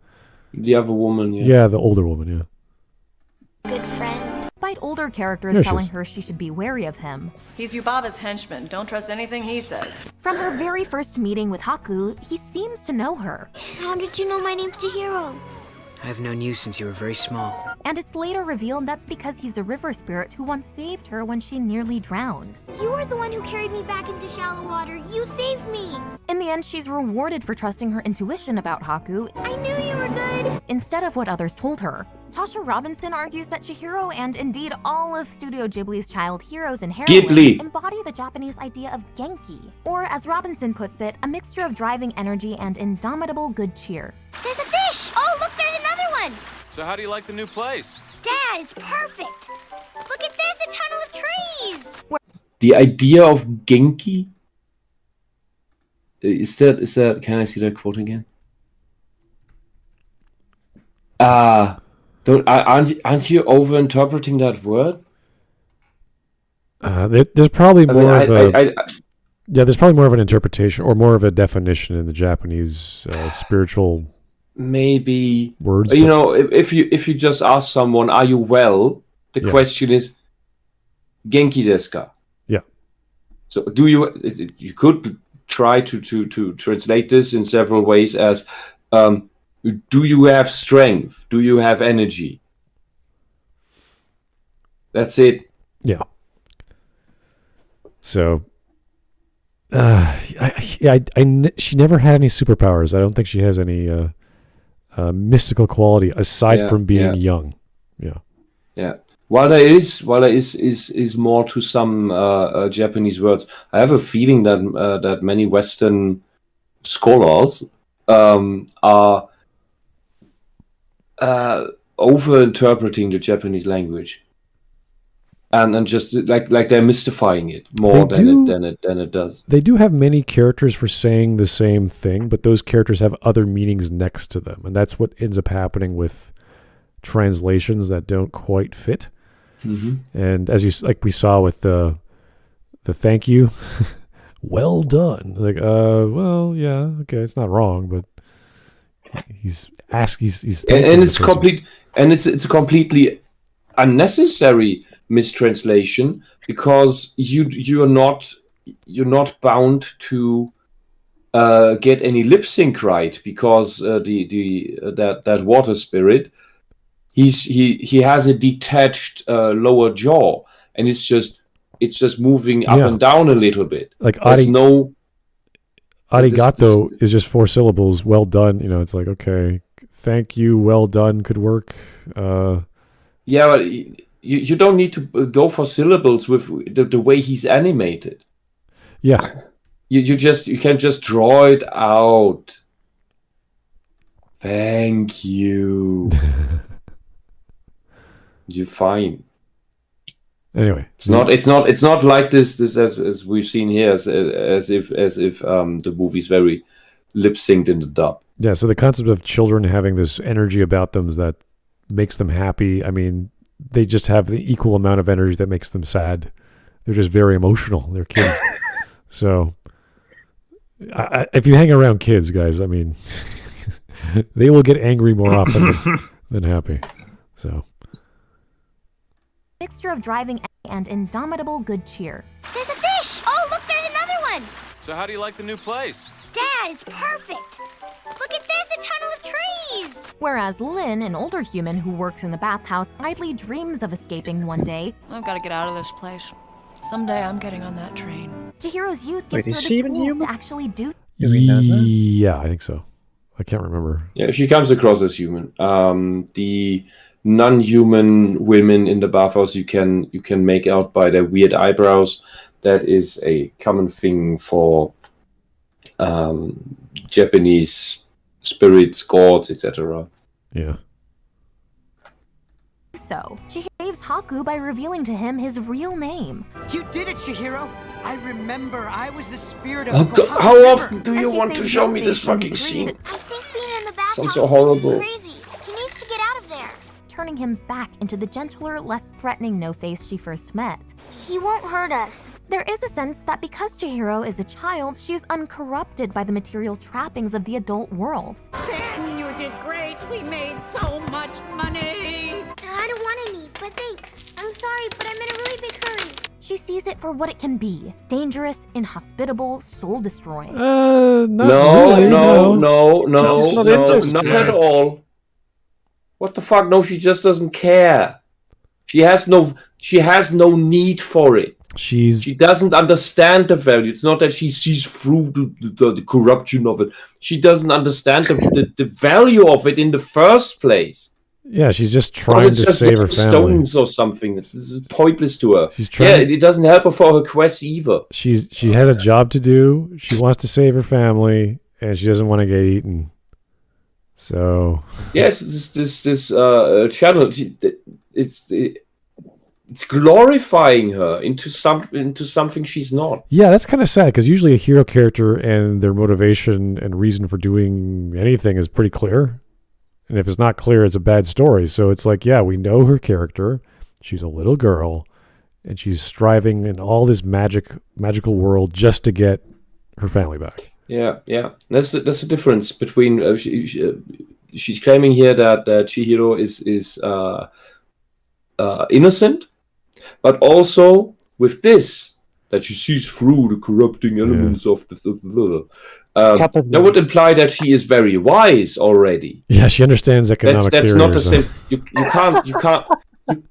The other woman, yeah. Yeah, the older woman, yeah. Good friend. Despite older characters telling her she should be wary of him. He's Yubaba's henchman. Don't trust anything he says. From her very first meeting with Haku, he seems to know her. How did you know my name's Chihiro? I've known you since you were very small. And it's later revealed that's because he's a river spirit who once saved her when she nearly drowned. You were the one who carried me back into shallow water. You saved me. In the end, she's rewarded for trusting her intuition about Haku. I knew you were good. Instead of what others told her. Natasha Robinson argues that Chihiro and indeed all of Studio Ghibli's child heroes and Ghibli. heroines embody the Japanese idea of genki, or as Robinson puts it, a mixture of driving energy and indomitable good cheer. There's a fish! Oh, look, there's another one! So how do you like the new place? Dad, it's perfect! Look at this, a tunnel of trees! The idea of Genki? Is that, can I see that quote again? Aren't you over-interpreting that word? There's probably more there's probably more of an interpretation or more of a definition in the Japanese spiritual maybe words. You know, if you just ask someone, "Are you well?" The question is, "Genki desu ka?" Yeah. So you could try to translate this in several ways as, do you have strength? Do you have energy? That's it. Yeah. So, she never had any superpowers. I don't think she has any mystical quality aside from being young. Yeah. Yeah. While there is more to some Japanese words, I have a feeling that many Western scholars are over-interpreting the Japanese language, and just like they're mystifying it more than it does. They do have many characters for saying the same thing, but those characters have other meanings next to them, and that's what ends up happening with translations that don't quite fit. Mm-hmm. And as we saw with the thank you, well done. Like, well, yeah, okay, it's not wrong, but he's and it's complete, and it's a completely unnecessary mistranslation because you're not bound to get any lip sync right because that water spirit. He has a detached lower jaw, and it's just moving up and down a little bit. Like arigato is just 4 syllables. Well done. You know, it's like, okay, thank you. Well done could work. Yeah, but you don't need to go for syllables with the way he's animated. Yeah, you can just draw it out. Thank you. You're fine. Anyway, it's not like this as we've seen here as if the movie's very lip synced in the dub. Yeah, so the concept of children having this energy about them that makes them happy. I mean, they just have the equal amount of energy that makes them sad. They're just very emotional. They're kids. So, if you hang around kids, guys, I mean, they will get angry more often than happy. So. Mixture of driving and indomitable good cheer. There's a fish! Oh, look, there's another one! So how do you like the new place? Dad, it's perfect! Look at this, a tunnel of trees! Whereas Lynn, an older human who works in the bathhouse, idly dreams of escaping one day. I've got to get out of this place. Someday I'm getting on that train. Chihiro's youth gives her the tools to actually do. Yeah, I think so. I can't remember. Yeah, she comes across as human. The non-human women in the bathhouse you can make out by their weird eyebrows. That is a common thing for Japanese spirits, gods, etc. Yeah. So, she saves Haku by revealing to him his real name. You did it, Chihiro! I remember, I was the spirit of How often do you want to show me this fucking scene? I think being in the bathhouse Sounds so horrible. crazy. He needs to get out of there. Turning him back into the gentler, less threatening No-Face she first met. He won't hurt us. There is a sense that because Chihiro is a child, she's uncorrupted by the material trappings of the adult world. Ben, you did great. We made so much money. I don't want any, but thanks. I'm sorry, but I'm in a really big hurry. She sees it for what it can be. Dangerous, inhospitable, soul-destroying. Not No, really, not at all. What the fuck? No, she just doesn't care. She has no need for it. She doesn't understand the value. It's not that she sees through the corruption of it. She doesn't understand the value of it in the first place. Yeah, she's just trying to save her family. Stones or something. This is pointless to her. She's trying. Yeah, it doesn't help her for her quests either. She has a job to do. She wants to save her family, and she doesn't want to get eaten. So yes, this channel. It's glorifying her into something she's not. Yeah, that's kind of sad because usually a hero character and their motivation and reason for doing anything is pretty clear. And if it's not clear, it's a bad story. So it's like, yeah, we know her character. She's a little girl, and she's striving in all this magical world just to get her family back. Yeah. That's the difference between. She's claiming here that Chihiro is innocent, but also with this that she sees through the corrupting elements of the. That would imply that she is very wise already. Yeah, she understands economic That's theory. not the same.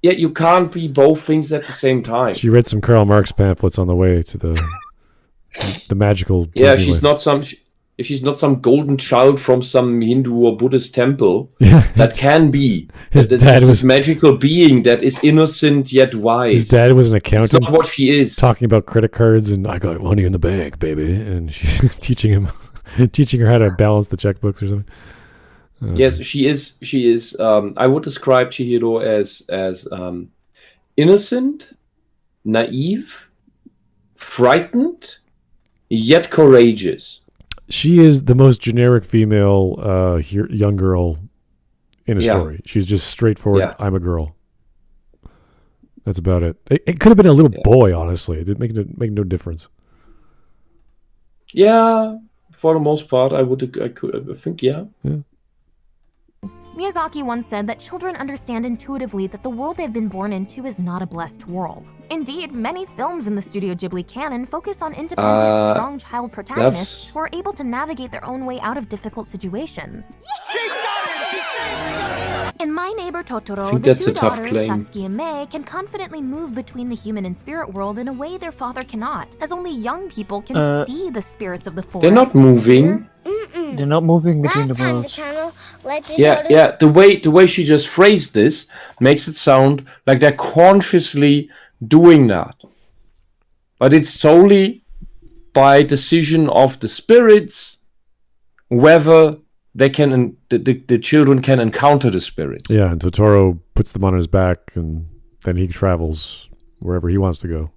You can't be both things at the same time. She read some Karl Marx pamphlets on the way to the magical. Yeah, Disneyland. she's not some golden child from some Hindu or Buddhist temple. Yeah. That can be. His This dad is was this magical being that is innocent yet wise. His dad was an accountant. That's not what she is. Talking about credit cards and I got money in the bank, baby, and she's teaching her how to balance the checkbooks or something. Yes, she is. I would describe Chihiro as innocent, naive, frightened, yet courageous. She is the most generic female young girl in a story. She's just straightforward. Yeah. I'm a girl. That's about it. It could have been a little boy, honestly. It didn't make no difference. Yeah, for the most part, I think, yeah. Miyazaki once said that children understand intuitively that the world they've been born into is not a blessed world. Indeed, many films in the Studio Ghibli canon focus on independent, strong child protagonists who are able to navigate their own way out of difficult situations. In My Neighbor Totoro, the two daughters, Satsuki and Mei, can confidently move between the human and spirit world in a way their father cannot, as only young people can see the spirits of the forest. They're not moving. They're not moving between the worlds. Yeah. The way she just phrased this makes it sound like they're consciously doing that, but it's solely by decision of the spirits whether they can the children can encounter the spirits. Yeah, and Totoro puts them on his back, and then he travels wherever he wants to go.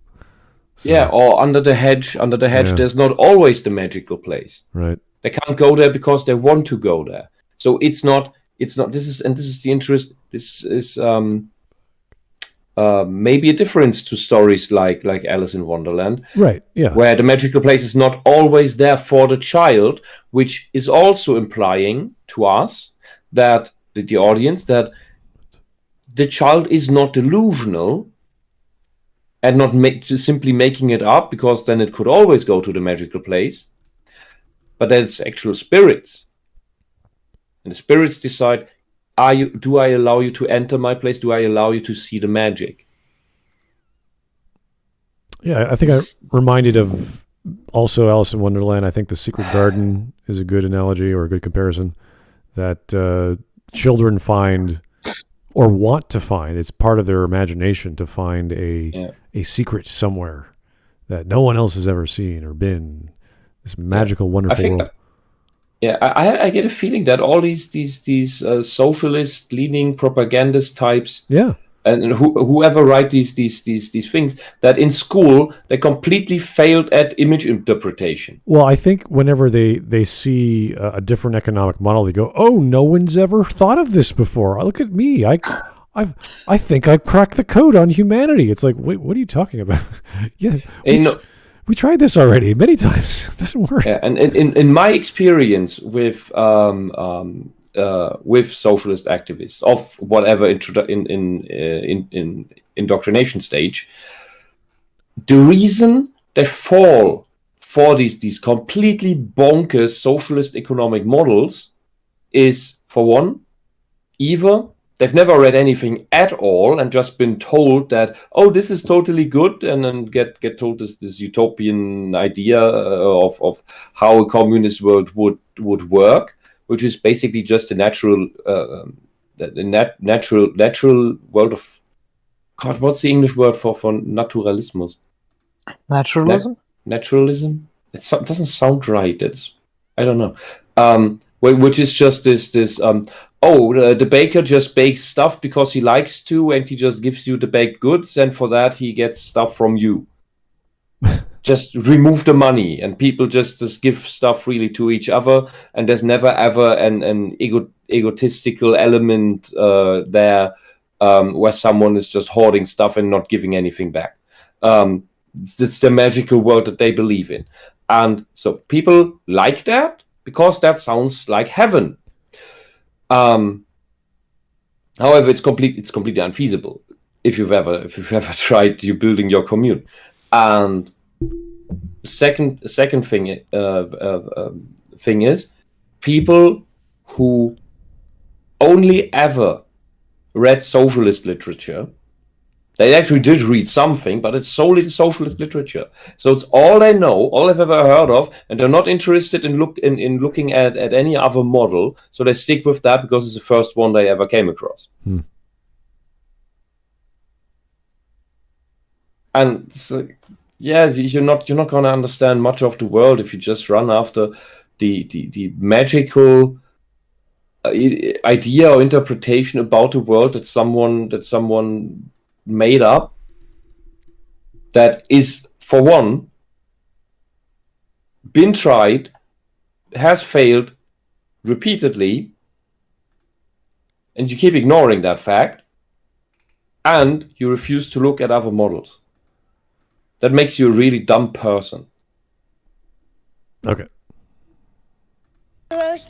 So, yeah, or under the hedge. There's not always the magical place. Right. They can't go there because they want to go there. So it's not. This is the interest. This is maybe a difference to stories like Alice in Wonderland. Right. Yeah. Where the magical place is not always there for the child, which is also implying to us that the audience that the child is not delusional and not simply making it up, because then it could always go to the magical place. But that it's actual spirits. And the spirits decide, do I allow you to enter my place? Do I allow you to see the magic? Yeah, I think I'm reminded of also Alice in Wonderland. I think The Secret Garden is a good analogy or a good comparison that children find or want to find. It's part of their imagination to find a secret somewhere that no one else has ever seen or been. This magical, wonderful world. Yeah, I get a feeling that all these socialist-leaning propagandist types, and whoever write these things, that in school they completely failed at image interpretation. Well, I think whenever they see a different economic model, they go, "Oh, no one's ever thought of this before. Look at me. I think I've cracked the code on humanity." It's like, wait, what are you talking about? Yeah. We tried this already many times. It doesn't work. Yeah, and in my experience with socialist activists of whatever in indoctrination stage, the reason they fall for these completely bonkers socialist economic models is, for one, either they've never read anything at all and just been told that, oh, this is totally good, and then get told this utopian idea of how a communist world would work, which is basically just a natural natural world of God. What's the English word for naturalismus? Naturalism. Naturalism. It doesn't sound right. I don't know. Which is just this. The baker just bakes stuff because he likes to, and he just gives you the baked goods, and for that he gets stuff from you. Just remove the money, and people just give stuff freely to each other, and there's never ever an egotistical element there where someone is just hoarding stuff and not giving anything back. It's the magical world that they believe in, and so people like that because that sounds like heaven. However, it's completely unfeasible if you've ever tried building your commune. And second thing is people who only ever read socialist literature. They actually did read something, but it's solely the socialist literature. So it's all they know, all they've ever heard of, and they're not interested in looking at any other model. So they stick with that because it's the first one they ever came across. And so, you're not going to understand much of the world if you just run after the magical idea or interpretation about the world that someone made up, that is, for one, been tried, has failed repeatedly, and you keep ignoring that fact, and you refuse to look at other models. That makes you a really dumb person. Okay.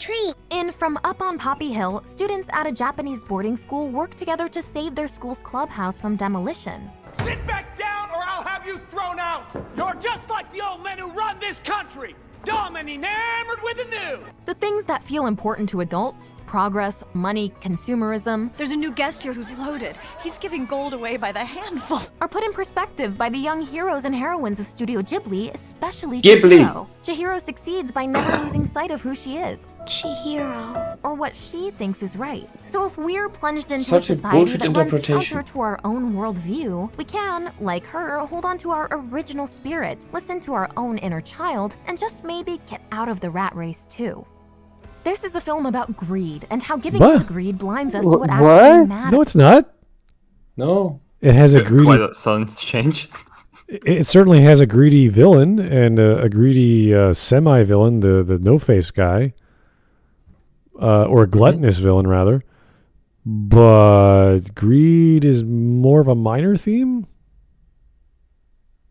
Tree. In From Up on Poppy Hill, students at a Japanese boarding school work together to save their school's clubhouse from demolition. Sit back down or I'll have you thrown out! You're just like the old men who run this country! Dumb and enamored with the new! The things that feel important to adults, progress, money, consumerism, There's a new guest here who's loaded. He's giving gold away by the handful. are put in perspective by the young heroes and heroines of Studio Ghibli, especially Ghibli. Chihiro. Chihiro succeeds by never losing sight of who she is. Chihiro. Or what she thinks is right. So if we're plunged into Such a a society bullshit that runs interpretation. counter to our own worldview, we can, like her, hold on to our original spirit, listen to our own inner child, and just maybe get out of the rat race too. This is a film about greed and how giving What? into greed blinds us to what What? actually matters. No, it's not. No. It has a greedy. Quite a sudden change. It certainly has a greedy villain and a greedy semi-villain, the no-face guy, or a gluttonous villain rather. But greed is more of a minor theme.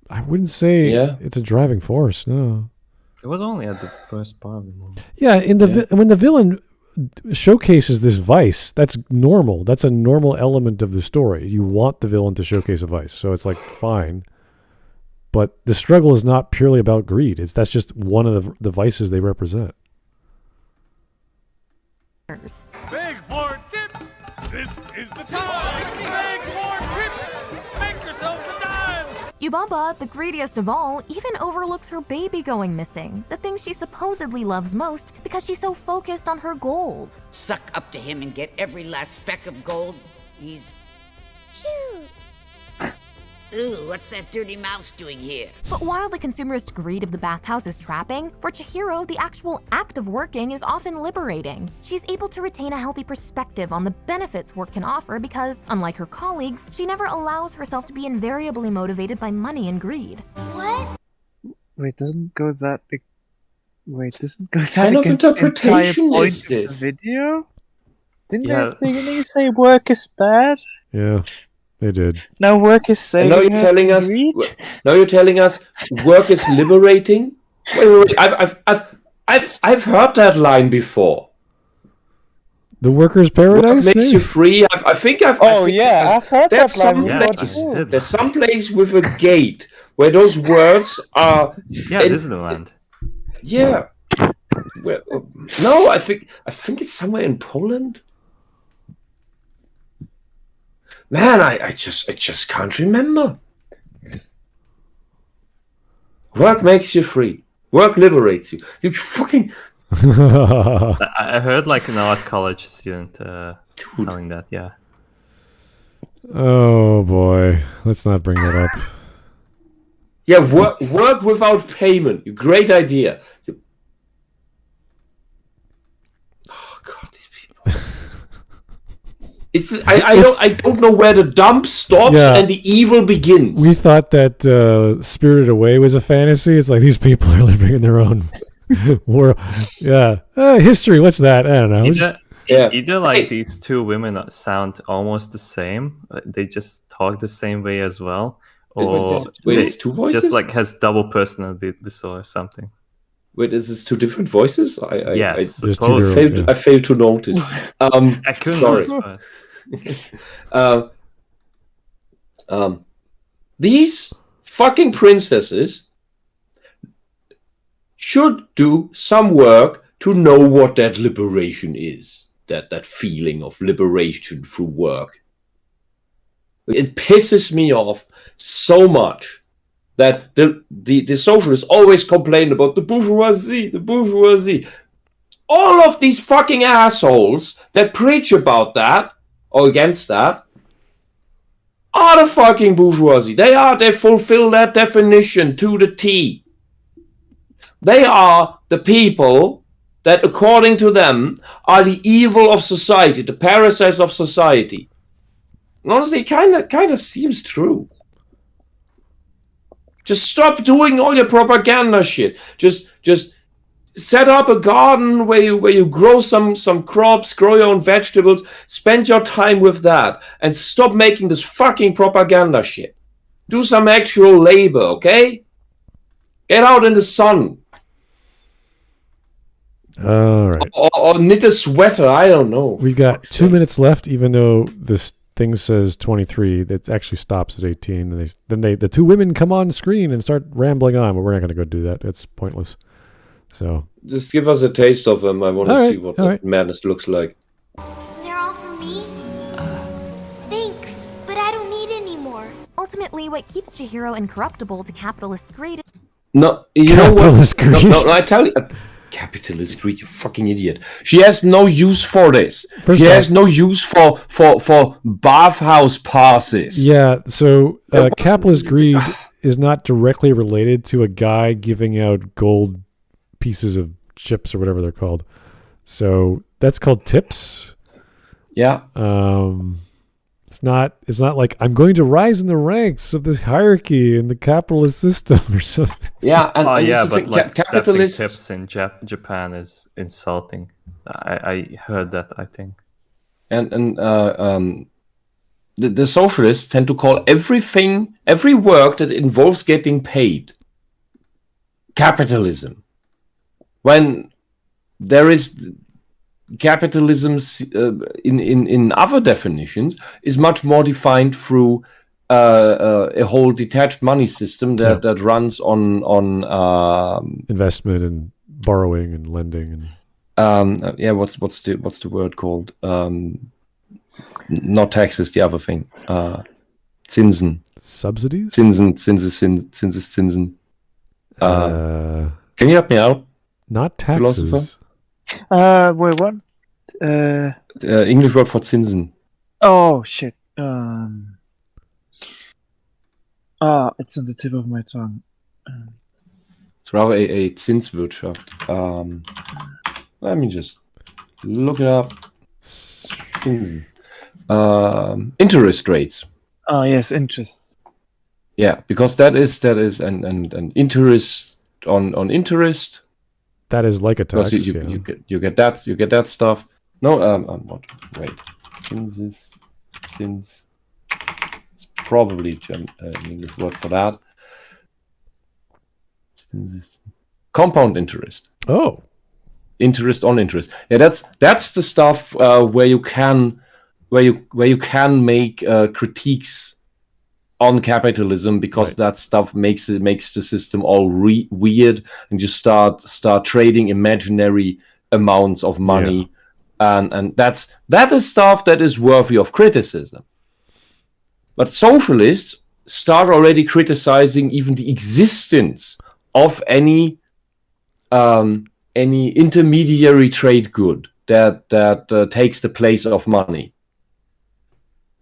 I wouldn't say it's a driving force. No. It was only at the first part of the movie. Yeah, when the villain showcases this vice, that's normal. That's a normal element of the story. You want the villain to showcase a vice, so it's like fine. But the struggle is not purely about greed. That's just one of the vices they represent. Beg for tips! This is the time! Beg for tips! Make yourselves a dime! Yubaba, the greediest of all, even overlooks her baby going missing, the thing she supposedly loves most because she's so focused on her gold. Suck up to him and get every last speck of gold. He's... Shoot. Ooh, what's that dirty mouse doing here? But while the consumerist greed of the bathhouse is trapping, for Chihiro, the actual act of working is often liberating. She's able to retain a healthy perspective on the benefits work can offer because, unlike her colleagues, she never allows herself to be invariably motivated by money and greed. What? Wait, doesn't go that... Wait, doesn't go that kind of against the entire interpretation point is of this? the video? Didn't Yeah. they say work is bad? Yeah, they did. No, work is saving And now you're her telling from us. greed? Now you're telling us work is liberating. Wait. I've heard that line before. The worker's paradise. Work makes you maybe? free. I think I've heard there's that line some before place. too. There's some place with a gate where those words are. Yeah, Disneyland. Yeah. Well, no, I think it's somewhere in Poland. Man, I just can't remember. Work makes you free. Work liberates you. You fucking. I heard like an art college student telling that. Yeah. Oh boy, let's not bring that up. Yeah, work without payment. Great idea. Oh god, these people. I don't know where the dump stops and the evil begins. We thought that Spirited Away was a fantasy. It's like these people are living in their own world. Yeah, history. What's that? I don't know. Either like these two women that sound almost the same. They just talk the same way as well, or it's two voices? Just like has double personality or something. Wait, is this two different voices? Yes, I failed to notice. I couldn't notice first. These fucking princesses should do some work to know what that liberation is. That feeling of liberation through work. It pisses me off so much that the socialists always complain about the bourgeoisie. All of these fucking assholes that preach about that or against that are the fucking bourgeoisie. They fulfill that definition to the T. They are the people that, according to them, are the evil of society, the parasites of society. And honestly, it kind of seems true. Just stop doing all your propaganda shit. Just set up a garden where you grow some crops, grow your own vegetables, spend your time with that, and stop making this fucking propaganda shit. Do some actual labor, okay? Get out in the sun. All right. Or knit a sweater. I don't know. We've got 2 minutes left, even though this thing says 23. That actually stops at 18. And then the two women come on screen and start rambling on, but we're not going to go do that. It's pointless. So just give us a taste of them. I want to see what the madness looks like. They're all for me? Thanks, but I don't need any more. Ultimately, what keeps Chihiro incorruptible to capitalist greed is... No, you know what? No, I tell you... Capitalist greed, you fucking idiot. She has no use for this. She has no use for bathhouse passes. Yeah, so capitalist greed is not directly related to a guy giving out gold pieces of chips or whatever they're called. So that's called tips. Yeah. It's not like I'm going to rise in the ranks of this hierarchy in the capitalist system or something. Yeah, but like capitalists tips in Japan is insulting. I heard that, I think. And the socialists tend to call every work that involves getting paid capitalism. When there is capitalism in other definitions is much more defined through a whole detached money system that runs on investment and borrowing and lending and what's the word called? Not taxes, the other thing. Zinsen. Subsidies? Zinsen. Can you help me out? Not taxes. Wait, what? English word for Zinsen. Oh shit. It's on the tip of my tongue. It's rather a Zinswirtschaft. Let me just look it up. Zinsen. Interest rates. Oh yes, interest. Yeah, because that is an interest on interest. That is like a tax. You get that stuff. No, what? Wait, Zins. It's probably an English word for that. Compound interest. Oh, interest on interest. Yeah, that's the stuff where you can make critiques on capitalism, because that stuff makes the system all weird, and you start trading imaginary amounts of money, and that is stuff that is worthy of criticism. But socialists start already criticizing even the existence of any intermediary trade good. that takes the place of money.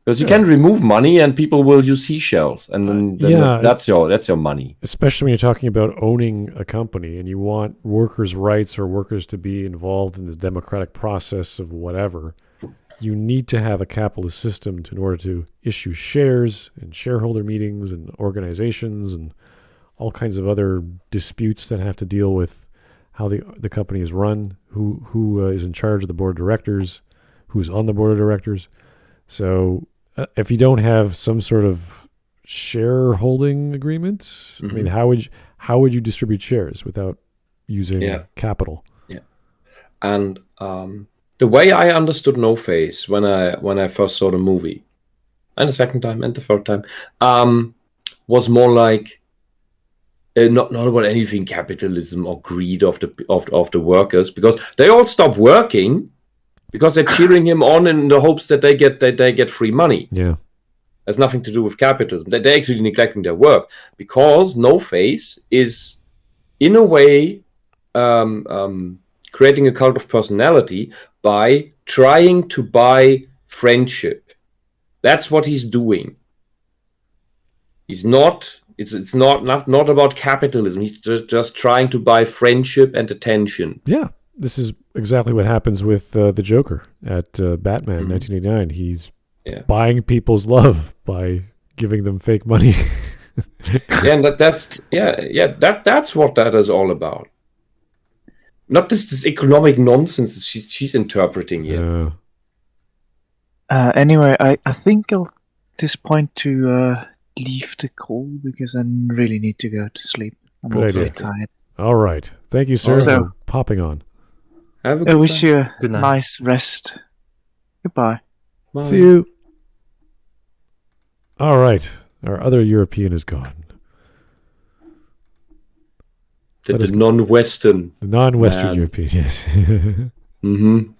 Because you can remove money and people will use seashells, and then that's your money. Especially when you're talking about owning a company and you want workers' rights or workers to be involved in the democratic process of whatever. You need to have a capitalist system in order to issue shares and shareholder meetings and organizations and all kinds of other disputes that have to deal with how the company is run, who is in charge of the board of directors, who's on the board of directors. So if you don't have some sort of shareholding agreement, I mean, how would you distribute shares without using capital? Yeah, and the way I understood No Face when I first saw the movie, and the second time and the third time, was more like not about anything capitalism or greed of the workers, because they all stop working because they're cheering him on in the hopes that they get free money. Yeah, has nothing to do with capitalism. They're actually neglecting their work, because No Face is in a way creating a cult of personality by trying to buy friendship. That's what he's doing. He's not. It's not about capitalism. He's just trying to buy friendship and attention. Yeah, this is exactly what happens with the Joker at Batman 1989. He's buying people's love by giving them fake money. And that's what that is all about. Not this economic nonsense that she's interpreting here. Anyway, I think I'll at this point to leave the call because I really need to go to sleep. I'm very tired. All right. Thank you, sir, for popping on. Have a I good wish time. you a Good night. nice rest. Goodbye. Bye. See you. All right. Our other European is gone. The non-Western. The non-Western man. European, yes. You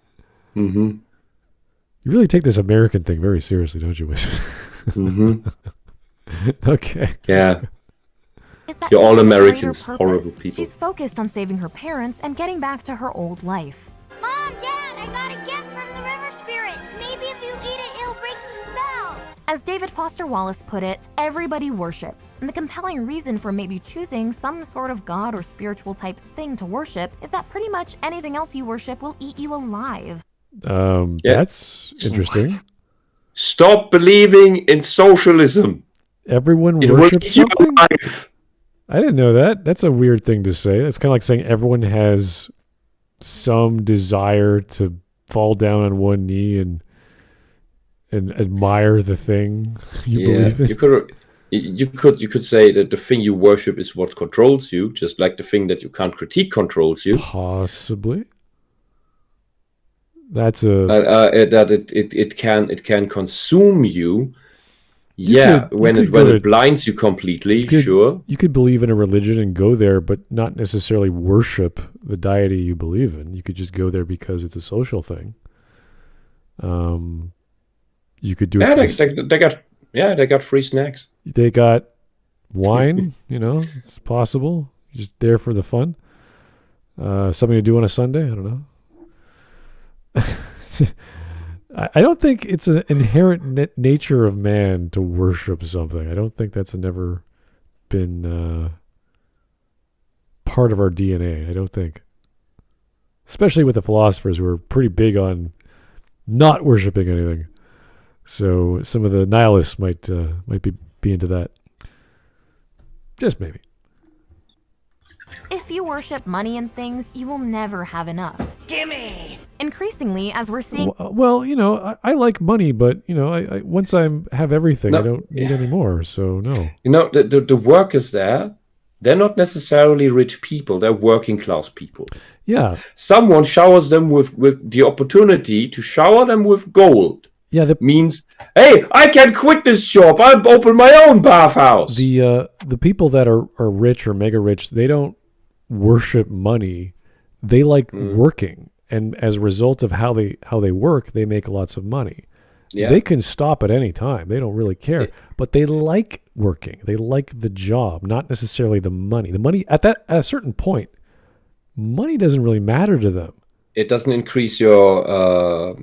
really take this American thing very seriously, don't you, Wish? Okay. Yeah. Is that You're all she has a greater Americans, purpose. horrible people. She's focused on saving her parents and getting back to her old life. Mom, Dad, I got a gift from the river spirit. Maybe if you eat it, it'll break the spell. As David Foster Wallace put it, everybody worships, and the compelling reason for maybe choosing some sort of god or spiritual type thing to worship is that pretty much anything else you worship will eat you alive. That's interesting. Stop believing in socialism. Everyone It will worships eat you something? alive. I didn't know that. That's a weird thing to say. It's kind of like saying everyone has some desire to fall down on one knee and admire the thing you believe in. You could say that the thing you worship is what controls you, just like the thing that you can't critique controls you. Possibly. That's a that it can consume you. When it blinds you completely. You could believe in a religion and go there, but not necessarily worship the deity you believe in. You could just go there because it's a social thing. You could do it. They got free snacks. They got wine. It's possible. You're just there for the fun. Something to do on a Sunday. I don't know. I don't think it's an inherent nature of man to worship something. I don't think that's never been part of our DNA. I don't think. Especially with the philosophers who are pretty big on not worshiping anything. So some of the nihilists might be into that. Just maybe. If you worship money and things, you will never have enough. Gimme! Increasingly, as we're seeing... Well, I like money, but, I once I have everything, I don't need any more, so no. The workers there, they're not necessarily rich people, they're working class people. Yeah. Someone showers them with the opportunity to shower them with gold. Yeah, that means, hey, I can quit this job, I'll open my own bathhouse. The people that are rich or mega rich, they don't worship money. They like working, and as a result of how they work, they make lots of money. Yeah. They can stop at any time. They don't really care, but they like working. They like the job, not necessarily the money. The money at a certain point, money doesn't really matter to them. it doesn't increase your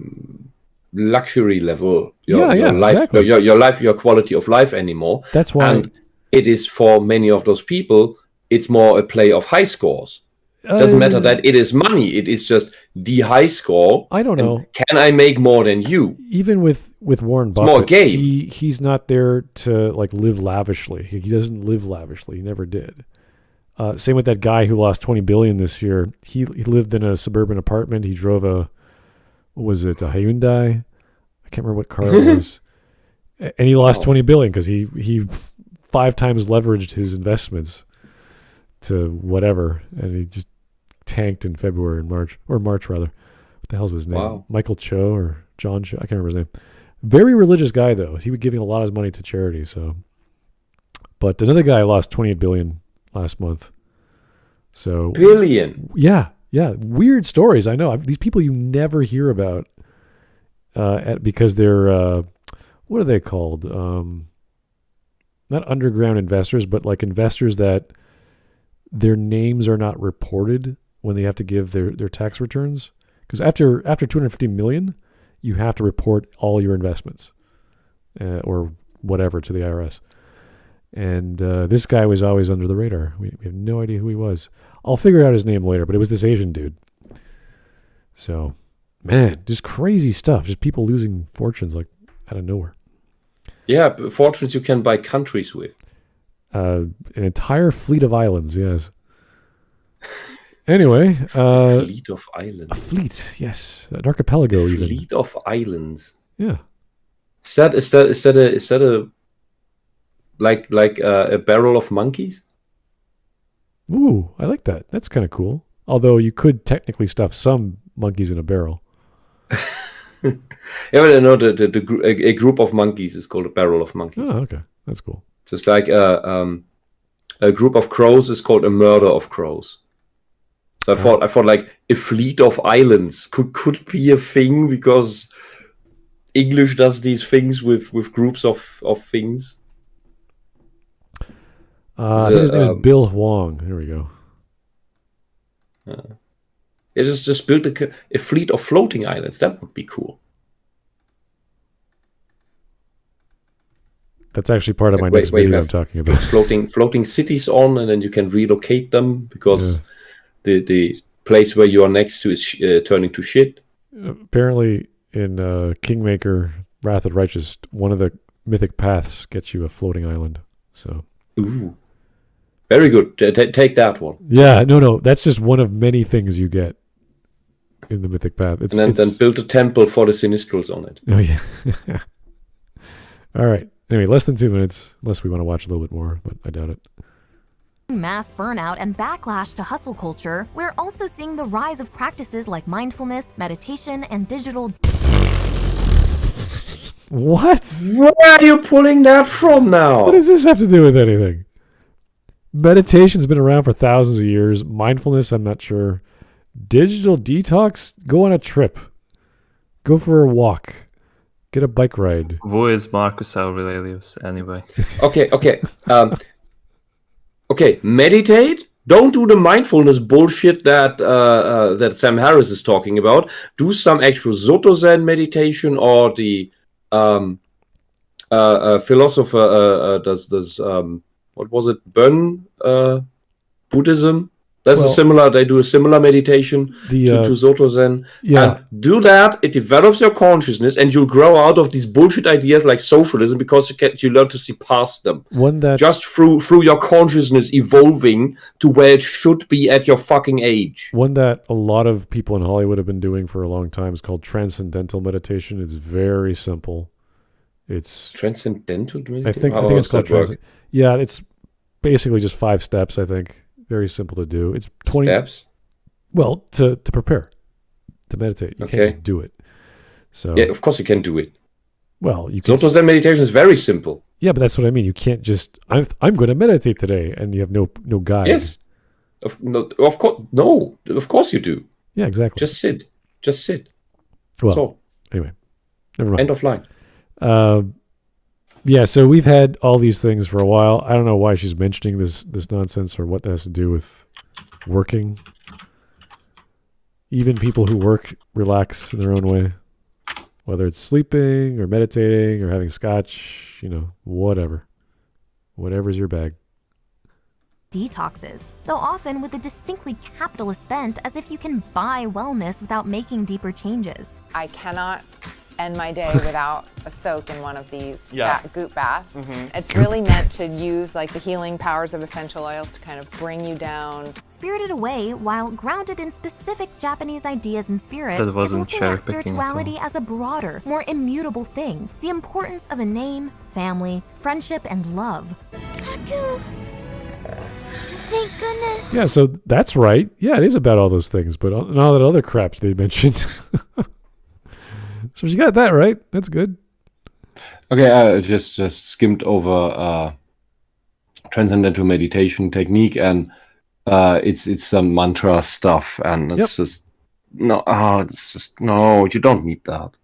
luxury level, your life, exactly. your quality of life anymore. That's why. And it is for many of those people, it's more a play of high scores. Doesn't matter that it is money. It is just the high score. I don't know. Can I make more than you? Even with Warren Buffett, more game. He's not there to like live lavishly. He doesn't live lavishly. He never did. Same with that guy who lost $20 billion this year. He lived in a suburban apartment. He drove a Hyundai? I can't remember what car it was. And he lost $20 billion because he 5 times leveraged his investments to whatever, and he just tanked in February and March rather. What the hell's his name? Wow. Michael Cho or John Cho? I can't remember his name. Very religious guy though. He was giving a lot of his money to charity. So, but another guy lost $28 billion last month. So billion. Yeah. Weird stories. I know these people you never hear about, because they're what are they called? Not underground investors, but like investors that their names are not reported when they have to give their tax returns. Because after $250 million, you have to report all your investments or whatever to the IRS. And this guy was always under the radar. We have no idea who he was. I'll figure out his name later, but it was this Asian dude. So, man, just crazy stuff. Just people losing fortunes like out of nowhere. Yeah, fortunes you can buy countries with. An entire fleet of islands, yes. Anyway. Fleet of islands. A fleet, yes. An archipelago even. Fleet of islands. Yeah. Is that a like a barrel of monkeys? Ooh, I like that. That's kind of cool. Although you could technically stuff some monkeys in a barrel. Yeah, but I know a group of monkeys is called a barrel of monkeys. Oh, okay. That's cool. Just like a group of crows is called a murder of crows. So I thought like a fleet of islands could be a thing because English does these things with groups of things. I think his name is Bill Huang. Here we go. It just built a fleet of floating islands. That would be cool. That's actually part of my next video I'm talking about. Floating cities on, and then you can relocate them because the place where you are next to is turning to shit. Apparently, in Kingmaker, Wrath of the Righteous, one of the mythic paths gets you a floating island. So, ooh, very good. Take that one. Yeah, no, that's just one of many things you get in the mythic path. And then build a temple for the Sinistrals on it. Oh yeah. All right. Anyway, less than 2 minutes, unless we want to watch a little bit more, but I doubt it. Mass burnout and backlash to hustle culture, we're also seeing the rise of practices like mindfulness, meditation, and digital... What? Where are you pulling that from now? What does this have to do with anything? Meditation's been around for thousands of years. Mindfulness, I'm not sure. Digital detox? Go on a trip. Go for a walk. Get a bike ride. Who is Marcus Aurelius anyway? Okay. Okay, meditate. Don't do the mindfulness bullshit that Sam Harris is talking about. Do some actual Soto Zen meditation, or the philosopher does what was it? Bön Buddhism. They do a similar meditation to Soto Zen. Yeah. And do that, it develops your consciousness, and you'll grow out of these bullshit ideas like socialism because you learn to see past them. Just through your consciousness evolving to where it should be at your fucking age. One that a lot of people in Hollywood have been doing for a long time is called transcendental meditation. It's very simple. It's transcendental meditation. I think it's called Yeah, it's basically just 5 steps, I think. Very simple to do. It's 20 steps. Well, to prepare, to meditate. You can't just do it. So yeah, of course you can do it. Well, you can. Soto Zen meditation is very simple. Yeah, but that's what I mean. You can't just I'm going to meditate today, and you have no guide. Yes, of course. No, of course you do. Yeah, exactly. Just sit. Well, anyway, never mind. End of line. Yeah, so we've had all these things for a while. I don't know why she's mentioning this nonsense or what that has to do with working. Even people who work relax in their own way, whether it's sleeping or meditating or having scotch, whatever's your bag. Detoxes, though often with a distinctly capitalist bent, as if you can buy wellness without making deeper changes. I cannot end my day without a soak in one of these goop baths. It's really meant to use like the healing powers of essential oils to kind of bring you down. Spirited Away, while grounded in specific Japanese ideas and spirits, That wasn't is looking at cherry-picking at spirituality as a broader, more immutable thing. The importance of a name, family, friendship, and love. Haku! Thank goodness. Yeah, so that's right. Yeah, it is about all those things, but all that other crap they mentioned. So she got that right. That's good. Okay, I just skimmed over transcendental meditation technique, and it's some mantra stuff, and it's just no. You don't need that.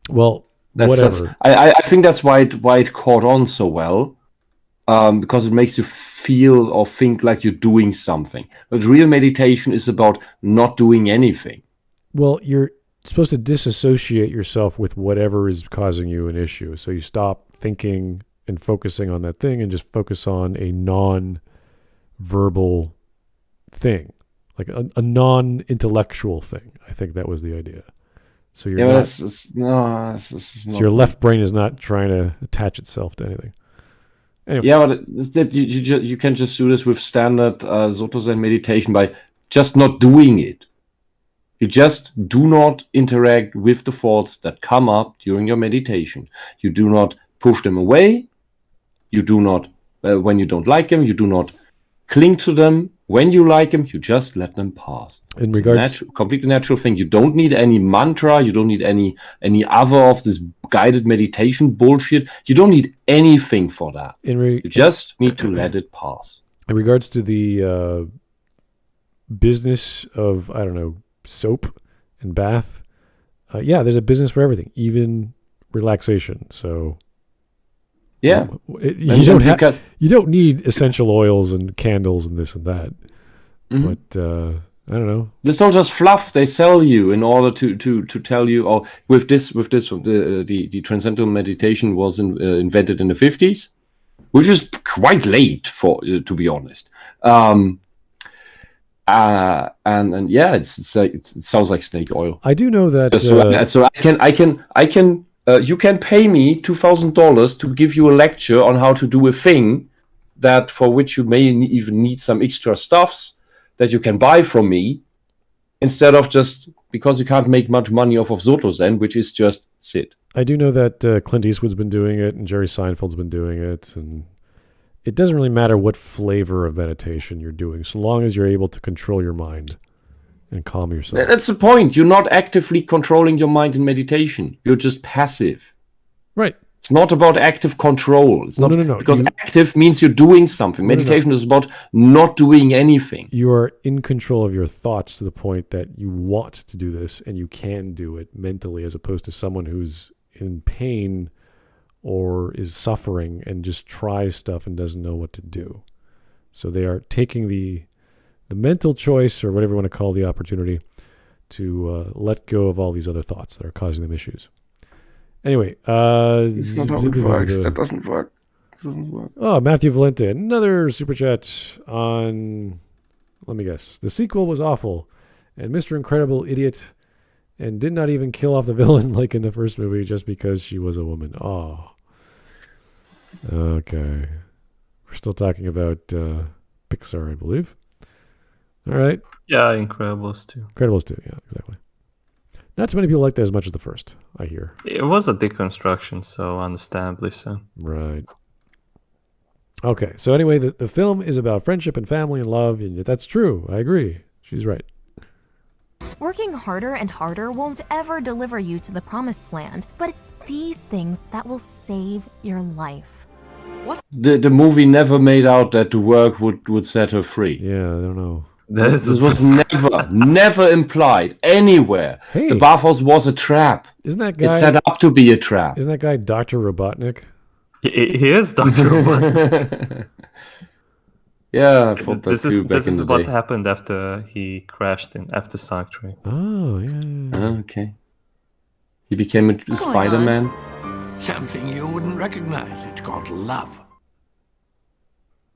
Well, whatever. I think that's why it caught on so well, because it makes you feel or think like you're doing something. But real meditation is about not doing anything. Well, you're supposed to disassociate yourself with whatever is causing you an issue. So you stop thinking and focusing on that thing and just focus on a non-verbal thing, like a non-intellectual thing. I think that was the idea. So you're so your left brain is not trying to attach itself to anything. Anyway. Yeah, but you can just do this with standard Soto Zen meditation by just not doing it. You just do not interact with the thoughts that come up during your meditation. You do not push them away. You do not, when you don't like them, you do not cling to them. When you like them, you just let them pass. In regards, completely natural thing. You don't need any mantra. You don't need any other of this guided meditation bullshit. You don't need anything for that. You just need to let it pass. In regards to the business of, I don't know, soap and bath, there's a business for everything, even relaxation. So yeah, you don't need essential oils and candles and this and that. But I don't know. It's not just fluff they sell you in order to tell you. Oh, with this the transcendental meditation was invented in the 50s, which is quite late to be honest. And yeah, it sounds like snake oil. I do know that. So I can. You can pay me $2,000 to give you a lecture on how to do a thing that for which you may even need some extra stuffs that you can buy from me, instead of just because you can't make much money off of Soto Zen, which is just sit. I do know that Clint Eastwood's been doing it and Jerry Seinfeld's been doing it, and it doesn't really matter what flavor of meditation you're doing, so long as you're able to control your mind and calm yourself. That's the point. You're not actively controlling your mind in meditation. You're just passive. Right. It's not about active control. It's not. No. Because active means you're doing something. Meditation is about not doing anything. You are in control of your thoughts to the point that you want to do this and you can do it mentally, as opposed to someone who's in pain or is suffering and just tries stuff and doesn't know what to do. So they are taking the mental choice, or whatever you want to call the opportunity, to let go of all these other thoughts that are causing them issues. Anyway, it's not how it works. That doesn't work. It doesn't work. Oh, Matthew Valente, another super chat on, let me guess, the sequel was awful, and Mr. Incredible idiot, and did not even kill off the villain like in the first movie just because she was a woman. Oh. Okay. We're still talking about Pixar, I believe. All right. Yeah, Incredibles 2. Incredibles 2, yeah, exactly. Not too many people like that as much as the first, I hear. It was a deconstruction, so understandably so. Right. Okay, so anyway, the film is about friendship and family and love, and that's true. I agree. She's right. Working harder and harder won't ever deliver you to the promised land, but it's these things that will save your life. The movie never made out that the work would set her free. Yeah, I don't know. This was never implied anywhere. Hey, the bathhouse was a trap. Isn't that guy? It's set up to be a trap. Isn't that guy Dr. Robotnik? He is Dr. Robotnik. Yeah, I thought that This too is back this in is the what day. happened after he crashed in after Sanctuary. Oh, yeah. Okay. He became a going on? Spider-Man. Something you wouldn't recognize. It's called love.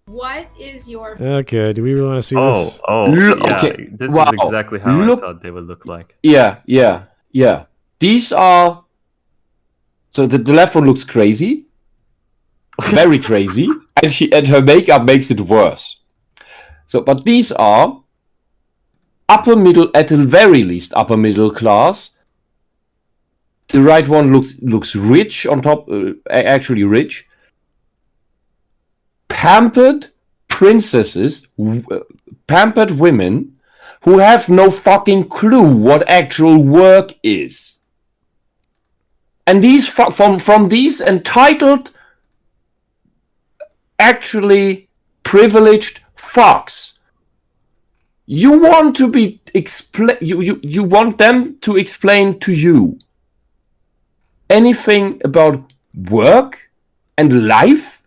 What is your... Okay, do we really want to see this? Yeah. Okay, This wow. is exactly how Look- I thought they would look like. Yeah. These are... So the left one looks crazy. Very crazy. And her makeup makes it worse. So, but these are upper middle, at the very least, upper middle class. The right one looks rich on top, actually rich. Pampered princesses, pampered women who have no fucking clue what actual work is. And these from these entitled, actually privileged fucks, you want to be you want them to explain to you anything about work and life?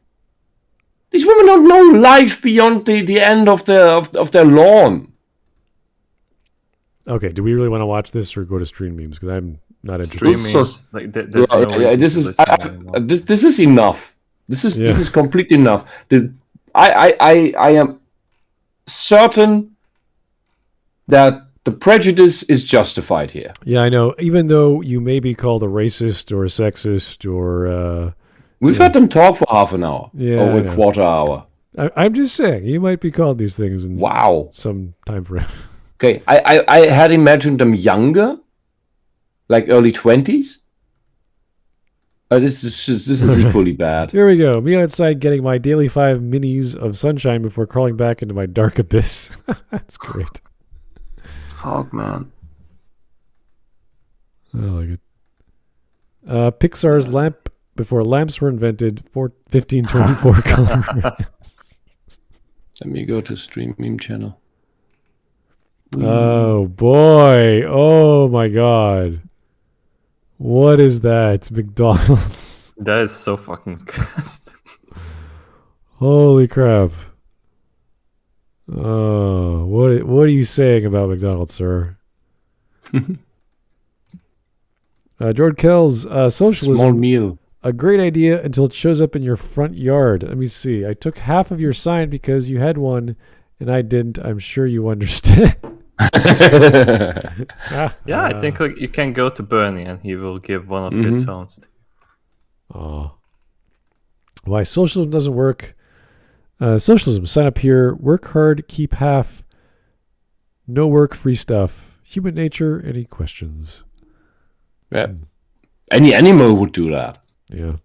These women don't know life beyond the end of their lawn. Okay, do we really want to watch this or go to stream memes? Because I'm not interested. Stream memes, like, there's no reason This to is listen anymore. this is enough. This is complete enough. I am certain that the prejudice is justified here. Yeah, I know. Even though you may be called a racist or a sexist or... We've had them talk for half an hour or I a know. quarter hour. I'm just saying, you might be called these things in some time frame. Okay, I had imagined them younger, like early 20s. This is equally bad. Here we go. Me outside getting my daily 5 minis of sunshine before crawling back into my dark abyss. That's great. Fuck, man. I like it. Pixar's lamp before lamps were invented, 1524 color. Let me go to Stream Meme Channel. Oh boy. Oh my god. What is that? McDonald's. That is so fucking good. Holy crap. Oh, what are you saying about McDonald's, sir? George Kells, socialism. Small meal. A great idea until it shows up in your front yard. Let me see. I took half of your sign because you had one and I didn't. I'm sure you understand. Yeah, I think like you can go to Bernie and he will give one of his songs to you. Oh. Why socialism doesn't work. Socialism, sign up here. Work hard, keep half. No work, free stuff. Human nature, any questions? Yeah. Any animal would do that. Yeah.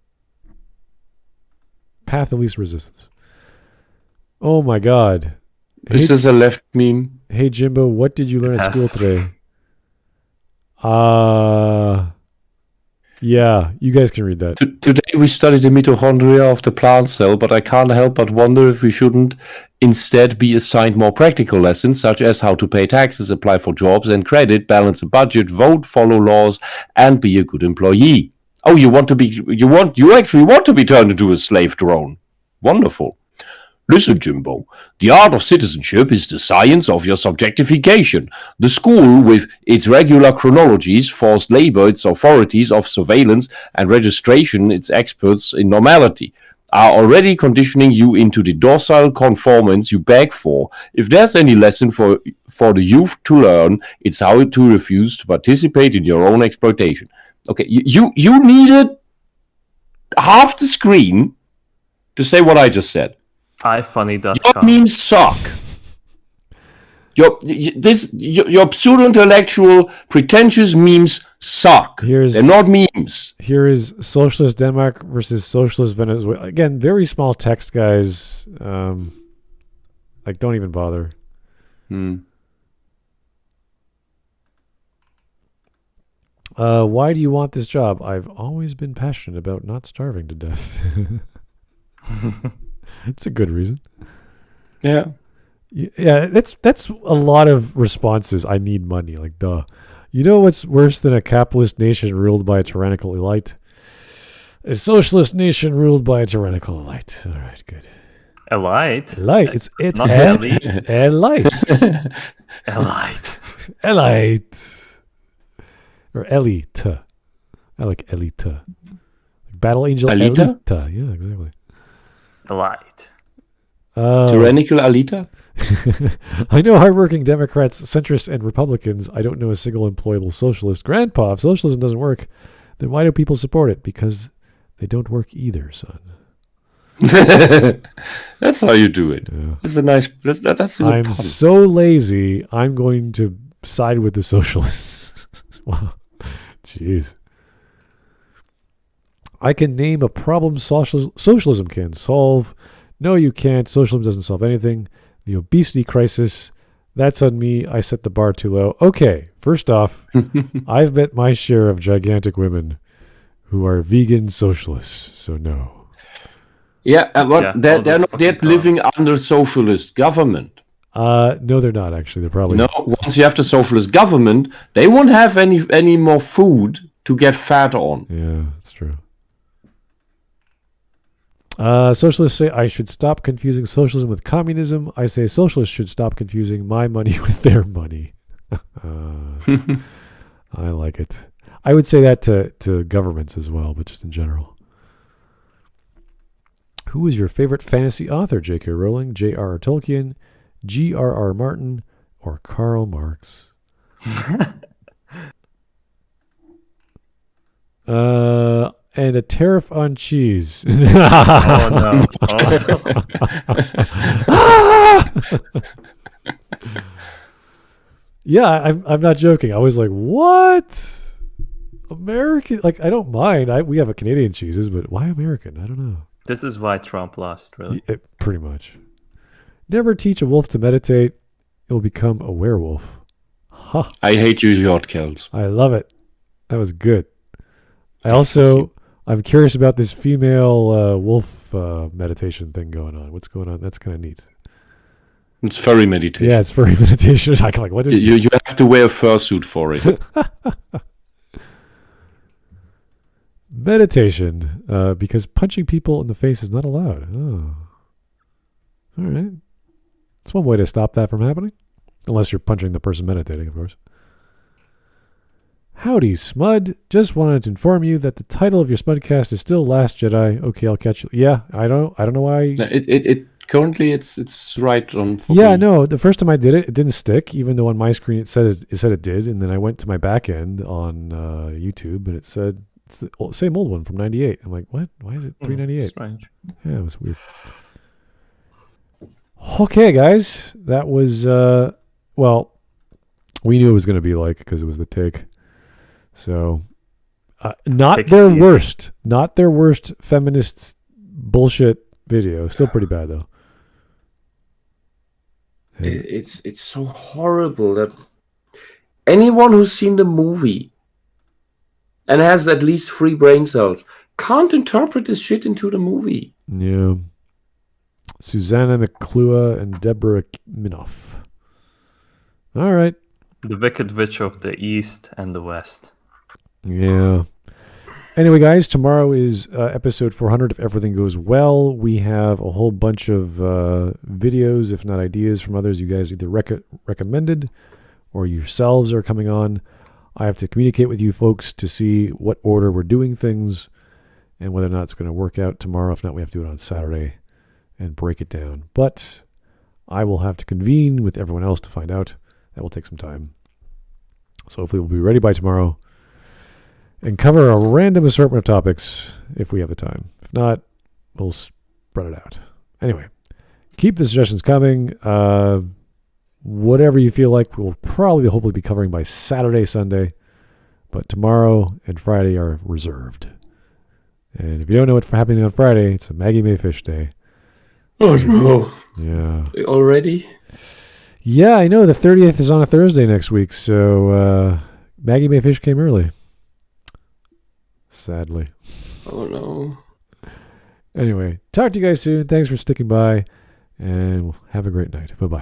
Path of least resistance. Oh my god. This is a left meme. Hey Jimbo, what did you learn at school today? Yeah, you guys can read that. Today we studied the mitochondria of the plant cell, but I can't help but wonder if we shouldn't instead be assigned more practical lessons, such as how to pay taxes, apply for jobs and credit, balance a budget, vote, follow laws, and be a good employee. Oh, you actually want to be turned into a slave drone. Wonderful. Listen, Jimbo, the art of citizenship is the science of your subjectification. The school, with its regular chronologies, forced labor, its authorities of surveillance and registration, its experts in normality, are already conditioning you into the docile conformance you beg for. If there's any lesson for the youth to learn, it's how to refuse to participate in your own exploitation. Okay, you needed half the screen to say what I just said. iFunny.com. Your memes suck. Your pseudo-intellectual, pretentious memes suck. They're not memes. Here is Socialist Denmark versus Socialist Venezuela. Again, very small text, guys. Like, don't even bother. Why do you want this job? I've always been passionate about not starving to death. It's a good reason. Yeah. Yeah, that's a lot of responses. I need money. Like, duh. You know what's worse than a capitalist nation ruled by a tyrannical elite? A socialist nation ruled by a tyrannical elite. All right, good. Elite. Elite. It's not elite. elite. Elite. Or elite. I like elite. Like Battle Angel Alita? Elite. Yeah, exactly. Elite. Tyrannical Alita? I know hardworking Democrats, centrists, and Republicans. I don't know a single employable socialist. Grandpa, if socialism doesn't work, then why do people support it? Because they don't work either, son. That's how you do it. Yeah. That's a nice. That's a good I'm pun. so lazy. I'm going to side with the socialists. Wow, jeez. I can name a problem socialism can solve. No, you can't. Socialism doesn't solve anything. The obesity crisis. That's on me. I set the bar too low. Okay, first off, I've met my share of gigantic women who are vegan socialists. So no. Yeah, they're not yet living under socialist government. No, they're not actually. They're probably once you have the socialist government, they won't have any more food to get fat on. Yeah, that's true. Socialists say I should stop confusing socialism with communism. I say socialists should stop confusing my money with their money. I like it. I would say that to governments as well, but just in general. Who is your favorite fantasy author? J.K. Rowling, J.R.R. Tolkien, G.R.R. Martin, or Karl Marx? And a tariff on cheese. Oh no! Yeah, I'm not joking. I was like, what? American? Like, I don't mind. We have a Canadian cheeses, but why American? I don't know. This is why Trump lost, really. Yeah, pretty much. Never teach a wolf to meditate. It will become a werewolf. Huh. I hate you, Yordkels. I love it. That was good. I'm curious about this female wolf meditation thing going on. What's going on? That's kind of neat. It's furry meditation. Yeah, it's furry meditation. Like, what is you have to wear a fursuit for it. Meditation, because punching people in the face is not allowed. Oh. All right. That's one way to stop that from happening. Unless you're punching the person meditating, of course. Howdy, Smud. Just wanted to inform you that the title of your Smudcast is still Last Jedi. Okay, I'll catch you. Yeah, I don't know why. It currently it's right on. Yeah, no. The first time I did it, it didn't stick. Even though on my screen it said it did, and then I went to my back end on YouTube and it said it's the same old one from '98. I'm like, what? Why is it 398? Strange. Yeah, it was weird. Okay, guys, that was well, we knew it was going to be like because it was the take. So, not their worst feminist bullshit video. Still pretty bad though. It's so horrible that anyone who's seen the movie and has at least 3 brain cells can't interpret this shit into the movie. Yeah. Susanna McClure and Deborah Minoff. All right. The Wicked Witch of the East and the West. Yeah. Anyway, guys, tomorrow is episode 400 if everything goes well. We have a whole bunch of videos, if not ideas, from others you guys either recommended or yourselves are coming on. I have to communicate with you folks to see what order we're doing things and whether or not it's going to work out tomorrow. If not, we have to do it on Saturday and break it down. But I will have to convene with everyone else to find out. That will take some time. So hopefully we'll be ready by tomorrow and cover a random assortment of topics if we have the time. If not, we'll spread it out. Anyway, keep the suggestions coming. Whatever you feel like, we'll probably hopefully be covering by Saturday, Sunday. But tomorrow and Friday are reserved. And if you don't know what's happening on Friday, it's a Maggie May Fish Day. Oh, no. Yeah. Already? Yeah, I know. The 30th is on a Thursday next week. So Maggie May Fish came early. Sadly. Oh, no. Anyway, talk to you guys soon. Thanks for sticking by. And have a great night. Bye-bye.